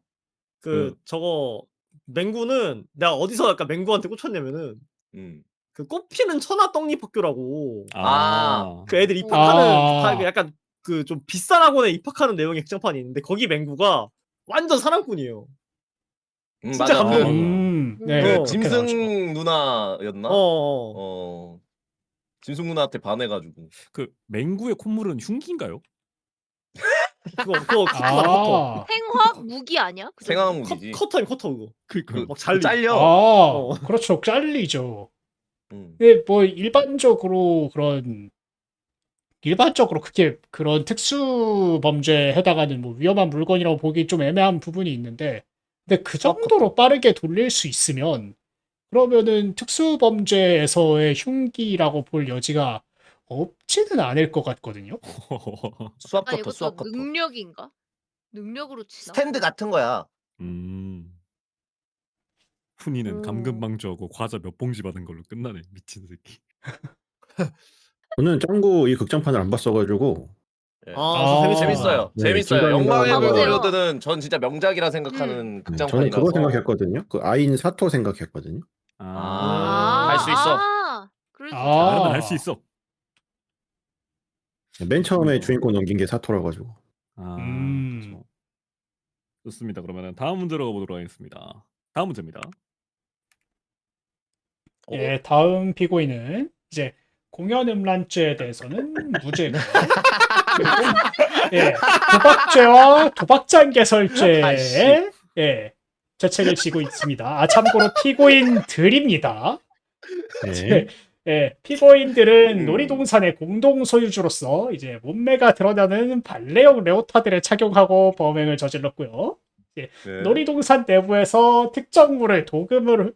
저거 맹구는 내가 어디서 약간 맹구한테 꽂혔냐면은 음. 그 꽃피는 천하 떡잎 학교라고 그 애들 입학하는 다 약간 그 좀 비싼 학원에 입학하는 내용의 극장판이 있는데 거기 맹구가 완전 사랑꾼이에요. 진짜 맞아. 감동. 네, 그 그렇게 짐승 나오죠. 누나였나? 어. 짐승 누나한테 반해가지고. 그 맹구의 콧물은 흉기인가요? 그거 커터. 생화학 무기 아니야? 그 정도? 생화학 무기지. 커터 그거. 그니까. 막 잘리. 잘려. 그렇죠. 잘리죠. 음. 근데 뭐 일반적으로 그렇게 그런 특수 범죄에 해당하는 뭐 위험한 물건이라고 보기 좀 애매한 부분이 있는데, 근데 그 정도로 빠르게 돌릴 수 있으면 그러면은 특수 범죄에서의 흉기라고 볼 여지가 없지는 않을 것 같거든요. 수압 아니, 커터, 이것도 수압 커터. 능력인가? 능력으로 치나? 스탠드 같은 거야. 푸니는 오. 감금방주하고 과자 몇 봉지 받은 걸로 끝나네. 미친 새끼. 저는 짱구 이 극장판을 안 봤어가지고 예. 저 재밌어요. 재밌어요. 네, 재밌어요. 중간중간 영광의 한번 불고리로드는 전 진짜 명작이라 생각하는 저는 극장판이라서. 그거 생각했거든요. 그 아인 사토 생각했거든요. 할 수 있어. 그럴 수 아. 있죠. 나는 할 수 있어. 맨 처음에 주인공 넘긴 게 사토라 가지고. 그렇죠. 좋습니다. 그러면 다음 문제로 가보도록 하겠습니다. 다음 문제입니다. 예, 다음 피고인은 이제 공연 음란죄에 대해서는 무죄고요. 그리고 예, 도박죄와 도박장 개설죄에 아이씨. 예, 죄책을 지고 있습니다. 참고로 피고인들입니다. 네. 예, 피고인들은 음. 놀이동산의 공동 소유주로서 이제 몸매가 드러나는 발레용 레오타드를 착용하고 범행을 저질렀고요. 네. 놀이동산 내부에서 특정물을 도금으로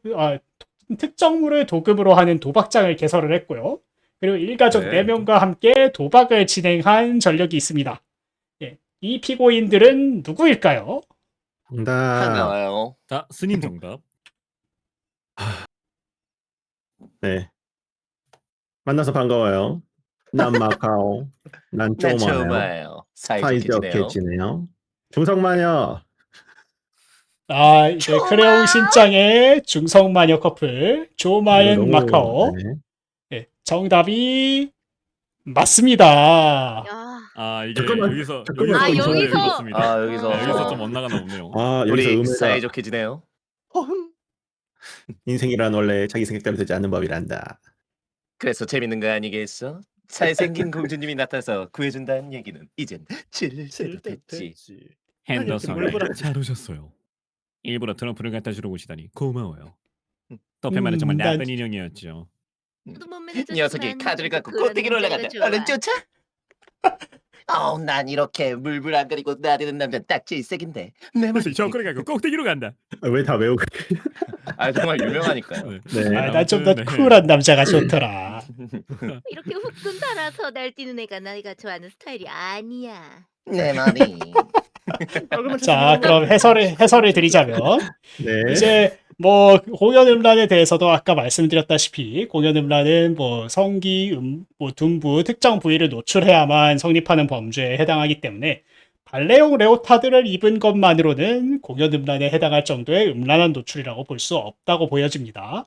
하는 도박장을 개설을 했고요. 그리고 일가족 네. 4명과 함께 도박을 진행한 전력이 있습니다. 예, 이 피고인들은 누구일까요? 정답. 나와요. 자, 스님 정답. 네. 만나서 반가워요. 난 마카오. 난 난 처음 쪼마요. 와요. 사이좋게 지내요. 지내요. 중성마녀. 이제 크레용 신짱의 중성마녀 커플 조마연 너무- 마카오. 네. 예, 정답이 맞습니다. 야. 이게 잠깐만, 여기서 잠깐만. 아, 여기서. 아, 여기서. 여기서 좀 엇나가나 보네요. 여기서 우리 음해가 사이좋게 지내요. 인생이란 원래 자기 생각대로 되지 않는 법이란다. 그래서 재밌는 거 아니겠어? 잘생긴 공주님이 나타나서 구해준다는 얘기는 이젠 질질 됐지. 핸더슨을 몰라보라. 잘 오셨어요. 일부러 트럼프를 갖다 주러 오시다니 고마워요. 터페만은 정말 난- 나쁜 인형이었죠. 녀석이 카드를 갖고 꼭대기로 올라간다. 얼른 쫓아. 난 이렇게 물불 안 가리고 나대는 남자 딱 질색인데. 내 그래서 말이. 저거를 갖고 꼭대기로 간다. 왜 다 외우고? 정말 유명하니까요. 네. 난 좀 더 네. 쿨한 남자가 좋더라. 이렇게 후끈 달아서 날뛰는 애가 내가 좋아하는 스타일이 아니야. 내 말이. 자, 그럼 해설을 드리자면 네. 이제 뭐 공연 음란에 대해서도 아까 말씀드렸다시피 공연 음란은 뭐 성기, 뭐 둔부, 특정 부위를 노출해야만 성립하는 범죄에 해당하기 때문에 발레용 레오타드를 입은 것만으로는 공연 음란에 해당할 정도의 음란한 노출이라고 볼 수 없다고 보여집니다.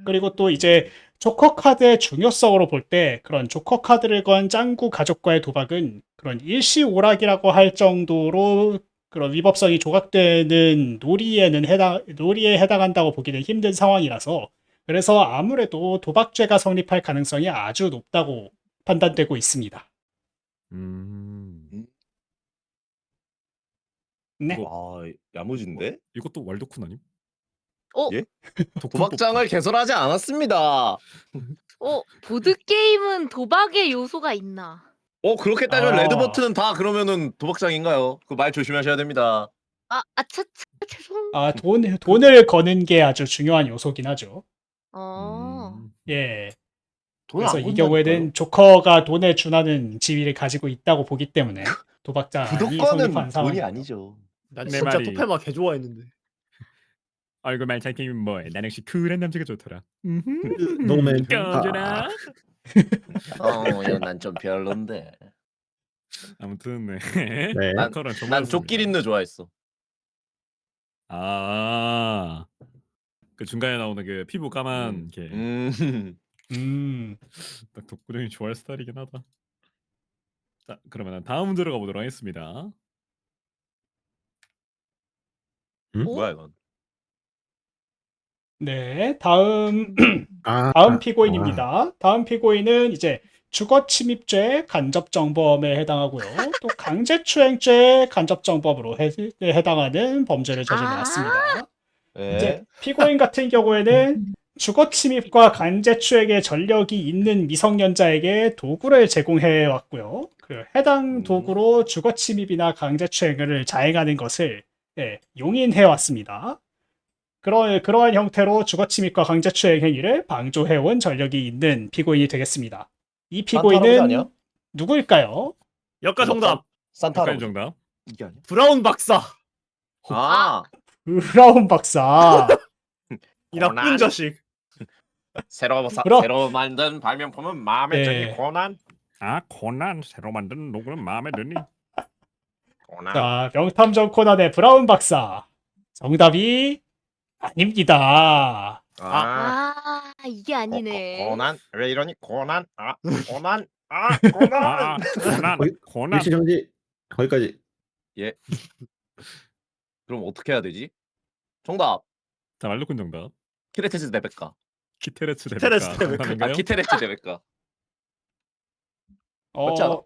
그리고 또 이제 조커 카드의 중요성으로 볼 때 그런 조커 카드를 건 짱구 가족과의 도박은 그런 일시오락이라고 할 정도로 그런 위법성이 조각되는 놀이에 해당한다고 보기는 힘든 상황이라서 그래서 아무래도 도박죄가 성립할 가능성이 아주 높다고 판단되고 있습니다. 네. 야무진데? 이것도 왈도쿤 아님? 예? 독훈법. 도박장을 개설하지 않았습니다. 보드 게임은 도박의 요소가 있나? 그렇게 따지면 아. 레드버튼은 다 그러면은 도박장인가요? 그 말 조심하셔야 됩니다. 아차차 죄송. 돈을 거는 게 아주 중요한 요소긴 하죠. 예. 돈을 그래서 안 이 경우에는 조커가 돈에 준하는 지위를 가지고 있다고 보기 때문에 도박장이 구독권은 성립한 돈이 상황이 아니죠. 난 내 진짜 말이. 토페마 개 좋아했는데. 얼굴 말 잘생기면 뭐해? 난 역시 쿨한 남자가 좋더라. 노맨. 꺼져라. 난 좀 별론데. 아무튼 네. 네. 난 조끼린느 좋아했어. 그 중간에 나오는 그 피부 까만 게 딱 독구령이 좋아할 스타일이긴 하다. 자, 그러면 다음 문제로 가보도록 하겠습니다. 뭐야 이건? 네, 다음 다음 피고인입니다. 다음 피고인은 이제 주거 침입죄 간접정범에 해당하고요. 또 강제추행죄 간접정범으로 해당하는 범죄를 저질렀습니다. 이제 피고인 같은 경우에는 주거 침입과 강제추행의 전력이 있는 미성년자에게 도구를 제공해 왔고요. 그 해당 도구로 주거 침입이나 강제추행을 자행하는 것을 용인해 왔습니다. 그러한 형태로 주거침입과 강제추행 행위를 방조해온 전력이 있는 피고인이 되겠습니다. 이 산타 할아버지 피고인은 아니야? 누구일까요? 역가 정답. 산타 약간 할아버지. 정답. 이게 아니야? 브라운 박사. 브라운 박사. 이 나쁜 자식. 그럼- 새로 만든 발명품은 마음에 네. 드니 고난. 아 코난 새로 만든 녹음은 마음에 드니? 고난. 자, 명탐정 코난의 브라운 박사. 정답이 아닙니다. 아, 이게 아니네. 고난 왜 이러니 고난. 고난. 고난. 아 코난 거기- 코난. 일시 정지 거기까지. 그럼 어떻게 해야 되지? 정답. 자 말로군 정답. 키레테스 데베카. 키테레츠 키테레츠 데베카 데베카. 정답인가요? 키테레츠 데베카. 맞지 않아?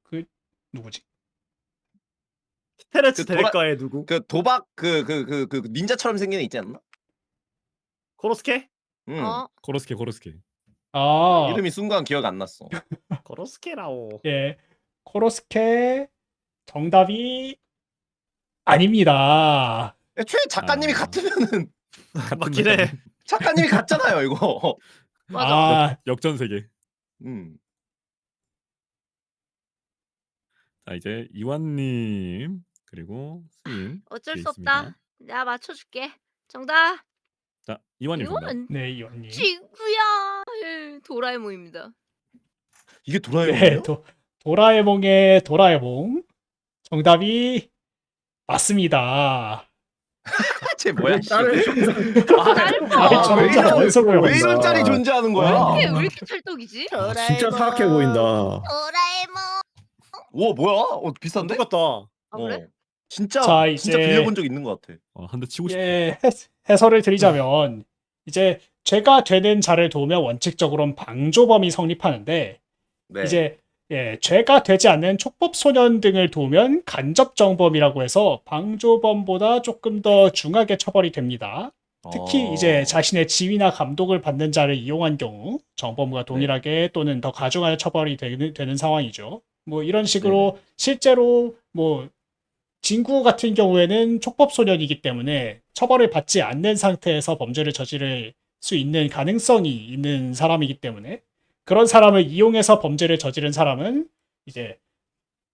그 누구지? 테레츠 그 돌아- 데레카의 누구? 그 도박 그 닌자처럼 생긴 애 있지 않나? 코로스케? 응. 코로스케. 아, 이름이 순간 기억 안 났어. 코로스케라오. 예. 코로스케 정답이 아닙니다. 애초에 작가님이 아. 같으면은 맞긴 해. 작가님이 같잖아요 이거. 맞아. 아, 역전 세계. 음. 자 이제 이완님 그리고 수인 어쩔 뒤에 수 없다. 있습니다. 내가 맞춰줄게. 정답. 자 이완님 정답. 이건 네, 이원님. 친구야. 도라에몽입니다. 이게 네, 도라에몽이에요? 도라에몽의 도라에몽. 정답이 맞습니다. 쟤 뭐야? 씨. 딸을 아이, 저 왜 혼자 이런- 원서 보여. 왜 이런 짤이 존재하는 거야? 이게 왜 이렇게 찰떡이지? 아, 진짜 사악해 보인다. 도라에몽. 오 뭐야? 비싼데? 똑같다. 아 그래? 진짜 자, 진짜 이제- 빌려본 적 있는 것 같아. 한 대 치고 싶어. 예, 해설을 드리자면 이제 죄가 되는 자를 도우면 원칙적으로는 방조범이 성립하는데 네. 이제 죄가 되지 않는 촉법 소년 등을 도우면 간접정범이라고 해서 방조범보다 조금 더 중하게 처벌이 됩니다. 특히 이제 자신의 지위나 감독을 받는 자를 이용한 경우 정범과 동일하게 또는 더 가중하여 처벌이 되는 상황이죠. 뭐 이런 식으로 실제로 뭐 진구 같은 경우에는 촉법 소년이기 때문에 처벌을 받지 않는 상태에서 범죄를 저지를 수 있는 가능성이 있는 사람이기 때문에 그런 사람을 이용해서 범죄를 저지른 사람은 이제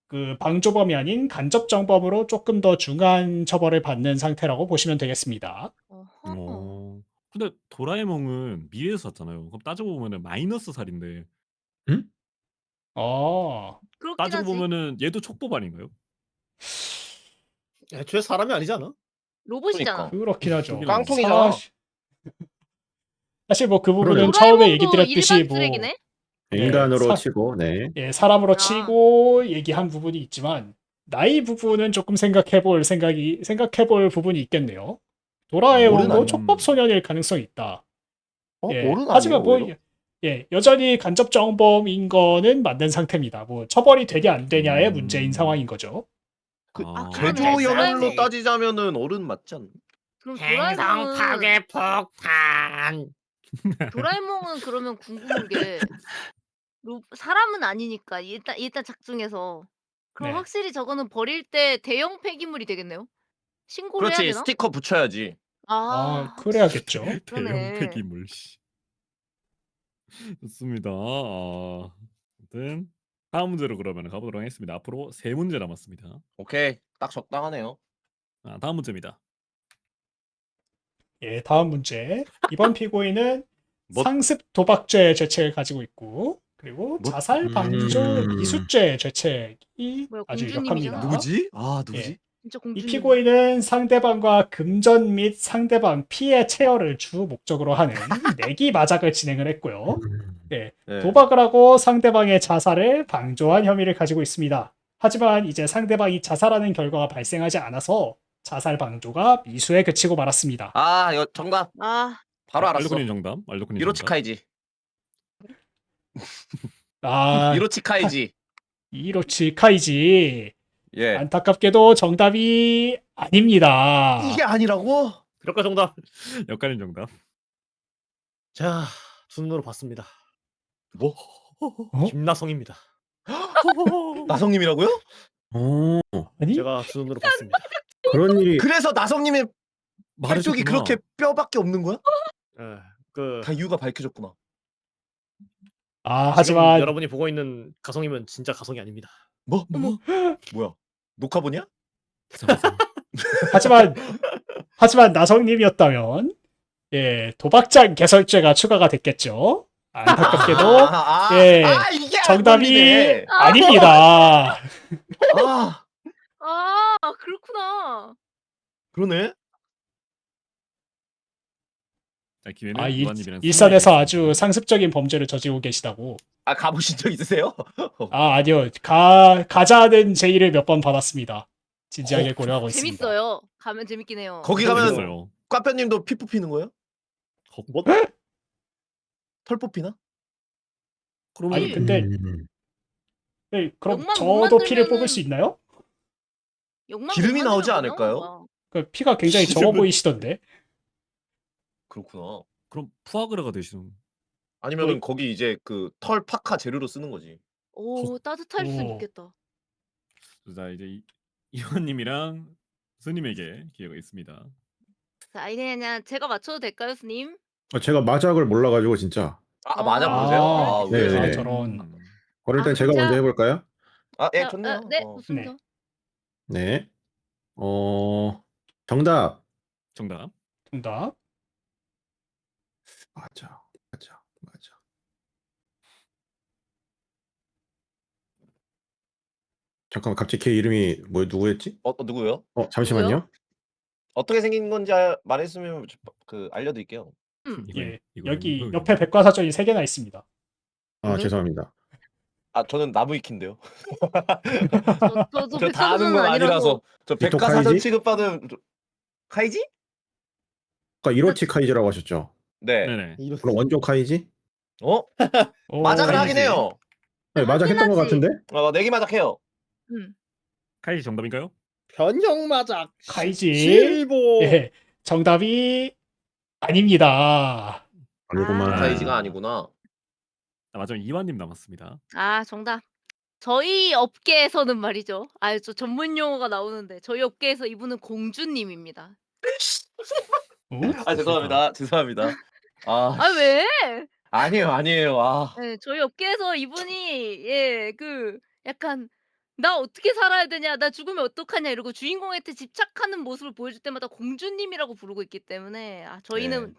그 방조범이 아닌 간접정범으로 조금 더 중한 처벌을 받는 상태라고 보시면 되겠습니다. 어허. 근데 도라에몽은 미래에서 샀잖아요. 그럼 따지고 보면은 마이너스 살인데 그렇긴 따지고 하지. 보면은 얘도 촉법 아닌가요? 애초에 사람이 아니잖아. 로봇이잖아. 그러니까. 그렇긴 하죠. 깡통이잖아. 사실 뭐 그 부분은 그러네요. 처음에 얘기 도라에몽도 드렸듯이 일반 뭐 쓰레기네. 인간으로 사- 치고 네. 사람으로 아. 치고 얘기한 부분이 있지만 나이 부분은 조금 생각해볼 부분이 있겠네요. 도라에몽도 어른 촉법 소년일 가능성이 있다. 어른 하지만 뭐 아니에요? 여전히 간접정범인 거는 맞는 상태입니다. 뭐 처벌이 되냐 안 되냐의 음. 문제인 상황인 거죠. 그러네. 제조 도라에몽. 연원로 따지자면은 어른 맞지 않나? 그럼 폭탄. 도라에몽은 그러면 궁금한 게 사람은 아니니까 일단 작중해서 그럼 네. 확실히 저거는 버릴 때 대형 폐기물이 되겠네요. 신고를 해야 그렇지 되나? 스티커 붙여야지. 그래야겠죠. 네. 대형 그러네. 폐기물. 씨. 좋습니다. 아무튼 다음 문제로 그러면 가보도록 하겠습니다. 앞으로 3문제 남았습니다. 오케이 딱 적당하네요. 다음 문제입니다. 다음 문제. 이번 피고인은 뭐- 상습 도박죄 죄책을 가지고 있고 그리고 뭐- 자살 방조 미수죄 죄책이 뭐야, 아주 공주님이잖아. 유력합니다. 누구지? 아 누구지? 진짜 이 공주님. 피고인은 상대방과 금전 및 상대방 피해 체혈을 주 목적으로 하는 내기 마작을 진행을 했고요. 네. 도박을 하고 상대방의 자살을 방조한 혐의를 가지고 있습니다. 하지만 이제 상대방이 자살하는 결과가 발생하지 않아서 자살 방조가 미수에 그치고 말았습니다. 정답 아, 바로 알았어. 알로코님 정답. 알로코님 이로치 정답. 카이지. 이로치 카이지. 이로치 카이지. 예. 안타깝게도 정답이 아닙니다. 이게 아니라고? 그럴까 정답. 역가님 정답. 자, 두 눈으로 봤습니다. 뭐? 김나성입니다. 나성님이라고요? 어, 아니? 제가 두 눈으로 봤습니다. 그런 일이 그래서 나성님의 팔쪽이 말해줬구나. 그렇게 뼈밖에 없는 거야? 예, 그 다 이유가 밝혀졌구나. 지금 하지만 여러분이 보고 있는 가성이면 진짜 가성이 아닙니다. 뭐? 뭐야? 녹화본이야? 하지만 나성님이었다면 예, 도박장 개설죄가 추가가 됐겠죠. 안타깝게도 예, 이게 안 정답이 걸리네. 아닙니다. 아, 아, 그렇구나. 그러네. 자, 기회는 아, 유한님이랑 일선에서 승리에게 아주 있습니다. 상습적인 범죄를 저지르고 계시다고. 아, 가보신 적 있으세요? 아, 아니요. 가자는 제의를 몇 번 받았습니다. 진지하게 고려하고 있습니다. 재밌어요. 가면 재밌긴 해요. 거기 네, 가면 재밌어요. 과편님도 피 뽑히는 거예요? 뭐? 털 뽑히나? 그러면 아니, 근데 예, 그럼 욕만 못 저도 피를 뽑을 만들면은- 수 있나요? 욕만 기름이 못 나오지 만들면 못 않을까요? 나오나 봐. 그 피가 굉장히 적어 보이시던데. 그렇구나. 그럼 푸아그라가 되시는. 아니면은 거기 이제 그 털 파카 재료로 쓰는 거지. 오, 따뜻할 수 오. 있겠다. 자, 이제 이완님이랑 스님에게 기회가 있습니다. 자, 이제 그냥 제가 맞춰도 될까요, 스님? 제가 마작을 몰라가지고 진짜. 맞아 아, 보세요. 아, 왜? 네. 저런. 그럼 일단 아, 제가 진짜? 먼저 해볼까요? 예, 자, 좋네요. 네, 어. 좋습니다. 네. 정답. 정답. 정답. 맞아. 잠깐만, 갑자기 걔 이름이 누구였지? 누구요? 잠시만요. 어떻게 생긴 건지 말했으면 그 알려드릴게요. 예, 이거 여기 이거 옆에 백과사전이 3개나 있습니다. 죄송합니다. 저는 나무위키인데요. 저도 저 다 아는 건 아니라서. 저 이토 백과사전 카이지? 취급받은 카이지? 아까 이로치 카이지라고 하셨죠? 네. 네네. 그럼 원조 카이지? 어? 오, 마작을 카이지. 하긴 해요. 네, 맞아 했던 것 하지. 같은데? 내기 마작해요. 카이지 정답인가요? 변형 마작. 카이지. 실보. 예, 정답이 아닙니다. 아니구만. 아. 카이지가 아니구나. 마지막 이완님 남았습니다. 아, 정답. 저희 업계에서는 말이죠. 저 전문 용어가 나오는데 저희 업계에서 이분은 공주님입니다. 죄송합니다. 죄송합니다. 왜? 아니에요. 네, 저희 업계에서 이분이 약간 나 어떻게 살아야 되냐, 나 죽으면 어떡하냐 이러고 주인공한테 집착하는 모습을 보여줄 때마다 공주님이라고 부르고 있기 때문에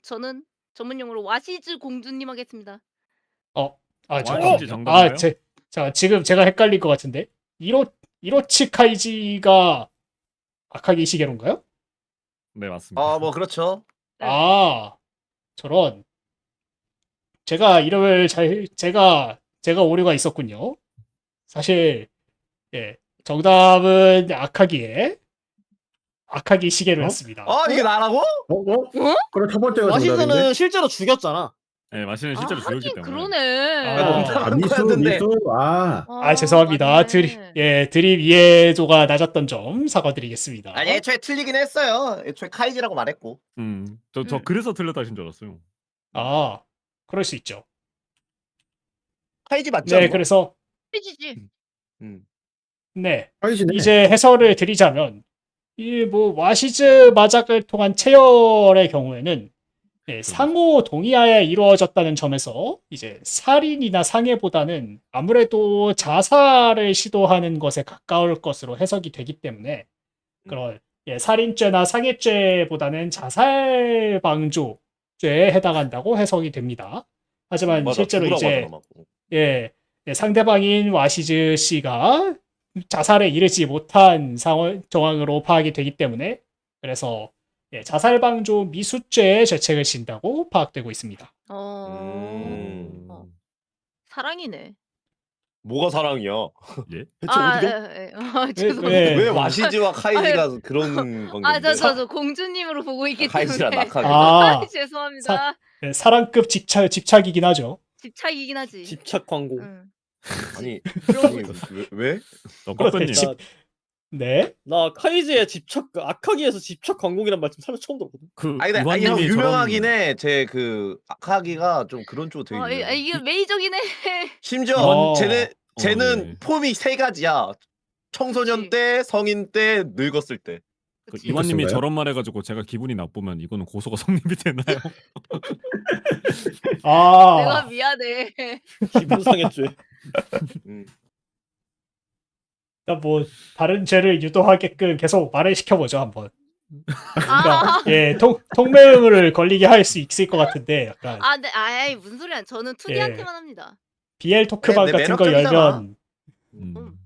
저는 전문 용어로 와시즈 공주님 하겠습니다. 와시즈 정답인가요? 자, 지금 제가 헷갈릴 것 같은데. 이로치 카이지가 아카기 이시게로인가요? 네, 맞습니다. 뭐 그렇죠. 네. 저런. 제가 이름을 제가 오류가 있었군요. 사실 정답은 아카기 시게루였습니다. 이게 나라고? 그럼 첫 번째가 정답인데? 와시즈는 실제로 죽였잖아. 네, 마시는 실제로 죽였기 하긴 때문에. 그러네. 미수. 죄송합니다. 맞네. 드립 이해도가 낮았던 점 사과드리겠습니다. 애초에 틀리긴 했어요. 애초에 카이지라고 말했고. 저 그래서 틀렸다 하신 줄 알았어요. 그럴 수 있죠. 카이지 맞죠? 네, 그래서 삐지지. 네. 카이지네. 이제 해설을 드리자면 와시즈 마작을 통한 체열의 경우에는 상호 동의하에 이루어졌다는 점에서 이제 살인이나 상해보다는 아무래도 자살을 시도하는 것에 가까울 것으로 해석이 되기 때문에 그런 살인죄나 상해죄보다는 자살 방조죄에 해당한다고 해석이 됩니다. 하지만 실제로 이제 상대방인 와시즈 씨가 자살에 이르지 못한 정황으로 파악이 되기 때문에 그래서 자살방조 미수죄의 죄책을 진다고 파악되고 있습니다. 사랑이네. 뭐가 사랑이야? 예? 대체 왜 와시즈와 카이지가 그런 관계인데? 저 공주님으로 보고 있기 카이지랑 때문에. 낙하게. 죄송합니다. 사랑급 집착이긴 하죠. 집착이긴 하지. 집착 광고. 아니 왜? 떡밥님. 네. 나 카이지의 집착 아카기에서 집착 광고이란 말 살면 처음 들어보거든. 아니 형 유명하긴 해. 제 그 아카기가 좀 그런 쪽으로 되게 유명해. 이게 메이저긴 해. 심지어 쟤는 네. 폼이 3가지야. 청소년 때, 성인 때, 늙었을 때. 이완님이 그렇습니까? 저런 말 해가지고 제가 기분이 나쁘면 이거는 고소가 성립이 되나요? 내가 미안해. 기분 상했지. 다른 죄를 유도하게끔 계속 말을 시켜보죠 한번. 그러니까 예, 통매음을 걸리게 할 수 있을 것 같은데 약간 네, 아이 무슨 소리야? 저는 투디한테만 합니다. BL 토크방 내 같은 거 매력적이잖아. 열면 음.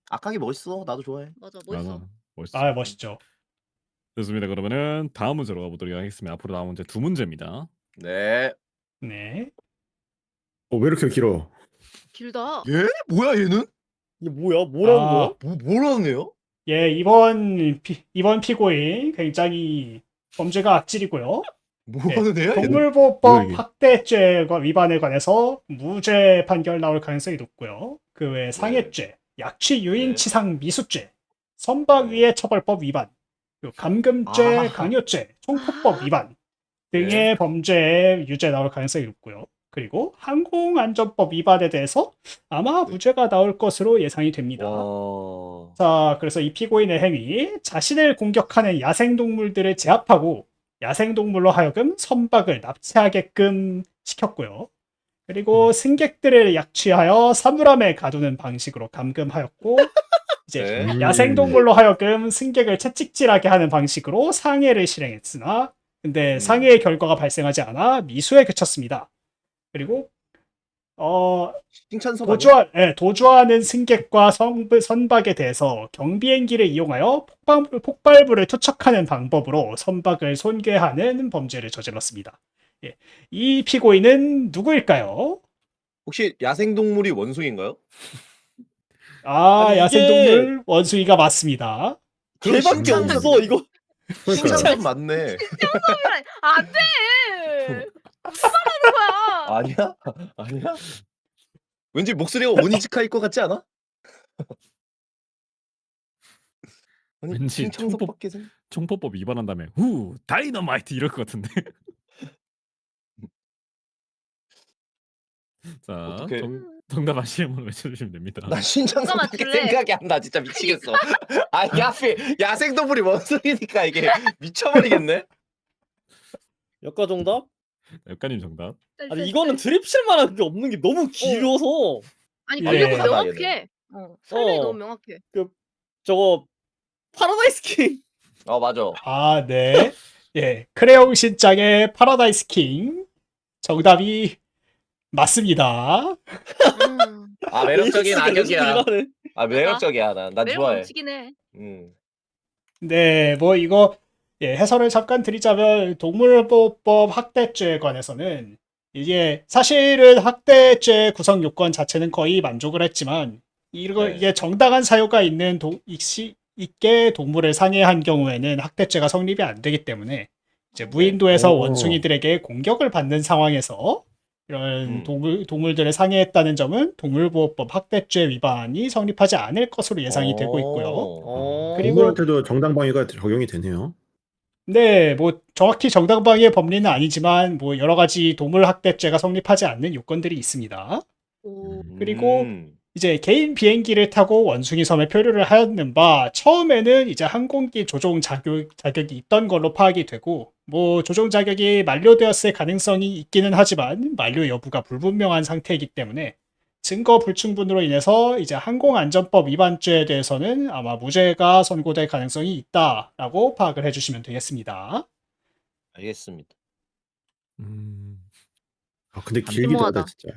악하기 멋있어. 나도 좋아해. 맞아, 멋있어. 맞아. 멋있어. 아 멋있죠. 좋습니다. 그러면은 다음 문제로 가보도록 하겠습니다. 앞으로 나온 문제 두 문제입니다. 네. 네. 왜 이렇게 길어? 길다. 얘? 뭐야 얘는? 이게 뭐야? 뭐라는 아. 거야? 뭐라는 애요? 예, 이번 피고인 굉장히 범죄가 악질이고요. 뭐하는 애야? 얘는? 동물보호법 뭐야, 이게? 학대죄 위반에 관해서 무죄 판결 나올 가능성이 높고요. 그 외에 상해죄, 약취 유인치상 미수죄, 선박위해 처벌법 위반, 그리고 감금죄, 아. 강요죄, 총포법 위반 등의 범죄에 유죄 나올 가능성이 높고요. 그리고 항공안전법 위반에 대해서 아마 무죄가 나올 것으로 예상이 됩니다. 와. 자, 그래서 이 피고인의 행위, 자신을 공격하는 야생동물들을 제압하고 야생동물로 하여금 선박을 납치하게끔 시켰고요. 그리고 승객들을 약취하여 사물함에 가두는 방식으로 감금하였고, 이제 네. 야생동물로 하여금 승객을 채찍질하게 하는 방식으로 상해를 실행했으나, 근데 상해의 결과가 발생하지 않아 미수에 그쳤습니다. 그리고 칭찬 소감. 도주하는 승객과 선박에 대해서 경비행기를 이용하여 폭발물을 투척하는 방법으로 선박을 손괴하는 범죄를 저질렀습니다. 예. 이 피고인은 누구일까요? 혹시 야생동물이 원숭이인가요? 아니, 이게- 야생동물 원숭이가 맞습니다. 개밖에 칭찬- 없어 이거. 그러니까요. 칭찬 맞네. 안 돼. 무슨 말 하는 거야? 아니야? 아니야? 왠지 목소리가 오니즈카일 것 같지 않아? 아니 왠지 칭찬석밖에 생. 총포법 위반한 다음에 후 다이너마이트 이럴 것 같은데. 자, 어떡해. 정답 아시는 분 외쳐주시면 됩니다. 나 신창석밖에 맞출래? 생각이 안 나. 진짜 미치겠어. 아 야ፌ 야생동물이 원숭이니까 이게 미쳐버리겠네. 역과 정답? 역가님 정답. 아니 이거는 드립칠 만한 게 없는 게 너무 길어서 아니 예. 권력은 하다, 명확해. 설명이 어. 너무 명확해. 저거 파라다이스 킹. 맞아. 네. 예. 크레용 신짱의 파라다이스 킹. 정답이 맞습니다. 아 매력적인 이거 악역이야. 이거는 아 매력적이야. 난 매력 좋아해. 넘치긴 해. 네, 뭐 이거 해설을 잠깐 드리자면 동물보호법 학대죄에 관해서는 이게 사실은 학대죄 구성 요건 자체는 거의 만족을 했지만 네. 이게 정당한 사유가 있게 동물을 상해한 경우에는 학대죄가 성립이 안 되기 때문에 이제 무인도에서 오. 원숭이들에게 공격을 받는 상황에서 이런 동물들을 상해했다는 점은 동물보호법 학대죄 위반이 성립하지 않을 것으로 예상이 되고 있고요. 그리고- 동물한테도 정당방위가 적용이 되네요. 네, 뭐 정확히 정당방위의 법리는 아니지만 뭐 여러 가지 동물 학대죄가 성립하지 않는 요건들이 있습니다. 오. 그리고 이제 개인 비행기를 타고 원숭이 섬에 표류를 하였는 바 처음에는 이제 항공기 조종 자격이 있던 걸로 파악이 되고 뭐 조종 자격이 만료되었을 가능성이 있기는 하지만 만료 여부가 불분명한 상태이기 때문에 증거 불충분으로 인해서 이제 항공안전법 위반죄에 대해서는 아마 무죄가 선고될 가능성이 있다라고 파악을 해주시면 되겠습니다. 알겠습니다. 근데 안 길기도 하다 뜬금하다. 진짜.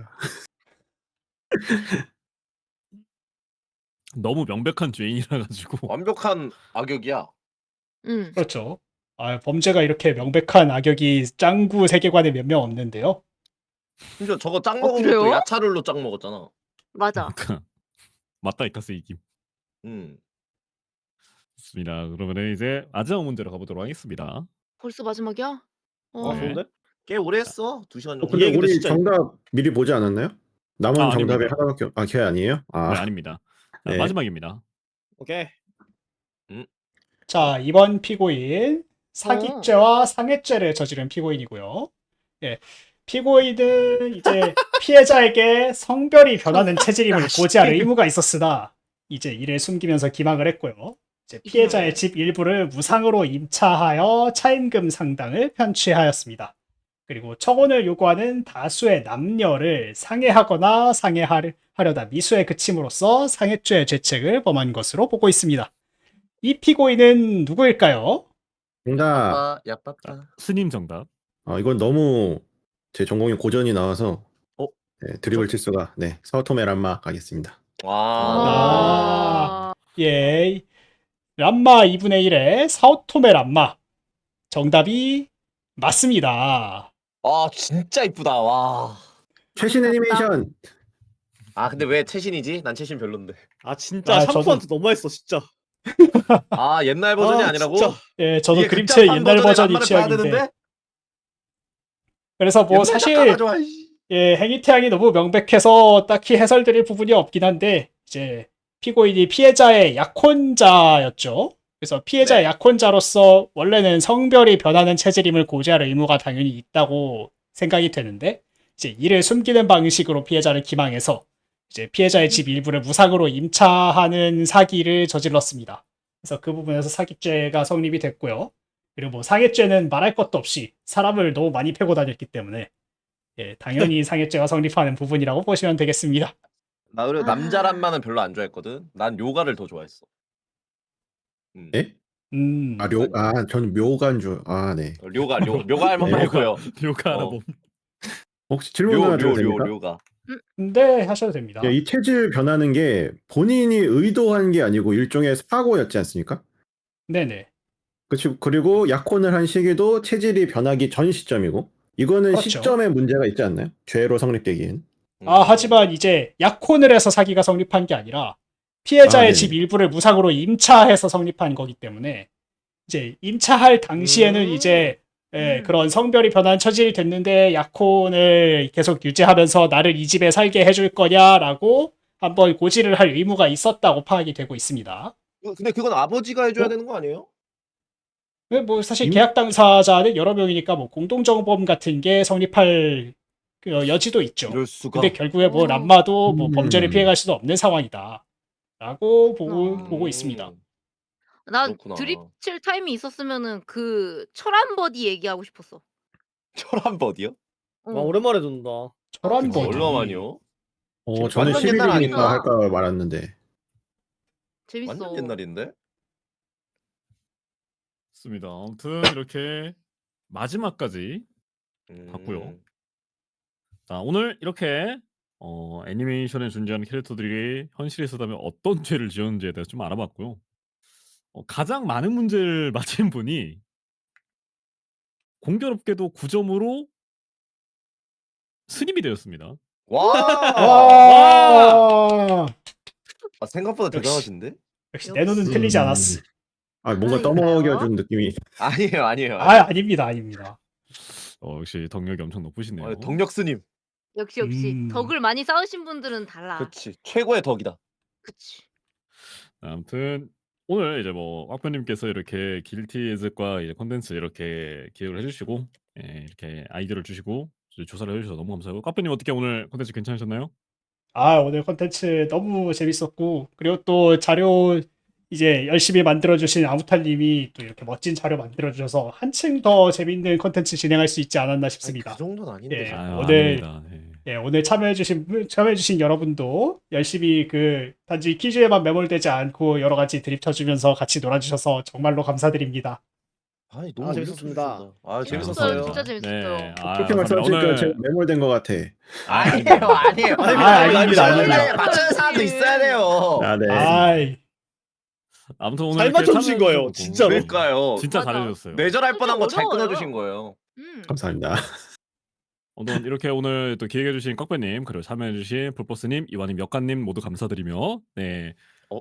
너무 명백한 죄인이라 가지고. 완벽한 악역이야. 그렇죠. 범죄가 이렇게 명백한 악역이 짱구 세계관에 몇 명 없는데요. 심지어 저거 짱 먹은 그래요? 것도 야차룰로 짱 먹었잖아. 맞아. 그러니까 맞다 이카스 이김. 좋습니다. 그러면은 이제 마지막 문제로 가보도록 하겠습니다. 벌써 마지막이야? 아 네. 좋은데? 꽤 오래 했어. 2시간 정도. 근데 얘기도 우리 진짜 정답 미리 보지 않았나요? 남은 아, 정답이 아닙니다. 하나밖에 걔 아니에요? 네, 아닙니다. 자, 네. 마지막입니다. 오케이. 자, 이번 피고인 사기죄와 상해죄를 저지른 피고인이고요. 예. 피고인은 이제 피해자에게 성별이 변하는 체질임을 고지할 의무가 있었으나 이제 이를 숨기면서 기망을 했고요. 이제 피해자의 집 일부를 무상으로 임차하여 차임금 상당을 편취하였습니다. 그리고 청혼을 요구하는 다수의 남녀를 상해하거나 상해하려다 미수에 그침으로써 상해죄 죄책을 범한 것으로 보고 있습니다. 이 피고인은 누구일까요? 정답. 야빠빠. 스님 정답. 이건 너무 제 전공이 고전이 나와서 어? 네, 드립을 칠 수가. 네, 사오토메 란마 가겠습니다. 와. 예. 람마 2분의 1의 사오토메 람마. 정답이 맞습니다. 아 진짜 이쁘다. 와. 최신 애니메이션. 아 근데 왜 최신이지? 난 최신 별론데. 아 진짜 아, 샴푸한테 너무했어 진짜. 아 옛날 버전이 아, 아니라고? 진짜. 예, 저도 이게 그림체 극장판 옛날 버전의 버전이 람마를 봐야 취향인데. 되는데? 그래서 뭐 옛날 사실 작가가 좋아, 이씨. 예, 행위태양이 너무 명백해서 딱히 해설드릴 부분이 없긴 한데 이제 피고인이 피해자의 약혼자였죠. 그래서 피해자의 네. 약혼자로서 원래는 성별이 변하는 체질임을 고지할 의무가 당연히 있다고 생각이 되는데 이제 이를 숨기는 방식으로 피해자를 기망해서 이제 피해자의 집 일부를 무상으로 임차하는 사기를 저질렀습니다. 그래서 그 부분에서 사기죄가 성립이 됐고요. 그리고 뭐 상해죄는 말할 것도 없이 사람을 너무 많이 패고 다녔기 때문에 예, 당연히 상해죄가 성립하는 부분이라고 보시면 되겠습니다. 나 그리고 아. 남자란마는 별로 안 좋아했거든. 난 요가를 더 좋아했어. 예? 음, 저는 묘간 줄. 네. 묘가 할 만만 했고요. 요가 어. 알아봄. 혹시 질문 하나 드려도 됩니까? 료가. 네, 하셔도 됩니다. 이 체질 변하는 게 본인이 의도한 게 아니고 일종의 사고였지 않습니까? 네네. 그리고 약혼을 한 시기도 체질이 변하기 전 시점이고 이거는 그렇죠. 시점에 문제가 있지 않나요? 죄로 성립되기엔. 하지만 이제 약혼을 해서 사기가 성립한 게 아니라 피해자의 네네. 집 일부를 무상으로 임차해서 성립한 거기 때문에 이제 임차할 당시에는 이제 예, 그런 성별이 변한 처질이 됐는데 약혼을 계속 유지하면서 나를 이 집에 살게 해줄 거냐라고 한번 고지를 할 의무가 있었다고 파악이 되고 있습니다. 근데 그건 아버지가 해줘야 어? 되는 거 아니에요? 뭐 사실 임- 계약 당사자는 여러 명이니까 뭐 공동정범 같은 게 성립할 그 여지도 있죠. 이럴 수가. 근데 결국에 뭐 어. 람마도 뭐 음. 범죄를 피해갈 수도 없는 상황이다라고 어. 보고 있습니다. 난 그렇구나. 드립 칠 타임이 있었으면은 그 철안 버디 얘기하고 싶었어. 철한 버디요? 아 오랜만에 듣는다. 철안 그치. 버디. 얼마만이요? 저는 완전 옛날 11일이니까 아닌가? 할까 말았는데. 재밌어. 완전 옛날인데? 좋습니다. 아무튼 이렇게 마지막까지 봤고요. 자, 오늘 이렇게 애니메이션에 존재하는 캐릭터들이 현실에서다면 어떤 죄를 지었는지에 대해서 좀 알아봤고요. 가장 많은 문제를 맞힌 분이 공교롭게도 9점으로 스님이 되었습니다. 와! 와! 아, 생각보다 역시. 대단하신데? 역시 내 눈은 음. 틀리지 않았어. 뭔가 아이고요. 떠먹여준 느낌이. 아니에요. 아닙니다. 역시 덕력이 엄청 높으시네요. 덕력 스님. 역시 음. 덕을 많이 쌓으신 분들은 달라. 그렇지. 최고의 덕이다. 그치. 아무튼 오늘 이제 뭐 꽉변님께서 이렇게 길티 에즈과 이제 콘텐츠 이렇게 기획을 해주시고 이렇게 아이디어를 주시고 이제 조사를 해주셔서 너무 감사하고 꽉변님 어떻게 오늘 콘텐츠 괜찮으셨나요? 오늘 콘텐츠 너무 재밌었고 그리고 또 자료 이제 열심히 만들어주신 아무탈님이 또 이렇게 멋진 자료 만들어주셔서 한층 더 재밌는 콘텐츠 진행할 수 있지 않았나 싶습니다. 그 정도는 아닌데. 예, 아유, 오늘 아닙니다. 네. 예, 오늘 참여해주신 여러분도 열심히 단지 퀴즈에만 매몰되지 않고 여러 가지 드립 쳐주면서 같이 놀아주셔서 정말로 감사드립니다. 아니 너무 재밌었습니다. 재밌었어요. 진짜 재밌었어요. 네. 그렇게 말씀하시니까 제가 매몰된 것 같아. 아니에요. 아닙니다. 맞추는 사람도 있어야 돼요. 네. 아이, 아무튼 오늘 잘 이렇게 맞춰주신 거예요, 참여해주셔서 진짜로. 그러니까요. 진짜 맞아. 잘해주셨어요. 뇌절할 뻔한 거 잘 어려워요. 끊어주신 거예요. 감사합니다. 아무튼 이렇게 오늘 또 기획해주신 꽉변님 그리고 참여해주신 불보스님, 이완님, 역관님 모두 감사드리며 네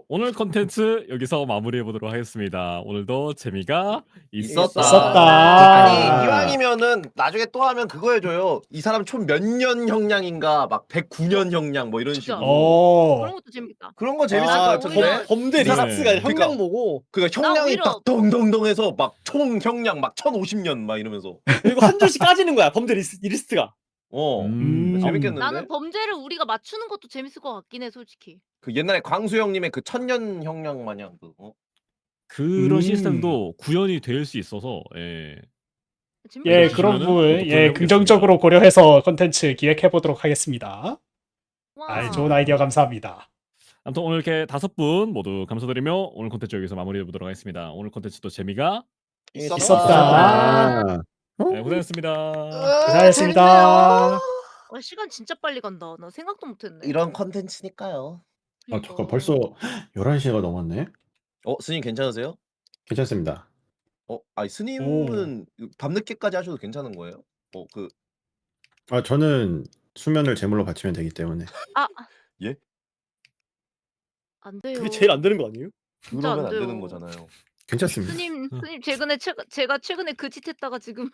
오늘 컨텐츠 여기서 마무리해보도록 하겠습니다. 오늘도 재미가 있었다. 아니 이왕이면은 나중에 또 하면 그거 해줘요. 이 사람 총 몇 년 형량인가 막 109년 형량 뭐 이런 진짜. 식으로. 그런 것도 재밌다. 그런 거 재밌을 것 아, 같은데. 범죄 네. 리스트가 형량 그러니까. 보고 그러니까 나 형량이 오히려- 딱 덩덩덩해서 막 총 형량 막 1050년 막 이러면서. 그리고 한 줄씩 까지는 거야 범죄 리스트가. 재밌겠는데. 나는 범죄를 우리가 맞추는 것도 재밌을 것 같긴 해, 솔직히. 그 옛날에 광수 형님의 그 1000년 형량 마냥 그런 시스템도 구현이 될 수 있어서 재밌다. 예, 그러면은 그런 부분 해보겠습니다. 긍정적으로 고려해서 컨텐츠 기획해보도록 하겠습니다. 와. 좋은 아이디어 감사합니다. 아무튼 오늘 이렇게 5분 모두 감사드리며 오늘 콘텐츠 여기서 마무리해 보도록 하겠습니다. 오늘 콘텐츠도 재미가 있었다. 네, 고생했습니다. 고생하셨습니다. 시간 진짜 빨리 간다. 나 생각도 못했네. 이런 컨텐츠니까요. 아, 잠깐 벌써 11시가 넘었네. 스님 괜찮으세요? 괜찮습니다. 아니 스님은 밤늦게까지 하셔도 괜찮은 거예요? 저는 수면을 제물로 바치면 되기 때문에. 예? 안 돼요. 그게 제일 안 되는 거 아니에요? 진짜 안 그러면 안 돼요. 되는 거잖아요. 괜찮습니다. 스님 제가 최근에 그 짓 했다가 지금